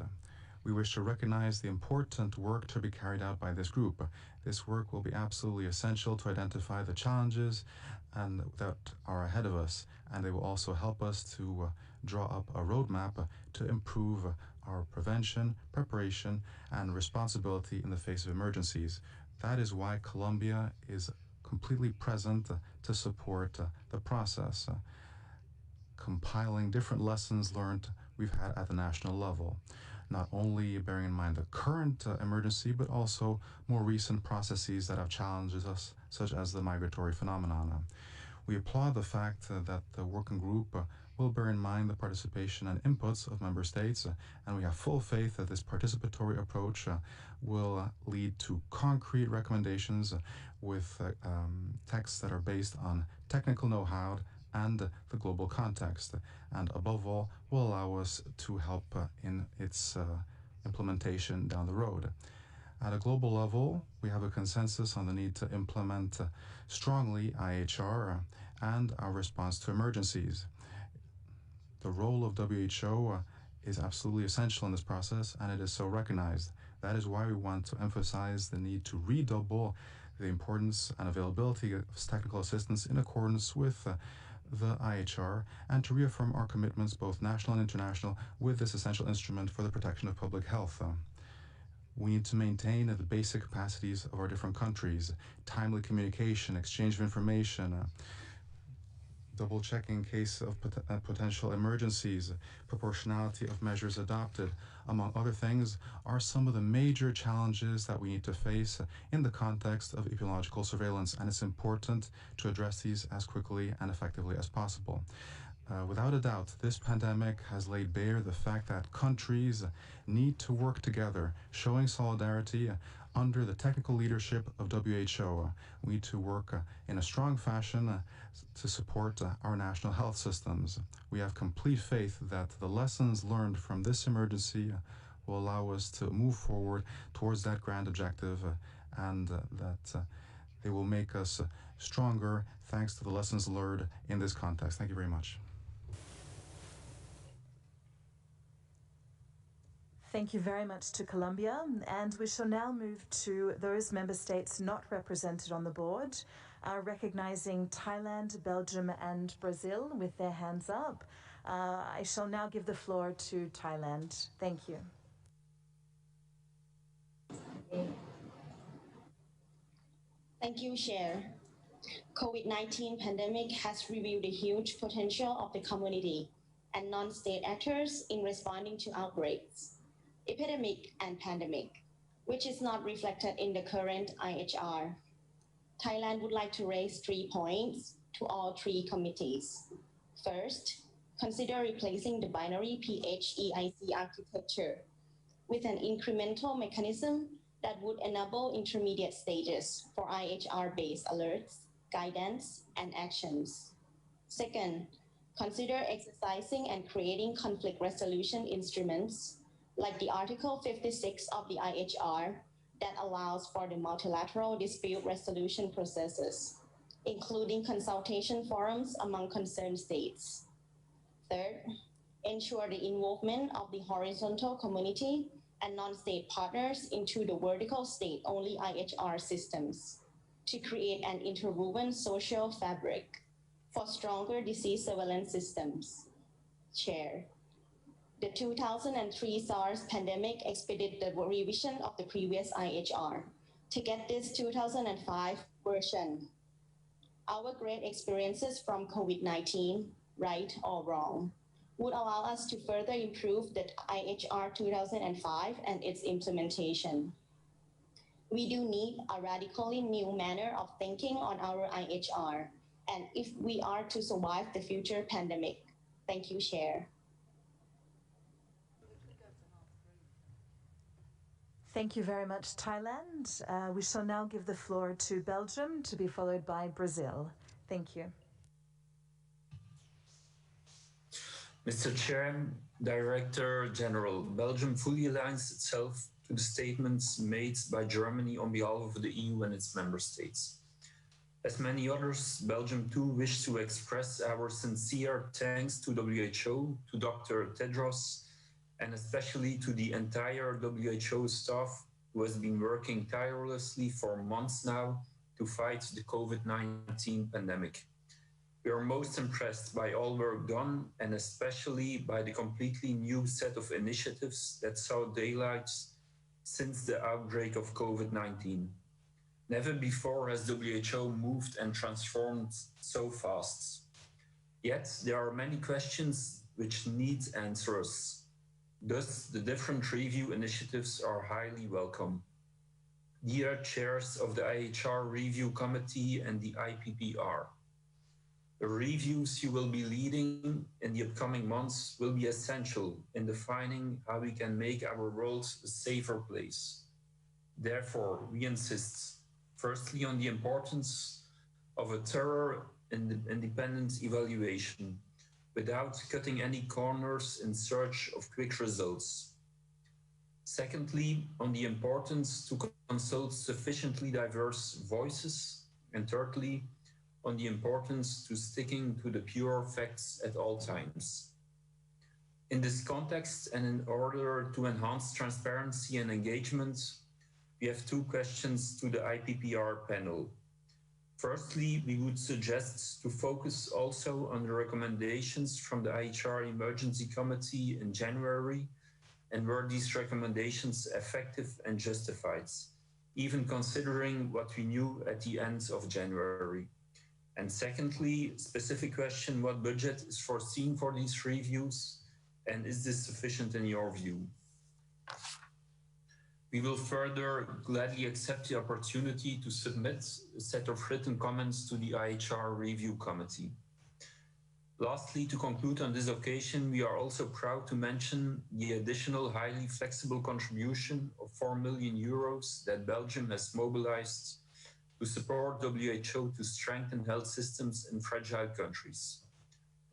We wish to recognize the important work to be carried out by this group. This work will be absolutely essential to identify the challenges that are ahead of us, and they will also help us to draw up a roadmap to improve our prevention, preparation, and responsibility in the face of emergencies. That is why Colombia is completely present to support the process, compiling different lessons learned we've had at the national level, not only bearing in mind the current emergency, but also more recent processes that have challenged us, such as the migratory phenomenon. We applaud the fact that the working group will bear in mind the participation and inputs of member states, and we have full faith that this participatory approach will lead to concrete recommendations with texts that are based on technical know-how and the global context, and above all will allow us to help in its implementation down the road. At a global level, we have a consensus on the need to implement strongly IHR and our response to emergencies. The role of WHO is absolutely essential in this process, and it is so recognized. That is why we want to emphasize the need to redouble the importance and availability of technical assistance in accordance with the IHR, and to reaffirm our commitments, both national and international, with this essential instrument for the protection of public health. We need to maintain the basic capacities of our different countries, timely communication, exchange of information, double-checking in case of potential emergencies, proportionality of measures adopted, among other things, are some of the major challenges that we need to face in the context of epidemiological surveillance, and it's important to address these as quickly and effectively as possible. Without a doubt, this pandemic has laid bare the fact that countries need to work together, showing solidarity under the technical leadership of WHO. We need to work in a strong fashion to support our national health systems. We have complete faith that the lessons learned from this emergency will allow us to move forward towards that grand objective, and that they will make us stronger thanks to the lessons learned in this context. Thank you very much. Thank you very much to Colombia, and we shall now move to those member states not represented on the board, recognizing Thailand, Belgium, and Brazil with their hands up. I shall now give the floor to Thailand. Thank you. Thank you, Chair. COVID-19 pandemic has revealed the huge potential of the community and non-state actors in responding to outbreaks, epidemic and pandemic, which is not reflected in the current IHR. Thailand would like to raise 3 points to all 3 committees. First, consider replacing the binary PHEIC architecture with an incremental mechanism that would enable intermediate stages for IHR-based alerts, guidance, and actions. Second, consider exercising and creating conflict resolution instruments like the Article 56 of the IHR that allows for the multilateral dispute resolution processes, including consultation forums among concerned states. Third, ensure the involvement of the horizontal community and non-state partners into the vertical state-only IHR systems to create an interwoven social fabric for stronger disease surveillance systems. Chair, the 2003 SARS pandemic expedited the revision of the previous IHR to get this 2005 version. Our great experiences from COVID-19, right or wrong, would allow us to further improve the IHR 2005 and its implementation. We do need a radically new manner of thinking on our IHR, and if we are to survive the future pandemic. Thank you, Chair. Thank you very much, Thailand. We shall now give the floor to Belgium, to be followed by Brazil. Thank you. Mr. Chair, Director General, Belgium fully aligns itself to the statements made by Germany on behalf of the EU and its member states. As many others, Belgium too wish to express our sincere thanks to WHO, to Dr. Tedros, and especially to the entire WHO staff who has been working tirelessly for months now to fight the COVID-19 pandemic. We are most impressed by all work done, and especially by the completely new set of initiatives that saw daylight since the outbreak of COVID-19. Never before has WHO moved and transformed so fast. Yet there are many questions which need answers. Thus, the different review initiatives are highly welcome. Dear chairs of the IHR Review Committee and the IPPR, The reviews you will be leading in the upcoming months will be essential in defining how we can make our world a safer place. Therefore, we insist, firstly, on the importance of a thorough and independent evaluation without cutting any corners in search of quick results. Secondly, on the importance to consult sufficiently diverse voices. And thirdly, on the importance to sticking to the pure facts at all times. In this context, and in order to enhance transparency and engagement, we have two questions to the IPPR panel. Firstly, we would suggest to focus also on the recommendations from the IHR Emergency Committee in January, and were these recommendations effective and justified, even considering what we knew at the end of January. And secondly, specific question, what budget is foreseen for these reviews, and is this sufficient in your view? We will further gladly accept the opportunity to submit a set of written comments to the IHR Review Committee. Lastly, to conclude on this occasion, we are also proud to mention the additional highly flexible contribution of 4 million euros that Belgium has mobilized to support WHO to strengthen health systems in fragile countries.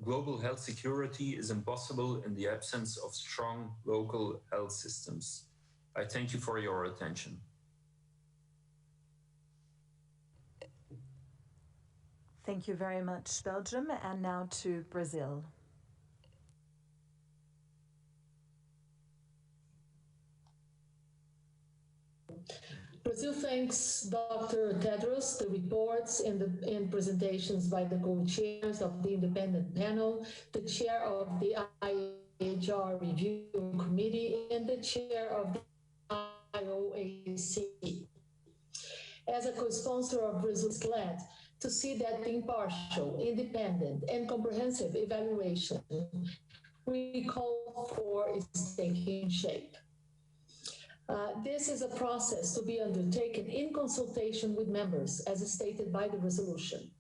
Global health security is impossible in the absence of strong local health systems. I thank you for your attention. Thank you very much, Belgium. And now to Brazil. Brazil thanks Dr. Tedros, the reports and presentations by the co-chairs of the independent panel, the chair of the IHR Review Committee, and the chair of the IOAC. As a co-sponsor of Brazil is glad to see that the impartial, independent, and comprehensive evaluation we call for is taking shape. This is a process to be undertaken in consultation with members, as stated by the resolution.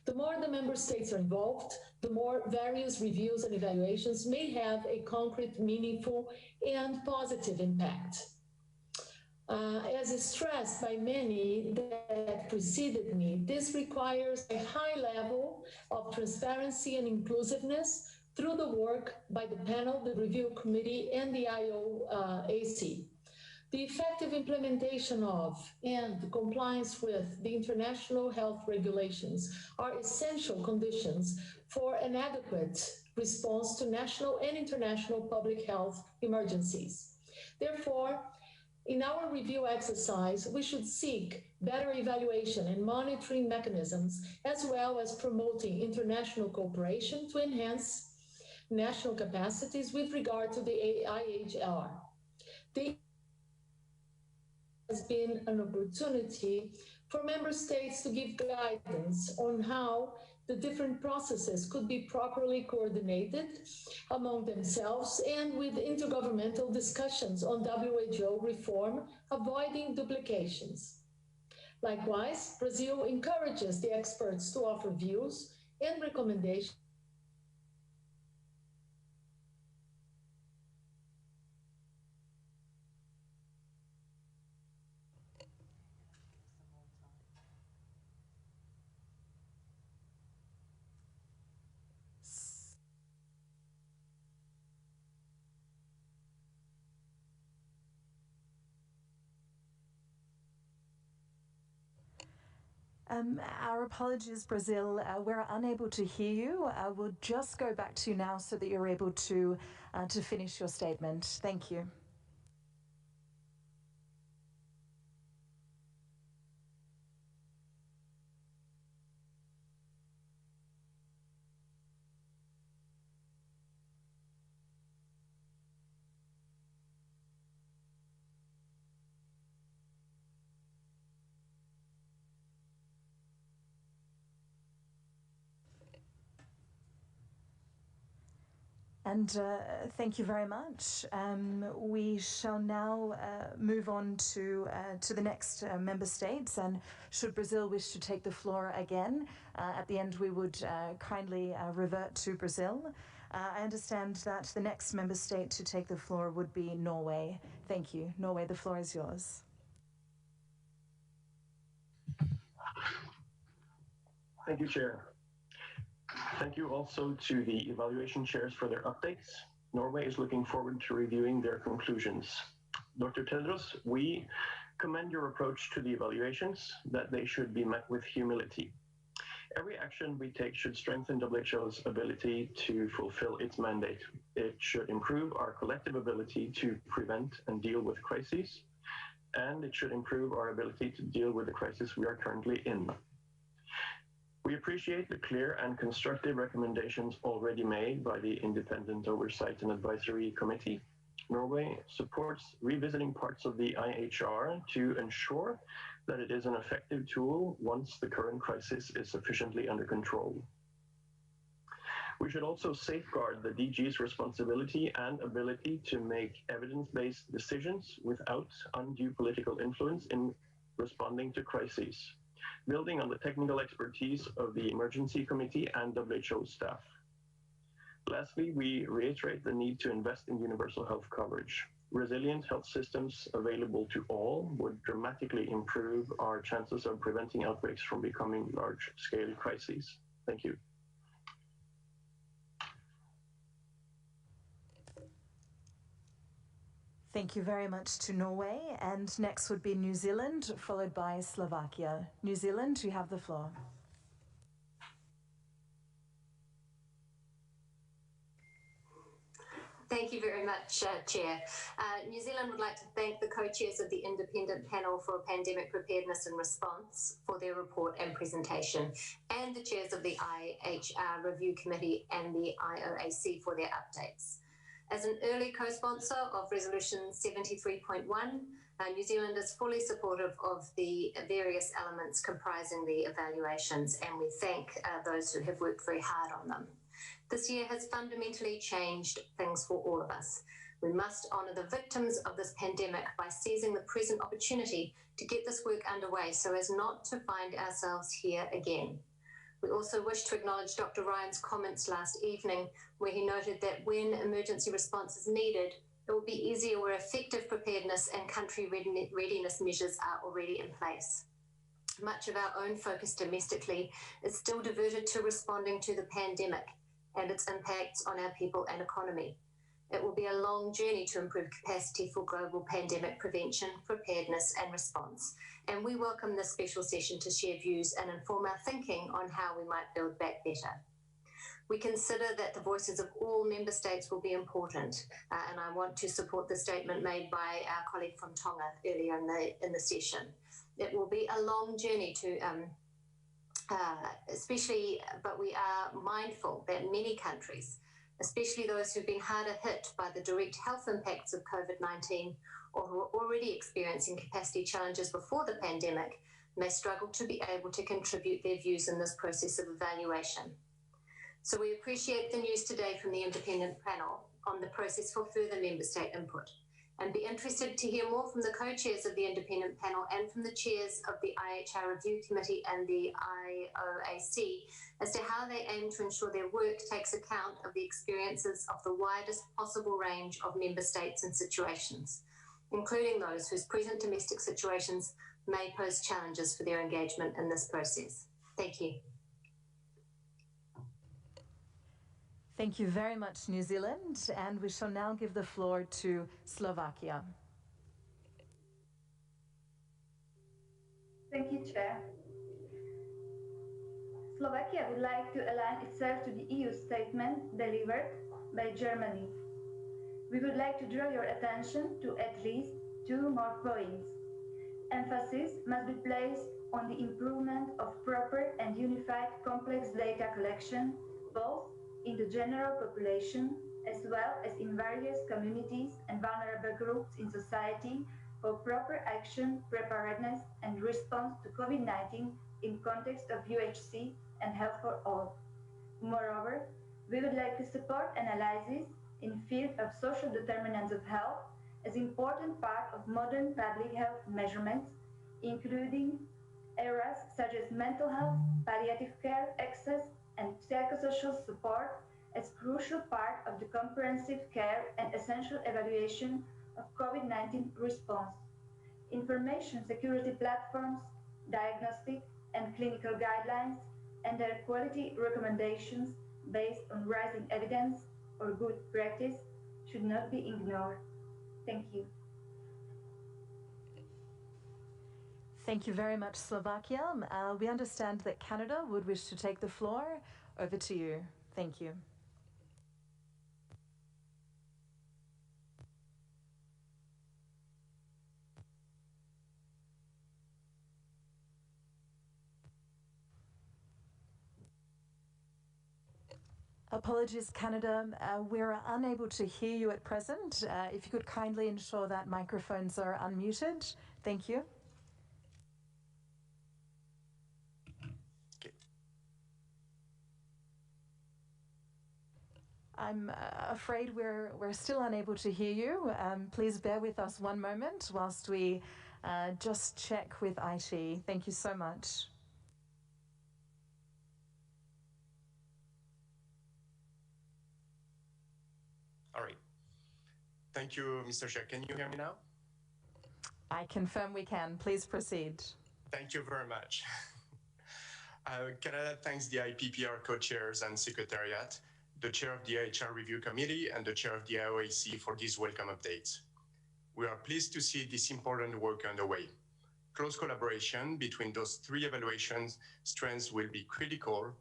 The more the member states are involved, the more various reviews and evaluations may have a concrete, meaningful, and positive impact. As is stressed by many that preceded me, this requires a high level of transparency and inclusiveness through the work by the panel, the review committee, and the IOAC. The effective implementation of and compliance with the international health regulations are essential conditions for an adequate response to national and international public health emergencies. Therefore, in our review exercise, we should seek better evaluation and monitoring mechanisms, as well as promoting international cooperation to enhance national capacities with regard to the IHR. There has been an opportunity for member states to give guidance on how the different processes could be properly coordinated among themselves and with intergovernmental discussions on WHO reform, avoiding duplications. Likewise, Brazil encourages the experts to offer views and recommendations Our apologies, Brazil. We're unable to hear you. We'll just go back to you now so that you're able to finish your statement. Thank you. And thank you very much. We shall now move on to the next member states. And should Brazil wish to take the floor again, at the end we would kindly revert to Brazil. I understand that the next member state to take the floor would be Norway. Thank you. Norway, the floor is yours. Thank you, Chair. Thank you also to the evaluation chairs for their updates. Norway is looking forward to reviewing their conclusions. Dr. Tedros, we commend your approach to the evaluations, that they should be met with humility. Every action we take should strengthen WHO's ability to fulfill its mandate. It should improve our collective ability to prevent and deal with crises, and it should improve our ability to deal with the crisis we are currently in. We appreciate the clear and constructive recommendations already made by the Independent Oversight and Advisory Committee. Norway supports revisiting parts of the IHR to ensure that it is an effective tool once the current crisis is sufficiently under control. We should also safeguard the DG's responsibility and ability to make evidence-based decisions without undue political influence in responding to crises, building on the technical expertise of the Emergency Committee and WHO staff. Lastly, we reiterate the need to invest in universal health coverage. Resilient health systems available to all would dramatically improve our chances of preventing outbreaks from becoming large-scale crises. Thank you. Thank you very much to Norway. And next would be New Zealand, followed by Slovakia. New Zealand, you have the floor. Thank you very much, Chair. New Zealand would like to thank the co-chairs of the Independent Panel for Pandemic Preparedness and Response for their report and presentation, and the chairs of the IHR Review Committee and the IOAC for their updates. As an early co-sponsor of Resolution 73.1, New Zealand is fully supportive of the various elements comprising the evaluations, and we thank those who have worked very hard on them. This year has fundamentally changed things for all of us. We must honour the victims of this pandemic by seizing the present opportunity to get this work underway so as not to find ourselves here again. We also wish to acknowledge Dr. Ryan's comments last evening, where he noted that when emergency response is needed, it will be easier where effective preparedness and country readiness measures are already in place. Much of our own focus domestically is still diverted to responding to the pandemic and its impacts on our people and economy. It will be a long journey to improve capacity for global pandemic prevention, preparedness and response. And we welcome this special session to share views and inform our thinking on how we might build back better. We consider that the voices of all member states will be important, and I want to support the statement made by our colleague from Tonga earlier in the session. It will be a long journey to but we are mindful that many countries, especially those who've been harder hit by the direct health impacts of COVID-19 or who are already experiencing capacity challenges before the pandemic, may struggle to be able to contribute their views in this process of evaluation. So we appreciate the news today from the Independent Panel on the process for further member state input, and be interested to hear more from the co-chairs of the Independent Panel and from the chairs of the IHR Review Committee and the IOAC as to how they aim to ensure their work takes account of the experiences of the widest possible range of member states and situations, including those whose present domestic situations may pose challenges for their engagement in this process. Thank you. Thank you very much, New Zealand, and we shall now give the floor to Slovakia. Thank you, Chair. Slovakia would like to align itself to the EU statement delivered by Germany. We would like to draw your attention to at least 2 more points. Emphasis must be placed on the improvement of proper and unified complex data collection, both in the general population as well as in various communities and vulnerable groups in society for proper action, preparedness and response to COVID-19 in context of UHC and health for all. Moreover, We would like to support analysis in field of social determinants of health as important part of modern public health measurements, including areas such as mental health, palliative care, access, and psychosocial support as crucial part of the comprehensive care and essential evaluation of COVID-19 response. Information security platforms, diagnostic and clinical guidelines, and their quality recommendations based on rising evidence or good practice should not be ignored. Thank you. Thank you very much, Slovakia. We understand that Canada would wish to take the floor. Over to you. Thank you. Apologies, Canada. We're unable to hear you at present. If you could kindly ensure that microphones are unmuted. Thank you. I'm afraid we're still unable to hear you. Please bear with us one moment whilst we just check with IT. Thank you so much. All right. Thank you, Mr. Chair. Can you hear me now? I confirm we can. Please proceed. Thank you very much. Canada thanks the IPPR co-chairs and secretariat, the chair of the IHR Review Committee, and the chair of the IOAC for these welcome updates. We are pleased to see this important work underway. Close collaboration between those three evaluation strands will be critical,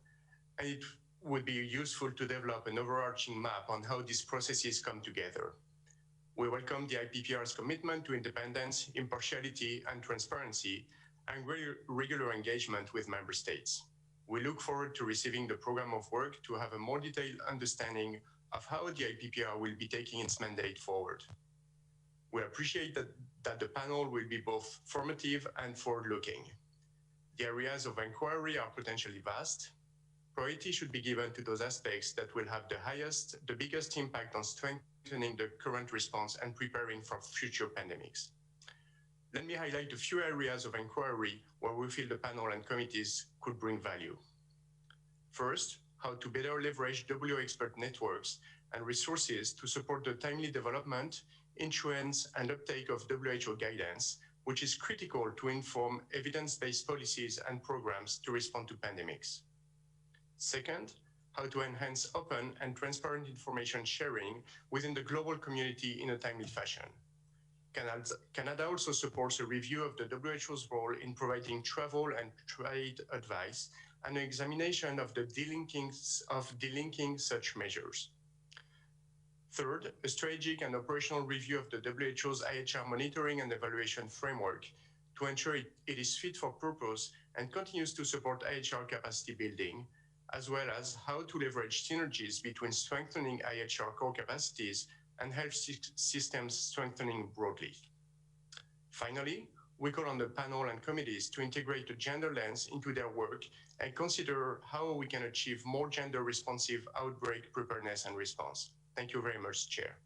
and it would be useful to develop an overarching map on how these processes come together. We welcome the IPPR's commitment to independence, impartiality, and transparency, and regular engagement with member states. We look forward to receiving the program of work to have a more detailed understanding of how the IPPR will be taking its mandate forward. We appreciate that the panel will be both formative and forward-looking. The areas of inquiry are potentially vast. Priority should be given to those aspects that will have the biggest impact on strengthening the current response and preparing for future pandemics. Let me highlight a few areas of inquiry where we feel the panel and committees could bring value. First, how to better leverage WHO expert networks and resources to support the timely development, issuance, and uptake of WHO guidance, which is critical to inform evidence-based policies and programs to respond to pandemics. Second, how to enhance open and transparent information sharing within the global community in a timely fashion. Canada also supports a review of the WHO's role in providing travel and trade advice and an examination of the delinking such measures. Third, a strategic and operational review of the WHO's IHR monitoring and evaluation framework to ensure it is fit for purpose and continues to support IHR capacity building, as well as how to leverage synergies between strengthening IHR core capacities and health systems strengthening broadly. Finally, we call on the panel and committees to integrate a gender lens into their work and consider how we can achieve more gender-responsive outbreak preparedness and response. Thank you very much, Chair.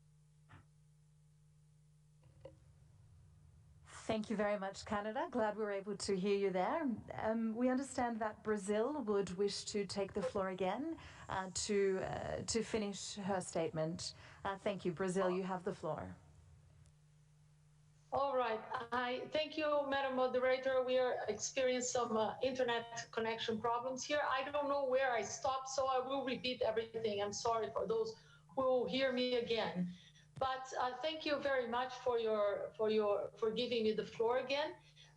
Thank you very much, Canada. Glad we were able to hear you there. We understand that Brazil would wish to take the floor again to finish her statement. Thank you. Brazil, you have the floor. All right. Thank you, Madam Moderator. We are experiencing some internet connection problems here. I don't know where I stopped, so I will repeat everything. I'm sorry for those who will hear me again. But thank you very much for giving me the floor again.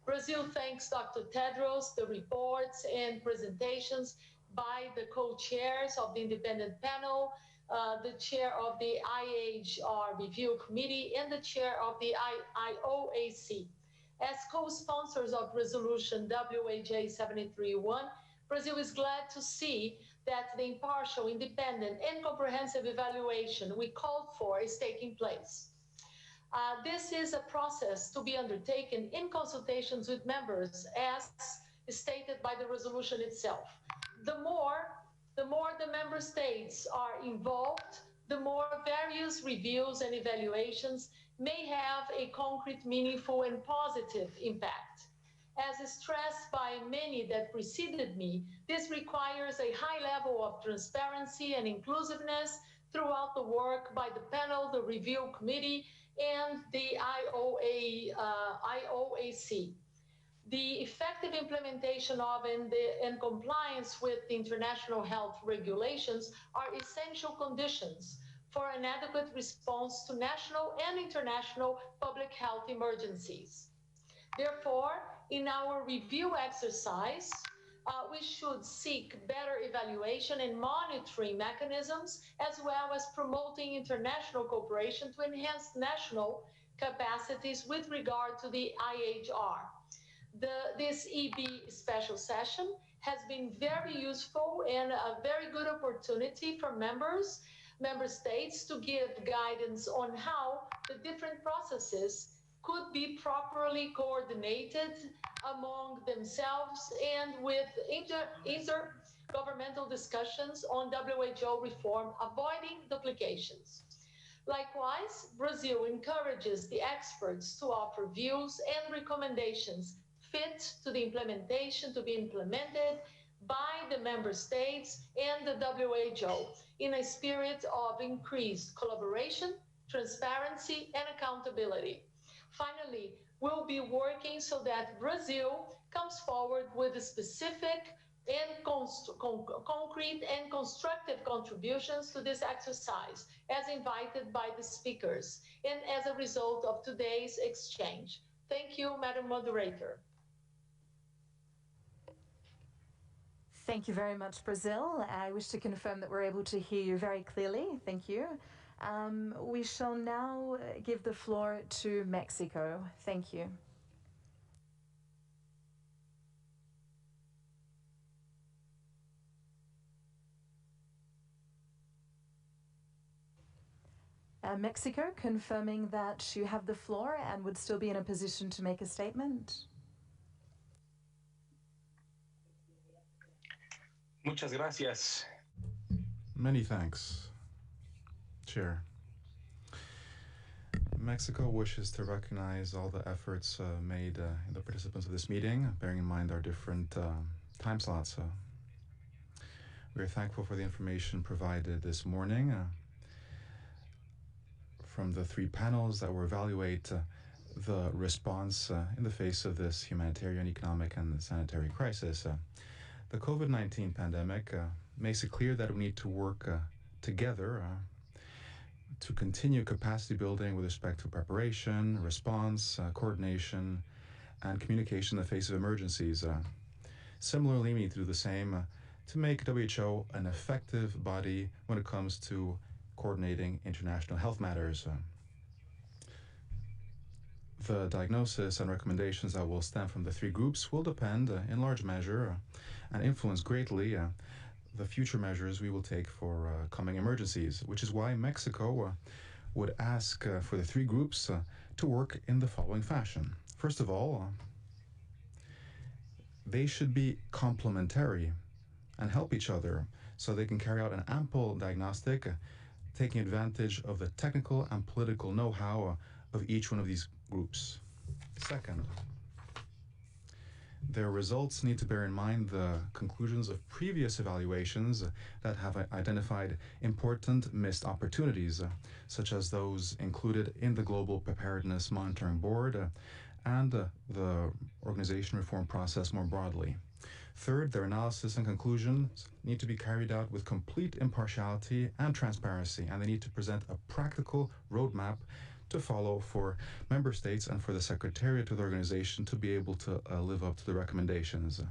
Brazil thanks Dr. Tedros, the reports and presentations by the co-chairs of the independent panel, the chair of the IHR Review Committee, and the chair of the IOAC. As co-sponsors of Resolution WHA 731, Brazil is glad to see that the impartial, independent, and comprehensive evaluation we called for is taking place. This is a process to be undertaken in consultations with members, as stated by the resolution itself. The more The more the member states are involved, the more various reviews and evaluations may have a concrete, meaningful, and positive impact. As stressed by many that preceded me, this requires a high level of transparency and inclusiveness throughout the work by the panel, the review committee, and the IOAC. The effective implementation of and compliance with the international health regulations are essential conditions for an adequate response to national and international public health emergencies. Therefore, in our review exercise, we should seek better evaluation and monitoring mechanisms, as well as promoting international cooperation to enhance national capacities with regard to the IHR. This EB special session has been very useful and a very good opportunity for member states to give guidance on how the different processes could be properly coordinated among themselves and with intergovernmental discussions on WHO reform, avoiding duplications. Likewise, Brazil encourages the experts to offer views and recommendations fit to the implementation to be implemented by the member states and the WHO in a spirit of increased collaboration, transparency, and accountability. Finally, we'll be working so that Brazil comes forward with specific and concrete and constructive contributions to this exercise, as invited by the speakers, and as a result of today's exchange. Thank you, Madam Moderator. Thank you very much, Brazil. I wish to confirm that we're able to hear you very clearly. Thank you. We shall now give the floor to Mexico. Thank you. Mexico, confirming that you have the floor and would still be in a position to make a statement. Muchas gracias. Many thanks, Chair. Mexico wishes to recognize all the efforts made in the participants of this meeting, bearing in mind our different time slots. We are thankful for the information provided this morning from the three panels that will evaluate the response in the face of this humanitarian, economic, and sanitary crisis. The COVID-19 pandemic makes it clear that we need to work together to continue capacity building with respect to preparation, response, coordination, and communication in the face of emergencies. Similarly, we need to do the same to make WHO an effective body when it comes to coordinating international health matters. The diagnosis and recommendations that will stem from the three groups will depend in large measure and influence greatly the future measures we will take for coming emergencies, which is why Mexico would ask for the three groups to work in the following fashion. First of all, they should be complementary and help each other so they can carry out an ample diagnostic, taking advantage of the technical and political know-how of each one of these groups. Second, their results need to bear in mind the conclusions of previous evaluations that have identified important missed opportunities, such as those included in the Global Preparedness Monitoring Board and the organization reform process more broadly. Third, their analysis and conclusions need to be carried out with complete impartiality and transparency, and they need to present a practical roadmap to follow for member states and for the secretariat of the organization to be able to live up to the recommendations.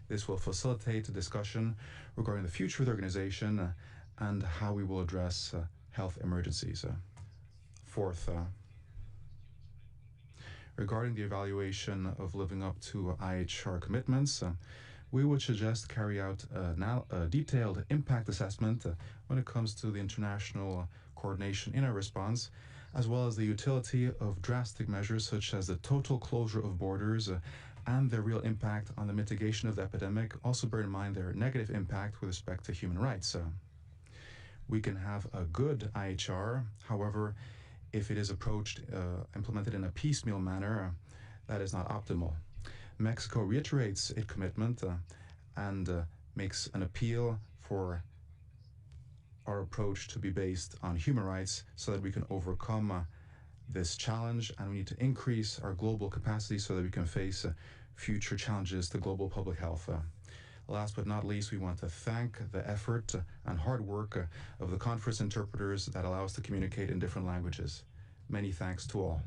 This will facilitate a discussion regarding the future of the organization and how we will address health emergencies. Fourth, regarding the evaluation of living up to IHR commitments, we would suggest carry out a detailed impact assessment when it comes to the international coordination in our response, as well as the utility of drastic measures such as the total closure of borders and their real impact on the mitigation of the epidemic. Also bear in mind their negative impact with respect to human rights. We can have a good IHR, however, if it is approached, implemented in a piecemeal manner, that is not optimal. Mexico reiterates its commitment and makes an appeal for our approach to be based on human rights so that we can overcome this challenge, and we need to increase our global capacity so that we can face future challenges to global public health. Last but not least, we want to thank the effort and hard work of the conference interpreters that allow us to communicate in different languages. Many thanks to all.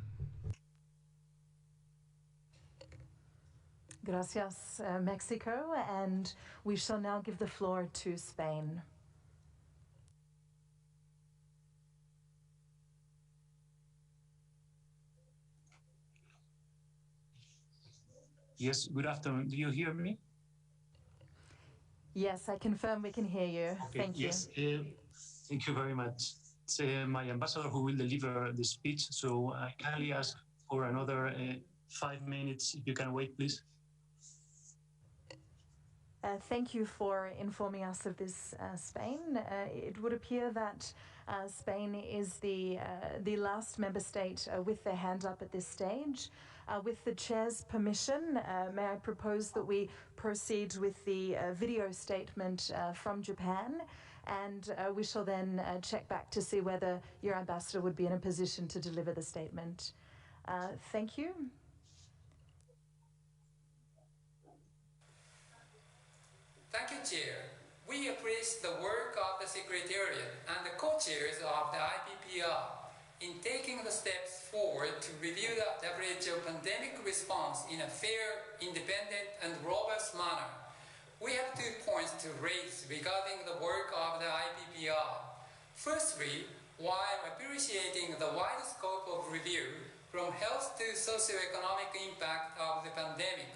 Gracias, Mexico, and we shall now give the floor to Spain. Yes, good afternoon. Do you hear me? Yes, I confirm we can hear you. Okay, Thank you. yes, thank you very much. It's my ambassador who will deliver the speech, so I kindly ask for another 5 minutes, if you can wait, please. Thank you for informing us of this, Spain. It would appear that Spain is the last member state with their hand up at this stage. With the chair's permission, may I propose that we proceed with the video statement from Japan, and we shall then check back to see whether your ambassador would be in a position to deliver the statement. Thank you. Thank you, Chair. We appreciate the work of the Secretariat and the co-chairs of the IPPR in taking the steps forward to review the WHO pandemic response in a fair, independent, and robust manner. We have 2 points to raise regarding the work of the IPPR. Firstly, while appreciating the wide scope of review from health to socioeconomic impact of the pandemic,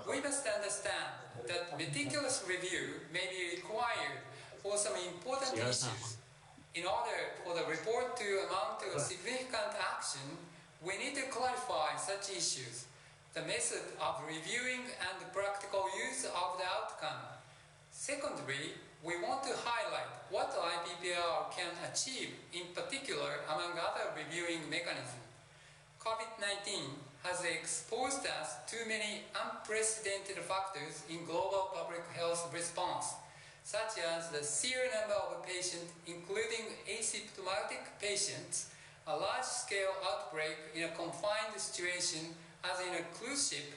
we must understand that meticulous review may be required for some important issues. In order for the report to amount to a significant action, we need to clarify such issues, the method of reviewing and the practical use of the outcome. Secondly, we want to highlight what the IPPR can achieve, in particular among other reviewing mechanisms. COVID-19 has exposed us to many unprecedented factors in global public health response, such as the sheer number of patients, including asymptomatic patients, a large-scale outbreak in a confined situation as in a cruise ship,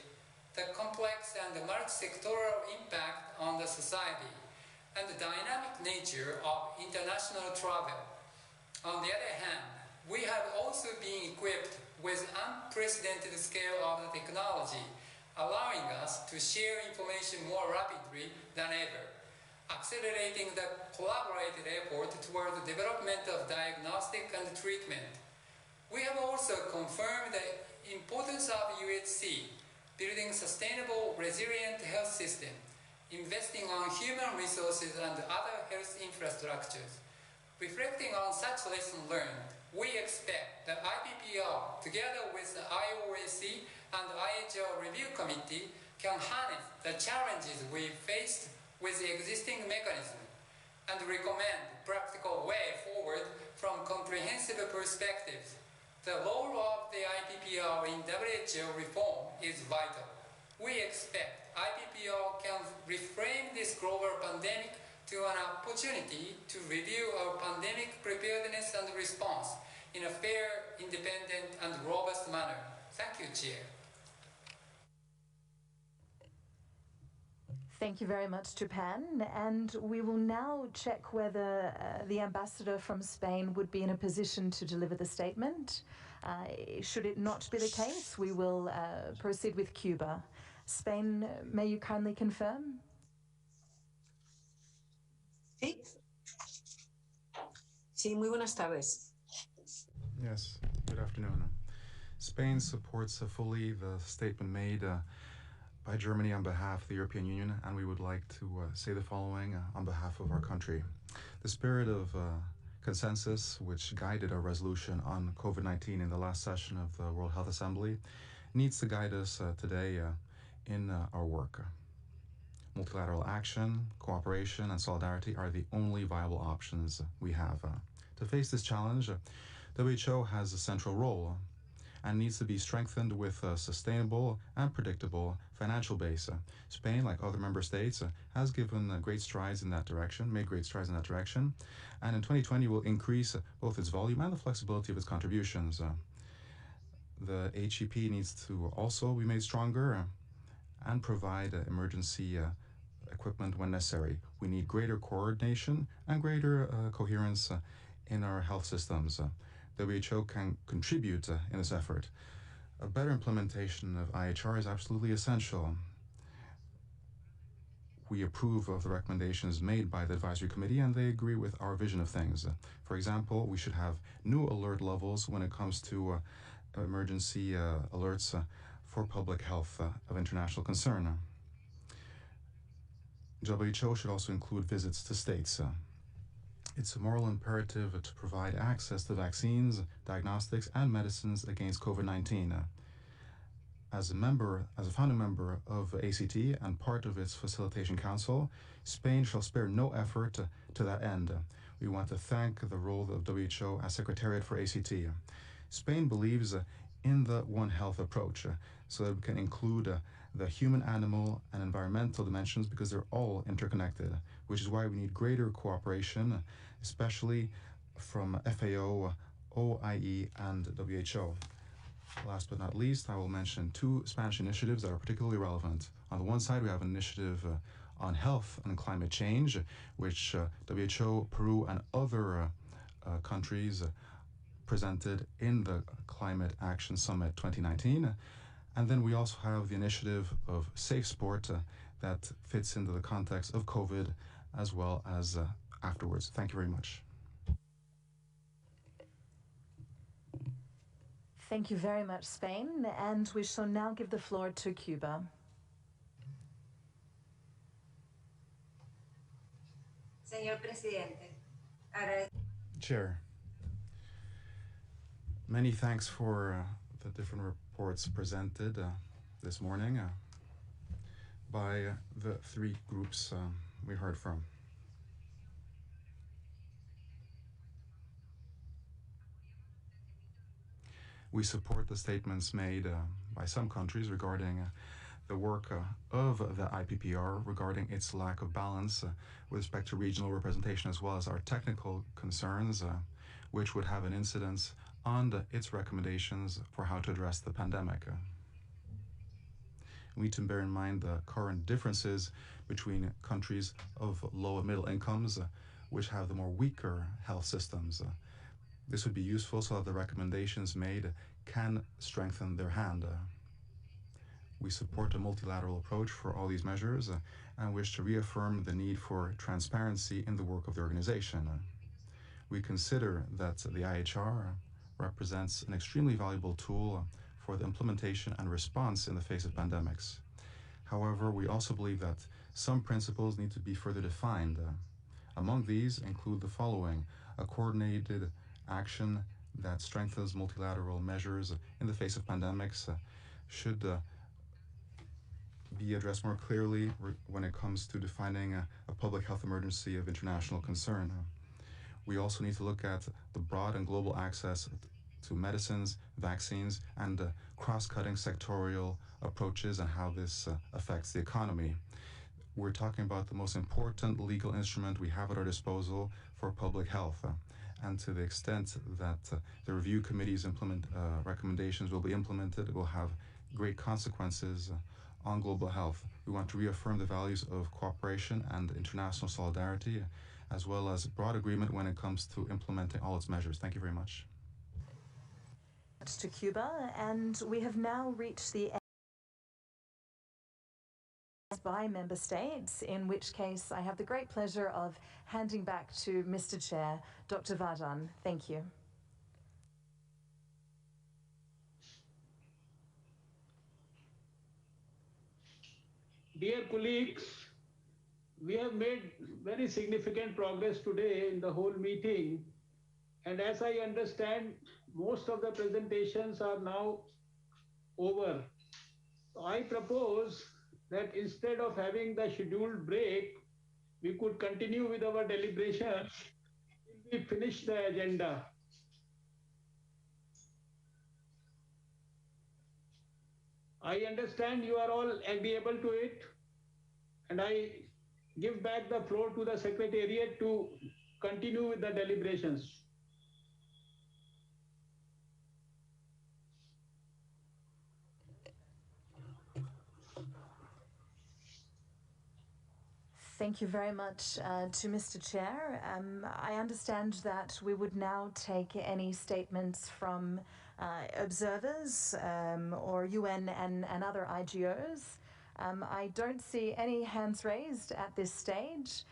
the complex and the multi-sectoral impact on the society, and the dynamic nature of international travel. On the other hand, we have also been equipped with unprecedented scale of the technology, allowing us to share information more rapidly than ever, accelerating the collaborated effort toward the development of diagnostic and treatment. We have also confirmed the importance of UHC, building sustainable, resilient health system, investing on human resources and other health infrastructures. Reflecting on such lessons learned, we expect that IPPR, together with the IOAC and the IHR Review Committee, can harness the challenges we faced with the existing mechanism and recommend practical way forward from comprehensive perspectives. The role of the IPPR in WHO reform is vital. We expect IPPR can reframe this global pandemic to an opportunity to review our pandemic preparedness and response in a fair, independent, and robust manner. Thank you, Chair. Thank you very much, Japan. And we will now check whether the ambassador from Spain would be in a position to deliver the statement. Should it not be the case, we will proceed with Cuba. Spain, may you kindly confirm? Sí, muy buenas tardes. Yes, good afternoon. Spain supports fully the statement made by Germany on behalf of the European Union, and we would like to say the following on behalf of our country. The spirit of consensus which guided our resolution on COVID-19 in the last session of the World Health Assembly needs to guide us today in our work. Multilateral action, cooperation, and solidarity are the only viable options we have. To face this challenge, WHO has a central role and needs to be strengthened with a sustainable and predictable financial base. Spain, like other member states, has given great strides in that direction, made great strides in that direction, and in 2020 will increase both its volume and the flexibility of its contributions. The HEP needs to also be made stronger and provide emergency equipment when necessary. We need greater coordination and greater coherence in our health systems. WHO can contribute in this effort. A better implementation of IHR is absolutely essential. We approve of the recommendations made by the advisory committee and they agree with our vision of things. For example, we should have new alert levels when it comes to emergency alerts for public health of international concern. WHO should also include visits to states. It's a moral imperative to provide access to vaccines, diagnostics, and medicines against COVID-19. As a founding member of ACT and part of its facilitation council, Spain shall spare no effort to that end. We want to thank the role of WHO as Secretariat for ACT. Spain believes in the One Health approach, so that we can include the human, animal, and environmental dimensions because they're all interconnected, which is why we need greater cooperation, especially from FAO, OIE, and WHO. Last but not least, I will mention two Spanish initiatives that are particularly relevant. On the one side, we have an initiative on health and climate change, which WHO, Peru, and other countries presented in the Climate Action Summit 2019. And then we also have the initiative of Safe Sport that fits into the context of COVID as well as afterwards. Thank you very much. Thank you very much, Spain. And we shall now give the floor to Cuba. Señor Presidente. Chair, many thanks for the different reports presented this morning by the three groups we heard from. We support the statements made by some countries regarding the work of the IPPR regarding its lack of balance with respect to regional representation, as well as our technical concerns, which would have an incidence on its recommendations for how to address the pandemic. We need to bear in mind the current differences between countries of low and middle incomes, which have the more weaker health systems. This would be useful so that the recommendations made can strengthen their hand. We support a multilateral approach for all these measures and wish to reaffirm the need for transparency in the work of the organization. We consider that the IHR represents an extremely valuable tool for the implementation and response in the face of pandemics. However, we also believe that some principles need to be further defined. Among these include the following: a coordinated action that strengthens multilateral measures in the face of pandemics should be addressed more clearly when it comes to defining a public health emergency of international concern. We also need to look at the broad and global access to medicines, vaccines, and cross-cutting sectorial approaches and how this affects the economy. We're talking about the most important legal instrument we have at our disposal for public health. And to the extent that the review committee's recommendations will be implemented, it will have great consequences on global health. We want to reaffirm the values of cooperation and international solidarity, as well as broad agreement when it comes to implementing all its measures. Thank you very much. To Cuba, and we have now reached the end by member states, in which case I have the great pleasure of handing back to Mr. Chair, Dr. Vadan. Thank you. Dear colleagues, we have made very significant progress today in the whole meeting. And as I understand, most of the presentations are now over. I propose that instead of having the scheduled break, we could continue with our deliberation till we finish the agenda. I understand you are all agreeable to it, and I give back the floor to the Secretariat to continue with the deliberations. Thank you very much to Mr. Chair. I understand that we would now take any statements from observers or UN and other IGOs. I don't see any hands raised at this stage,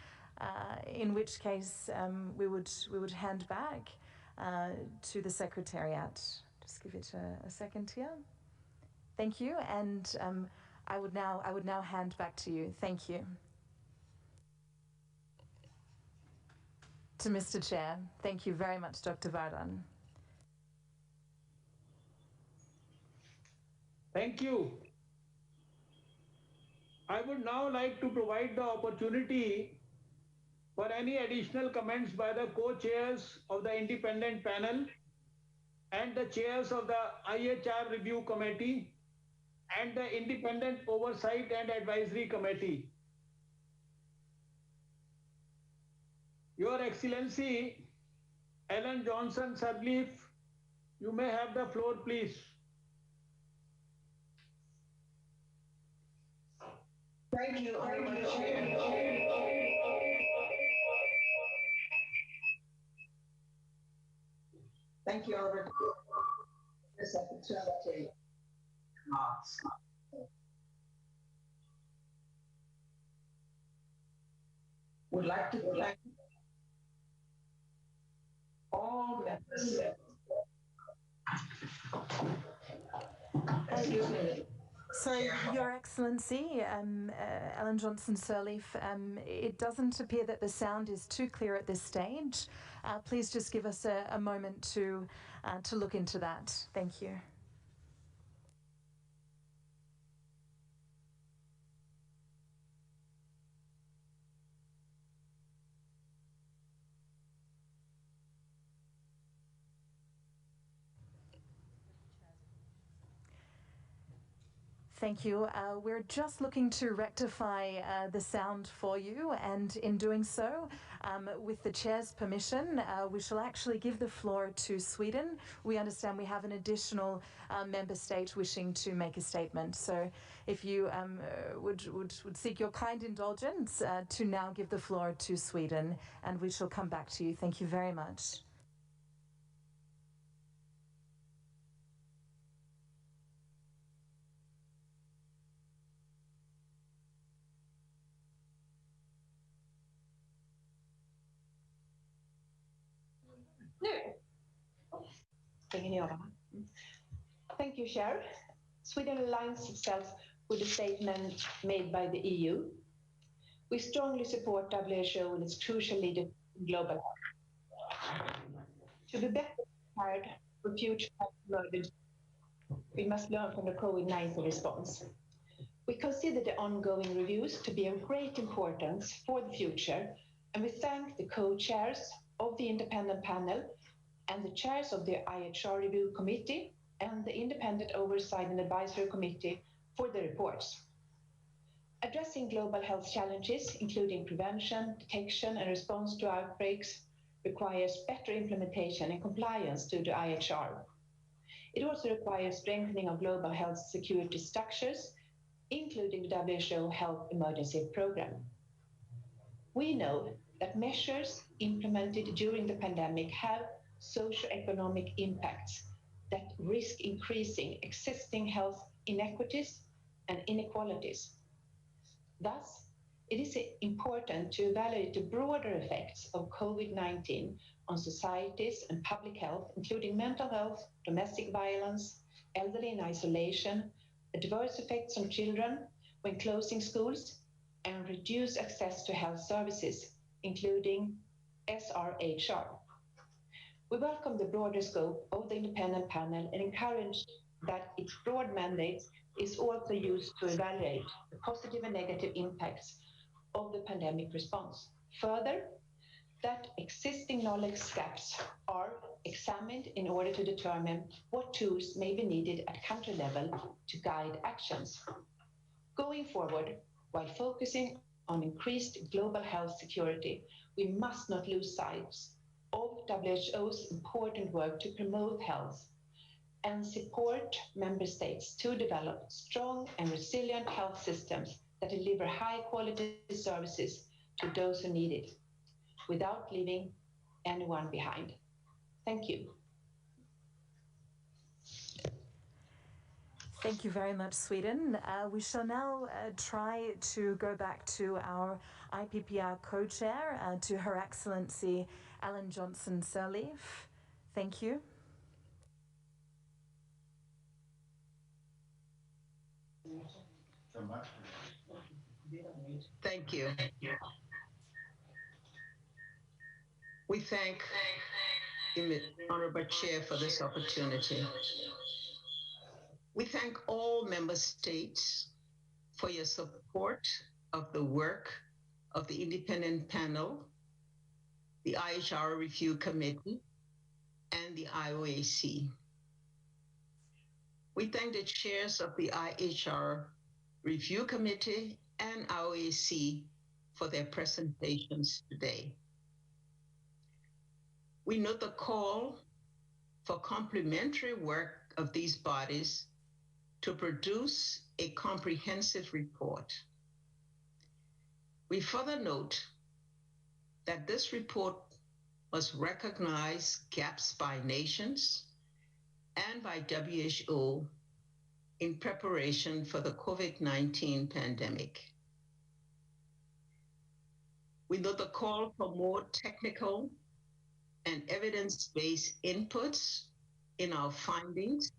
in which case we would hand back to the Secretariat. Just give it a second here. Thank you, and I would now hand back to you. Thank you. To Mr. Chair. Thank you very much, Dr. Vardan. Thank you. I would now like to provide the opportunity for any additional comments by the co-chairs of the independent panel and the chairs of the IHR Review Committee and the Independent Oversight and Advisory Committee. Your Excellency, Ellen Johnson Sirleaf, you may have the floor, please. Thank you very much. Thank you, Albert, for this opportunity. Would like to thank all members. Excuse me. Sorry, Your Excellency, Ellen Johnson Sirleaf, it doesn't appear that the sound is too clear at this stage. Please just give us a moment to look into that. Thank you. Thank you. We're just looking to rectify the sound for you, and in doing so, with the Chair's permission, we shall actually give the floor to Sweden. We understand we have an additional member state wishing to make a statement. So if you would seek your kind indulgence to now give the floor to Sweden, and we shall come back to you. Thank you very much. Thank you, Chair. Sweden aligns itself with the statement made by the EU. We strongly support WHO and its crucial leadership in global health. To be better prepared for future health emergencies, we must learn from the COVID-19 response. We consider the ongoing reviews to be of great importance for the future, and we thank the co-chairs of the independent panel and the chairs of the IHR Review Committee and the Independent Oversight and Advisory Committee for the reports. Addressing global health challenges, including prevention, detection, and response to outbreaks, requires better implementation and compliance to the IHR. It also requires strengthening of global health security structures, including the WHO Health Emergency Program. We know that measures implemented during the pandemic have socioeconomic impacts that risk increasing existing health inequities and inequalities. Thus, it is important to evaluate the broader effects of COVID-19 on societies and public health, including mental health, domestic violence, elderly in isolation, adverse effects on children when closing schools, and reduced access to health services, including SRHR. We welcome the broader scope of the independent panel and encourage that its broad mandate is also used to evaluate the positive and negative impacts of the pandemic response. Further, that existing knowledge gaps are examined in order to determine what tools may be needed at country level to guide actions. Going forward, while focusing on increased global health security, we must not lose sight of WHO's important work to promote health and support member states to develop strong and resilient health systems that deliver high quality services to those who need it, without leaving anyone behind. Thank you. Thank you very much, Sweden. We shall now try to go back to our IPPR co-chair, to Her Excellency Ellen Johnson Sirleaf. Thank you. Thank you. We thank the Honorable Chair for this opportunity. We thank all member states for your support of the work of the independent panel, the IHR Review Committee, and the IOAC. We thank the chairs of the IHR Review Committee and IOAC for their presentations today. We note the call for complementary work of these bodies to produce a comprehensive report. We further note that this report must recognize gaps by nations and by WHO in preparation for the COVID-19 pandemic. We note the call for more technical and evidence-based inputs in our findings,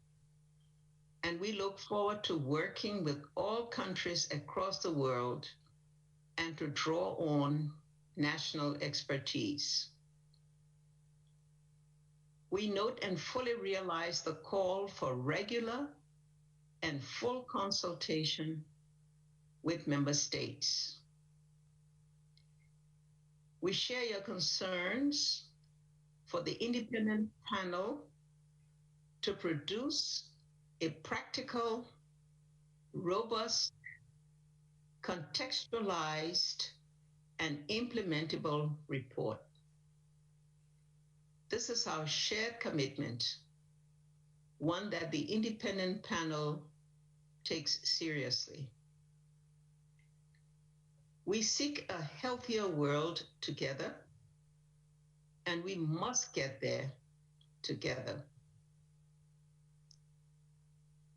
and we look forward to working with all countries across the world and to draw on national expertise. We note and fully realize the call for regular and full consultation with member states. We share your concerns for the independent panel to produce a practical, robust, contextualized, and implementable report. This is our shared commitment, one that the independent panel takes seriously. We seek a healthier world together, and we must get there together.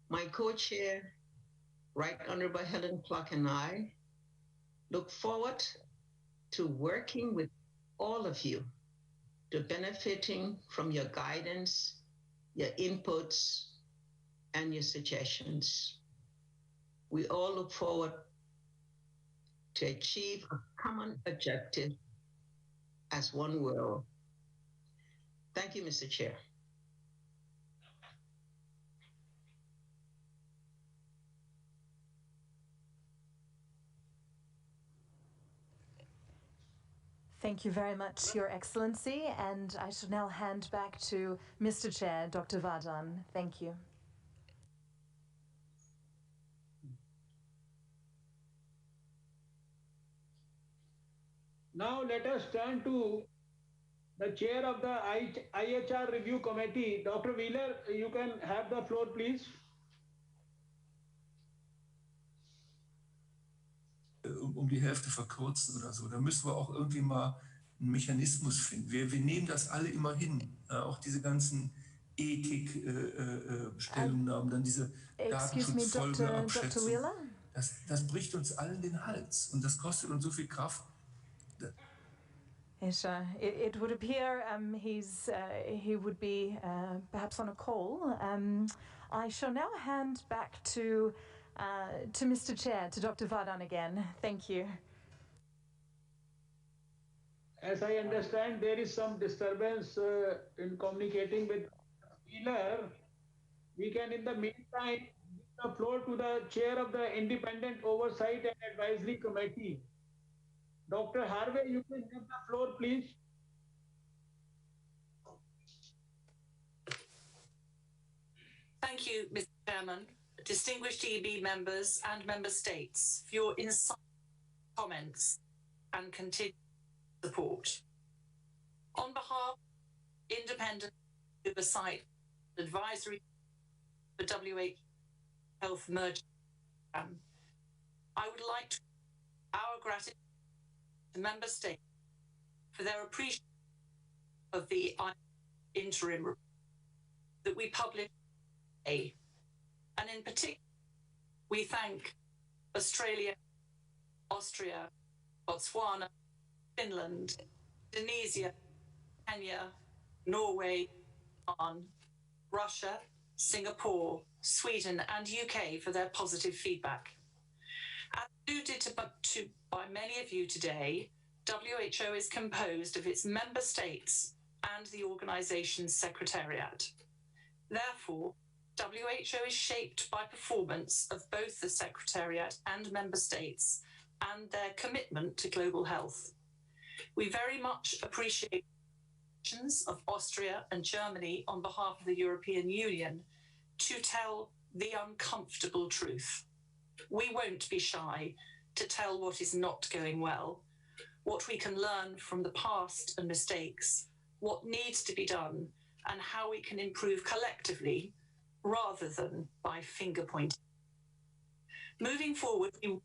My co-chair, Right Honorable Helen Clark, and I look forward to working with all of you, to benefiting from your guidance, your inputs, and your suggestions. We all look forward to achieve a common objective as one world. Thank you, Mr. Chair. Thank you very much, Your Excellency, and I shall now hand back to Mr. Chair, Dr. Vardhan. Thank you. Now let us turn to the chair of the IHR Review Committee. Dr. Wheeler, you can have the floor, please. Die Hälfte verkürzen oder so. Da müssen wir auch irgendwie mal einen Mechanismus finden. Wir nehmen das alle immer hin, auch diese ganzen Ethik-Stellungnahmen, dann diese Datenschutzfolgeabschätzung. Das bricht uns allen den Hals und das kostet uns so viel Kraft. Yes, it would appear he would be perhaps on a call. I shall now hand back to Mr. Chair, to Dr. Vardhan again. Thank you. As I understand, there is some disturbance in communicating with Wheeler. We can, in the meantime, the floor to the chair of the Independent Oversight and Advisory Committee. Dr. Harvey, you can have the floor, please. Thank you, Mr. Chairman, distinguished EB members and member states for your insightful comments and continued support. On behalf of Independent Oversight and Advisory for WHO Health Emergency Program, I would like to our gratitude to member states for their appreciation of the interim report that we published today. And in particular, we thank Australia, Austria, Botswana, Finland, Indonesia, Kenya, Norway, Russia, Singapore, Sweden, and UK for their positive feedback. As alluded to by many of you today, WHO is composed of its member states and the organization's secretariat. Therefore, WHO is shaped by performance of both the secretariat and member states and their commitment to global health. We very much appreciate the actions of Austria and Germany on behalf of the European Union to tell the uncomfortable truth. We won't be shy to tell what is not going well, what we can learn from the past and mistakes, what needs to be done, and how we can improve collectively rather than by finger pointing. Moving forward, we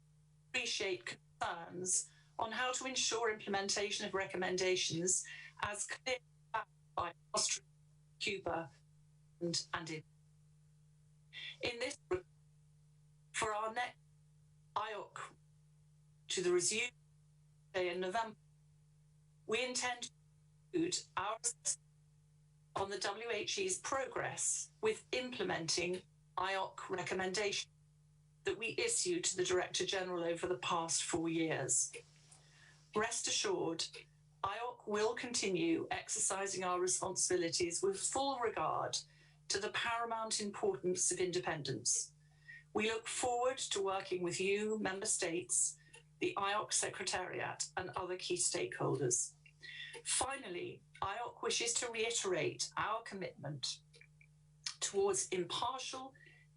appreciate concerns on how to ensure implementation of recommendations as clear by Austria, Cuba, and in this, for our next IOC to the resume in November, we intend to include our assessment on the WHE's progress with implementing IOC recommendations that we issued to the Director General over the past 4 years. Rest assured, IOC will continue exercising our responsibilities with full regard to the paramount importance of independence. We look forward to working with you, member states, the IOC Secretariat, and other key stakeholders. Finally, IOC wishes to reiterate our commitment towards impartial,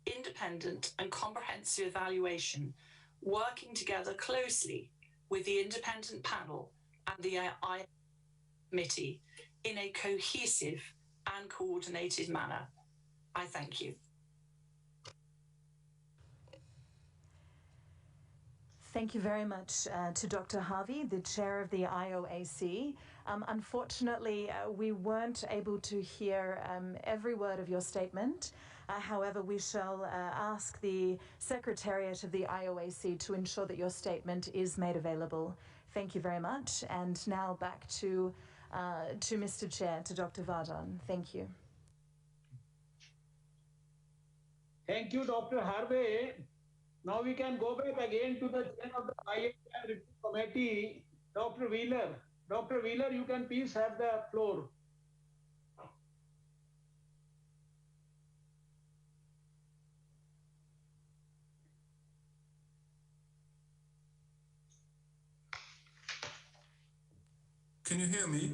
independent, and comprehensive evaluation, working together closely with the independent panel and the IOC committee in a cohesive and coordinated manner. I thank you. Thank you very much to Dr. Harvey, the chair of the IOAC. Unfortunately, we weren't able to hear every word of your statement. However, we shall ask the Secretariat of the IOAC to ensure that your statement is made available. Thank you very much. And now back to Mr. Chair, to Dr. Vardhan. Thank you. Thank you, Dr. Harvey. Now we can go back again to the chair of the IAPR Review Committee, Dr. Wheeler. Dr. Wheeler, you can please have the floor. Can you hear me?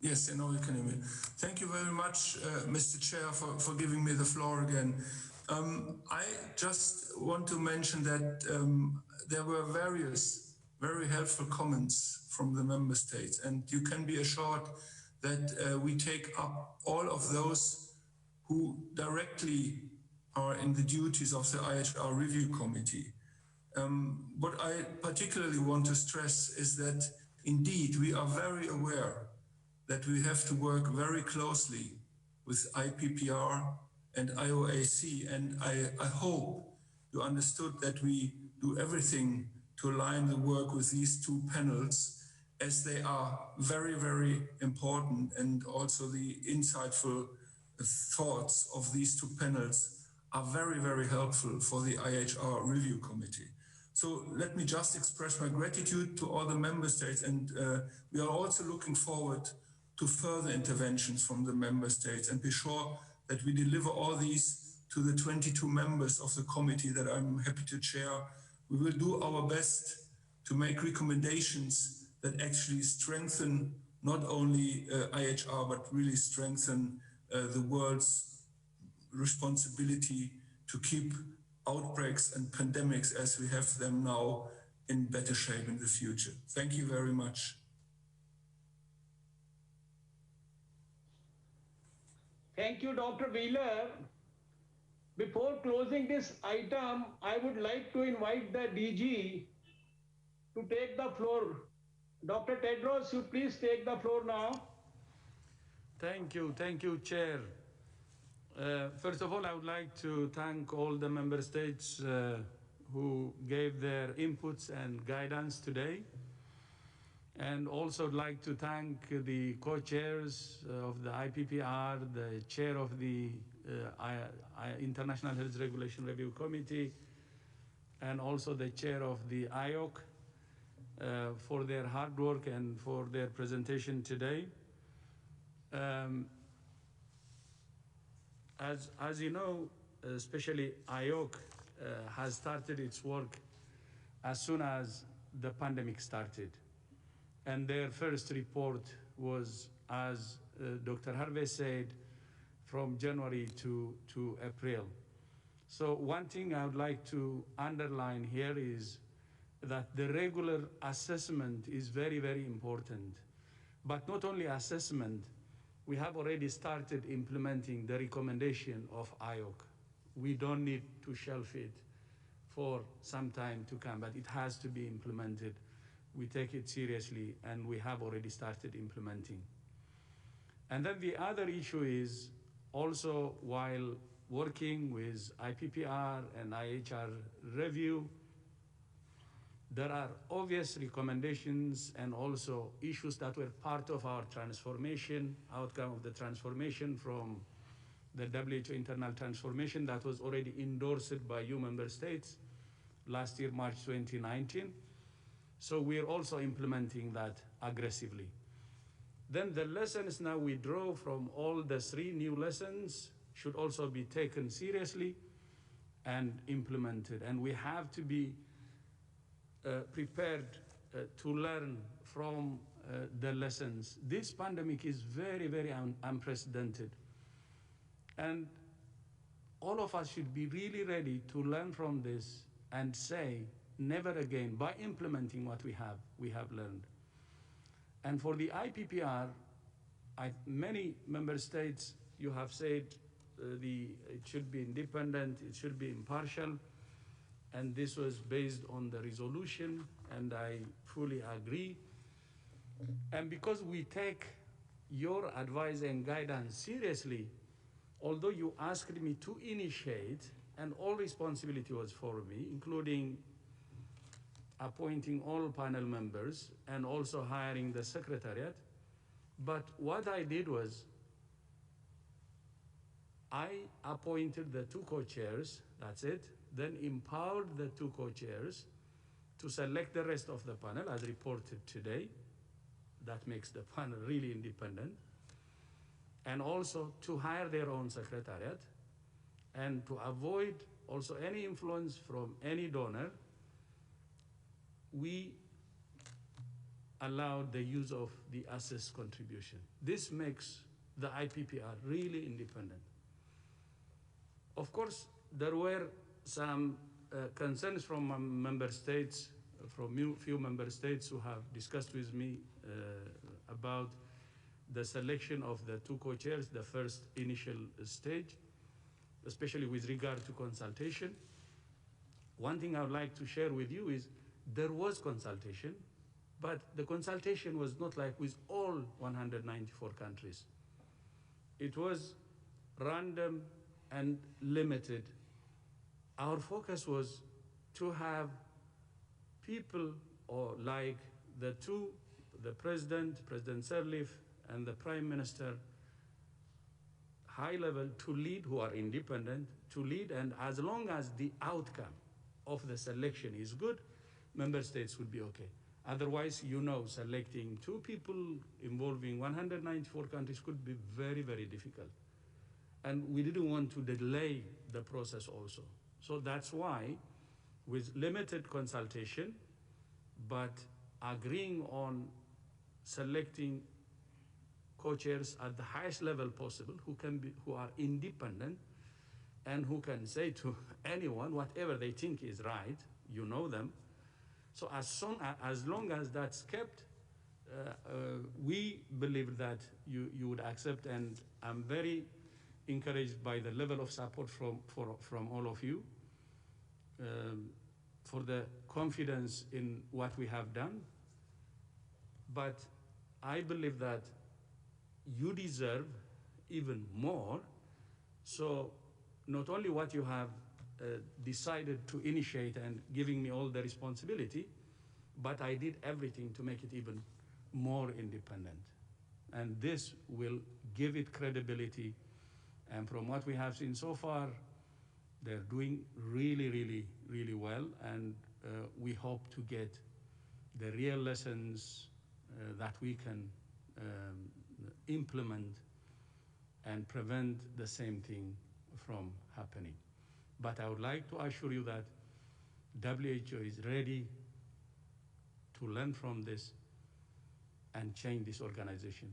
Yes, I know you can hear me. Thank you very much, Mr. Chair, for giving me the floor again. I just want to mention that there were various very helpful comments from the member states, and you can be assured that we take up all of those who directly are in the duties of the IHR Review Committee. What I particularly want to stress is that indeed we are very aware that we have to work very closely with IPPR and IOAC, and I hope you understood that we do everything to align the work with these two panels, as they are very, very important, and also the insightful thoughts of these two panels are very, very helpful for the IHR Review Committee. So let me just express my gratitude to all the member states, and we are also looking forward to further interventions from the member states, and be sure that we deliver all these to the 22 members of the committee that I'm happy to chair. We will do our best to make recommendations that actually strengthen not only IHR, but really strengthen the world's responsibility to keep outbreaks and pandemics as we have them now in better shape in the future. Thank you very much. Thank you, Dr. Wheeler. Before closing this item, I would like to invite the DG to take the floor. Dr. Tedros, you please take the floor now. Thank you, Chair. First of all, I would like to thank all the member states who gave their inputs and guidance today. And also would like to thank the co-chairs of the IPPR, the chair of the International Health Regulation Review Committee, and also the chair of the IOAC for their hard work and for their presentation today. As you know, especially IOAC has started its work as soon as the pandemic started. And their first report was, as Dr. Harvey said, from January to April. So one thing I would like to underline here is that the regular assessment is very, very important. But not only assessment, we have already started implementing the recommendation of IOAC. We don't need to shelf it for some time to come, but it has to be implemented. We take it seriously, and we have already started implementing. And then the other issue is also, while working with IPPR and IHR review, there are obvious recommendations and also issues that were part of our transformation, outcome of the transformation from the WHO internal transformation that was already endorsed by EU member states last year, March 2019. So we're also implementing that aggressively. Then the lessons now we draw from all the 3 new lessons should also be taken seriously and implemented. And we have to be prepared to learn from the lessons. This pandemic is very, very unprecedented. And all of us should be really ready to learn from this and say, never again, by implementing what we have learned. And for the IPPR, many member states, you have said it should be independent, it should be impartial, and this was based on the resolution, and I fully agree. And because we take your advice and guidance seriously, although you asked me to initiate, and all responsibility was for me, including appointing all panel members and also hiring the secretariat. But what I did was I appointed the 2 co-chairs, that's it, then empowered the 2 co-chairs to select the rest of the panel as reported today. That makes the panel really independent. And also to hire their own secretariat and to avoid also any influence from any donor. We allowed the use of the assessed contribution. This makes the IPPR really independent. Of course, there were some concerns from member states, from few member states who have discussed with me about the selection of the 2 co-chairs, the first initial stage, especially with regard to consultation. One thing I would like to share with you is there was consultation, but the consultation was not like with all 194 countries. It was random and limited. Our focus was to have people like the President Sirleaf, and the Prime Minister, high level, to lead, who are independent, to lead, and as long as the outcome of the selection is good, member states would be okay. Otherwise, selecting 2 people involving 194 countries could be very, very difficult. And we didn't want to delay the process also. So that's why, with limited consultation, but agreeing on selecting co-chairs at the highest level possible, who are independent and who can say to anyone whatever they think is right, you know them. So as long as that's kept, we believe that you would accept, and I'm very encouraged by the level of support from all of you, for the confidence in what we have done. But I believe that you deserve even more. So not only what you have decided to initiate and giving me all the responsibility, but I did everything to make it even more independent. And this will give it credibility. And from what we have seen so far, they're doing really, really, really well. And we hope to get the real lessons that we can implement and prevent the same thing from happening. But I would like to assure you that WHO is ready to learn from this and change this organization.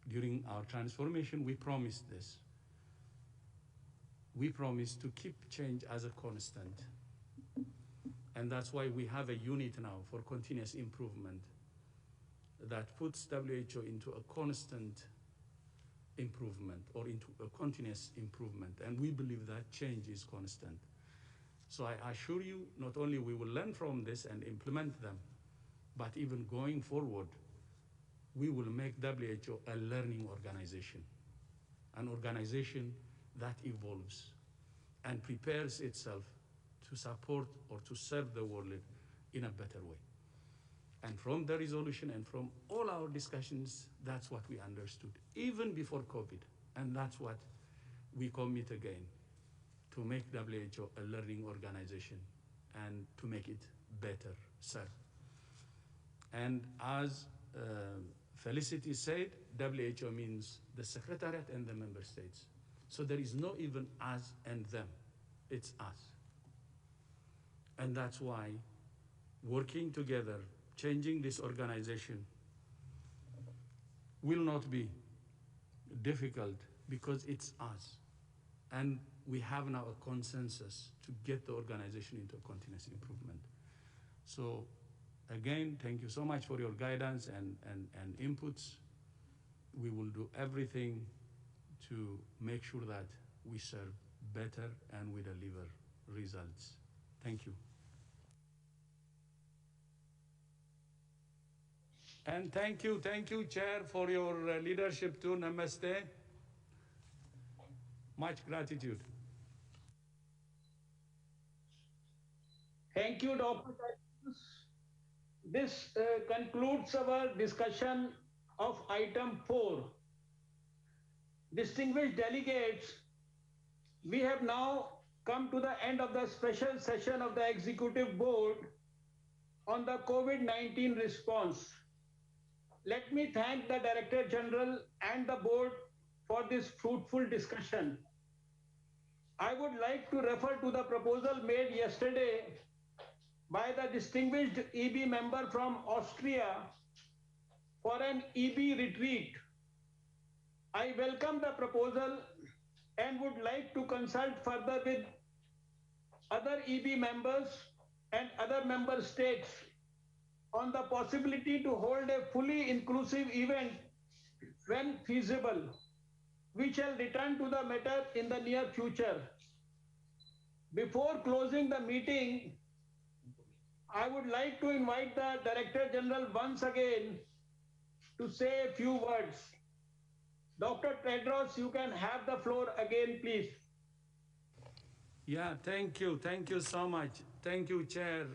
During our transformation, we promised this. We promised to keep change as a constant. And that's why we have a unit now for continuous improvement that puts WHO into a constant improvement or into a continuous improvement. And we believe that change is constant. So I assure you, not only we will learn from this and implement them, but even going forward, we will make WHO a learning organization, an organization that evolves and prepares itself to support or to serve the world in a better way. And from the resolution and from all our discussions, that's what we understood, even before COVID. And that's what we commit again, to make WHO a learning organization and to make it better served. And as Felicity said, WHO means the Secretariat and the member states. So there is no even us and them, it's us. And that's why working together, changing this organization will not be difficult because it's us. And we have now a consensus to get the organization into a continuous improvement. So again, thank you so much for your guidance and inputs. We will do everything to make sure that we serve better and we deliver results. Thank you. And thank you, Chair, for your leadership too. Namaste. Much gratitude. Thank you, Dr. This concludes our discussion of item 4. Distinguished delegates, we have now come to the end of the special session of the Executive Board on the COVID-19 response. Let me thank the Director General and the Board for this fruitful discussion. I would like to refer to the proposal made yesterday by the distinguished EB member from Austria for an EB retreat. I welcome the proposal and would like to consult further with other EB members and other member states on the possibility to hold a fully inclusive event when feasible. We shall return to the matter in the near future. Before closing the meeting, I would like to invite the Director General once again to say a few words. Dr. Tedros, you can have the floor again, please. Yeah, thank you. Thank you so much. Thank you, Chair.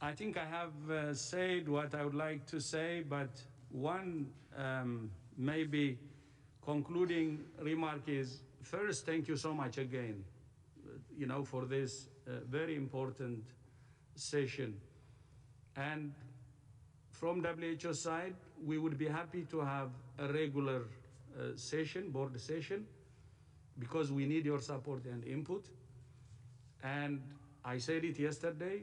I think I have said what I would like to say, but one maybe concluding remark is, first, thank you so much again, for this very important session. And from WHO side, we would be happy to have a regular board session, because we need your support and input. And I said it yesterday,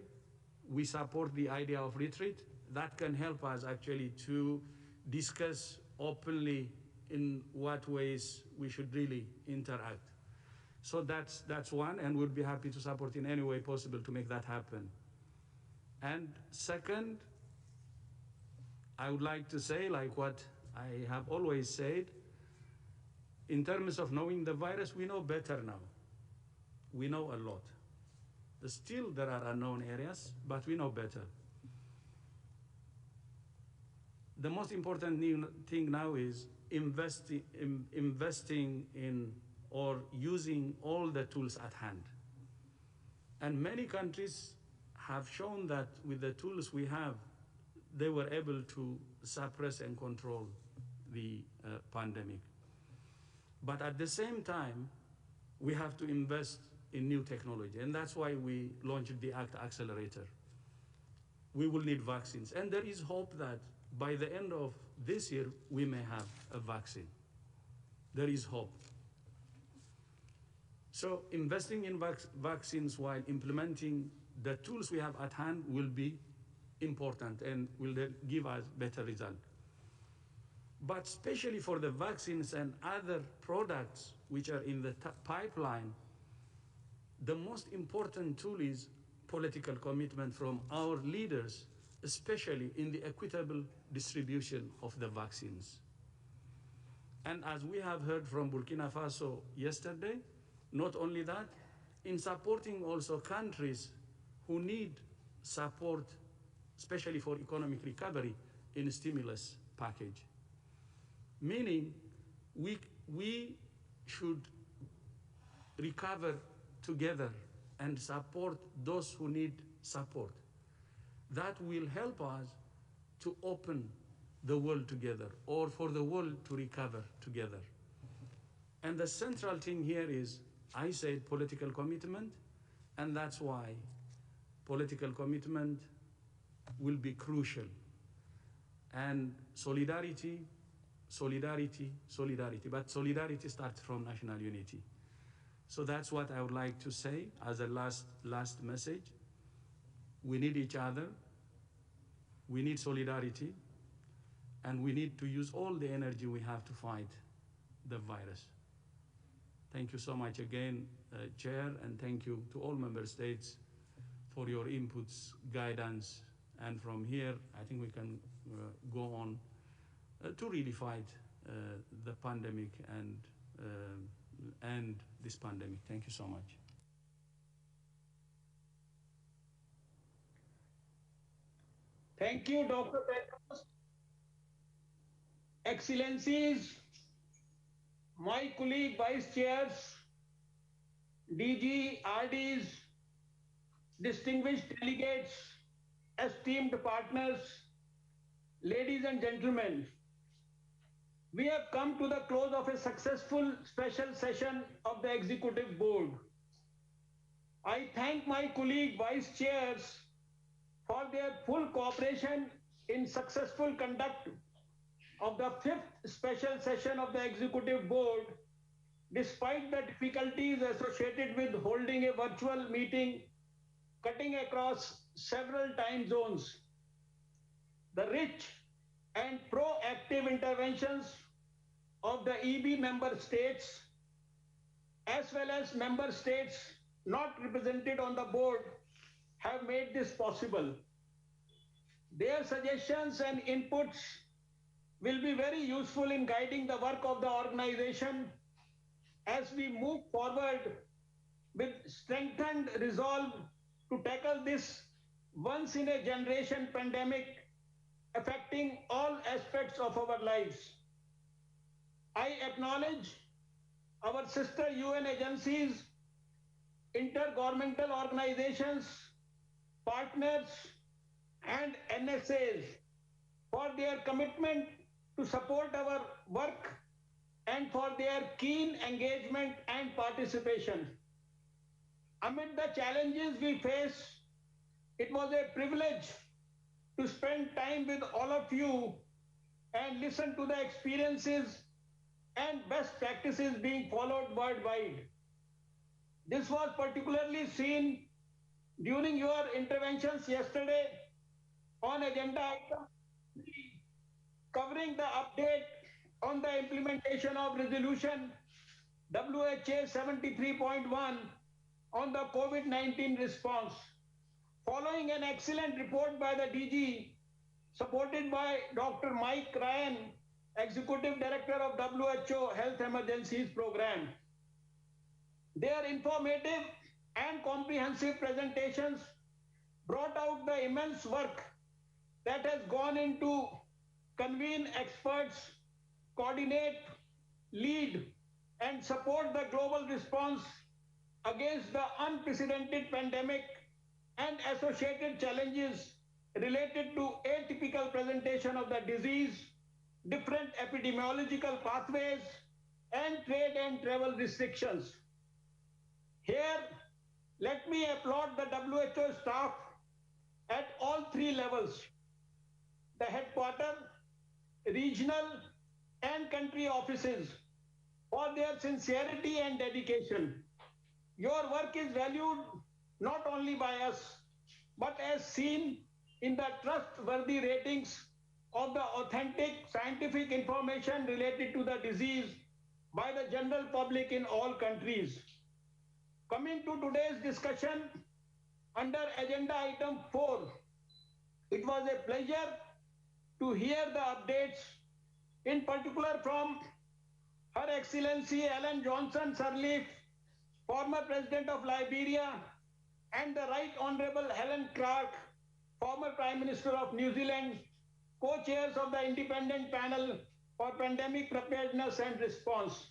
we support the idea of retreat. That can help us actually to discuss openly in what ways we should really interact. So that's one, and we'll be happy to support in any way possible to make that happen. And second, I would like to say, like what I have always said, in terms of knowing the virus, we know better now. We know a lot. Still, there are unknown areas, but we know better. The most important thing now is investing in or using all the tools at hand. And many countries have shown that with the tools we have, they were able to suppress and control the pandemic. But at the same time, we have to invest in new technology, and that's why we launched the ACT Accelerator. We will need vaccines, and there is hope that by the end of this year, we may have a vaccine. There is hope. So investing in vaccines while implementing the tools we have at hand will be important and will give us better results. But especially for the vaccines and other products which are in the pipeline, the most important tool is political commitment from our leaders, especially in the equitable distribution of the vaccines. And as we have heard from Burkina Faso yesterday, not only that, in supporting also countries who need support, especially for economic recovery, in a stimulus package. Meaning, we should recover together and support those who need support. That will help us to open the world together, or for the world to recover together. And the central thing here is, I said political commitment, and that's why political commitment will be crucial. And solidarity, but solidarity starts from national unity. So that's what I would like to say as a last message. We need each other, we need solidarity, and we need to use all the energy we have to fight the virus. Thank you so much again, Chair, and thank you to all member states for your inputs, guidance, and from here, I think we can go on to really fight the pandemic and end this pandemic. Thank you so much. Thank you, Dr. Tedros. Excellencies, my colleague vice chairs, DG, RDs, distinguished delegates, esteemed partners, ladies and gentlemen, we have come to the close of a successful special session of the Executive Board. I thank my colleague vice chairs for their full cooperation in successful conduct of the 5th special session of the Executive Board, despite the difficulties associated with holding a virtual meeting cutting across several time zones. The rich and proactive interventions of the EB member states, as well as member states not represented on the board, have made this possible. Their suggestions and inputs will be very useful in guiding the work of the organization as we move forward with strengthened resolve to tackle this once-in-a-generation pandemic affecting all aspects of our lives. I acknowledge our sister UN agencies, intergovernmental organizations, partners, and NSAs for their commitment to support our work and for their keen engagement and participation. Amid the challenges we face, it was a privilege to spend time with all of you and listen to the experiences best practices being followed worldwide. This was particularly seen during your interventions yesterday on agenda item 3, covering the update on the implementation of resolution WHA 73.1 on the COVID-19 response. Following an excellent report by the DG, supported by Dr. Mike Ryan, Executive Director of WHO Health Emergencies Program. Their informative and comprehensive presentations brought out the immense work that has gone into convene experts, coordinate, lead, and support the global response against the unprecedented pandemic and associated challenges related to atypical presentation of the disease, different epidemiological pathways, and trade and travel restrictions. Here, let me applaud the WHO staff at all 3 levels, the headquarters, regional, and country offices, for their sincerity and dedication. Your work is valued not only by us, but as seen in the trustworthy ratings of the authentic scientific information related to the disease by the general public in all countries. Coming to today's discussion under agenda item 4, it was a pleasure to hear the updates, in particular from Her Excellency Ellen Johnson Sirleaf, former President of Liberia, and the Right Honorable Helen Clark, former Prime Minister of New Zealand, co-chairs of the Independent Panel for Pandemic Preparedness and Response.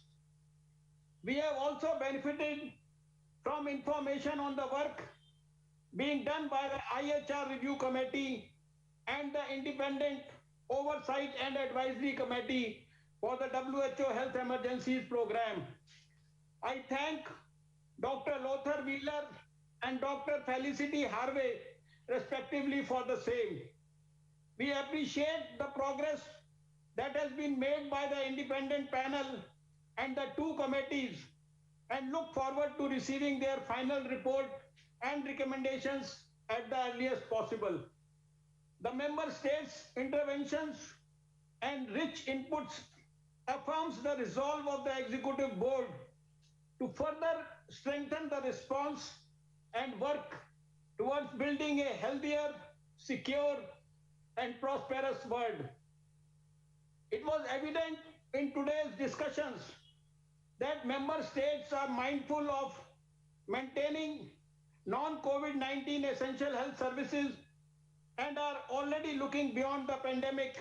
We have also benefited from information on the work being done by the IHR Review Committee and the Independent Oversight and Advisory Committee for the WHO Health Emergencies Program. I thank Dr. Lothar Wheeler and Dr. Felicity Harvey, respectively, for the same. We appreciate the progress that has been made by the independent panel and the 2 committees and look forward to receiving their final report and recommendations at the earliest possible. The member states' interventions and rich inputs affirms the resolve of the executive board to further strengthen the response and work towards building a healthier, secure, and prosperous world. It was evident in today's discussions that member states are mindful of maintaining non-COVID-19 essential health services and are already looking beyond the pandemic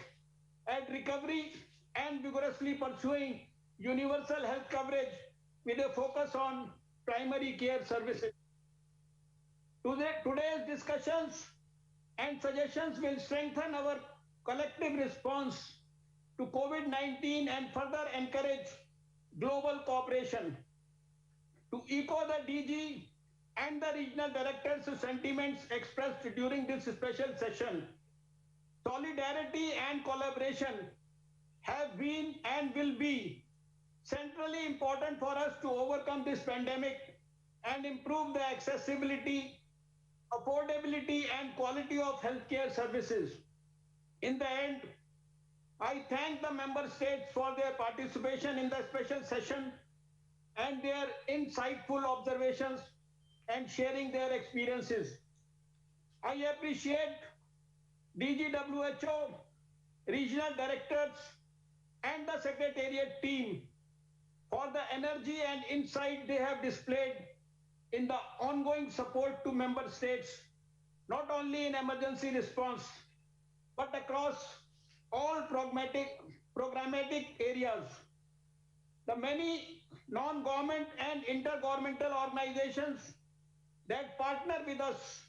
at recovery and vigorously pursuing universal health coverage with a focus on primary care services. Today's discussions and suggestions will strengthen our collective response to COVID-19 and further encourage global cooperation. To echo the DG and the regional directors' sentiments expressed during this special session, solidarity and collaboration have been and will be centrally important for us to overcome this pandemic and improve the accessibility, affordability, and quality of healthcare services. In the end, I thank the member states for their participation in the special session and their insightful observations and sharing their experiences. I appreciate DGWHO, regional directors, and the Secretariat team for the energy and insight they have displayed in the ongoing support to member states, not only in emergency response, but across all programmatic areas. The many non-government and intergovernmental organizations that partner with us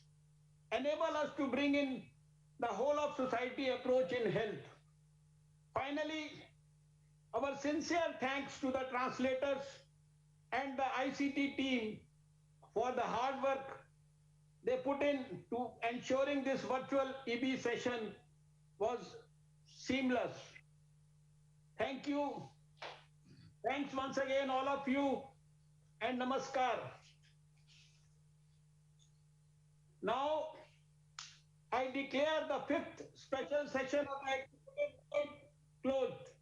enable us to bring in the whole of society approach in health. Finally, our sincere thanks to the translators and the ICT team for the hard work they put in to ensuring this virtual EB session was seamless. Thank you. Thank Thanks once again, all of you, and namaskar. Now, I declare the 5th special session of the closed.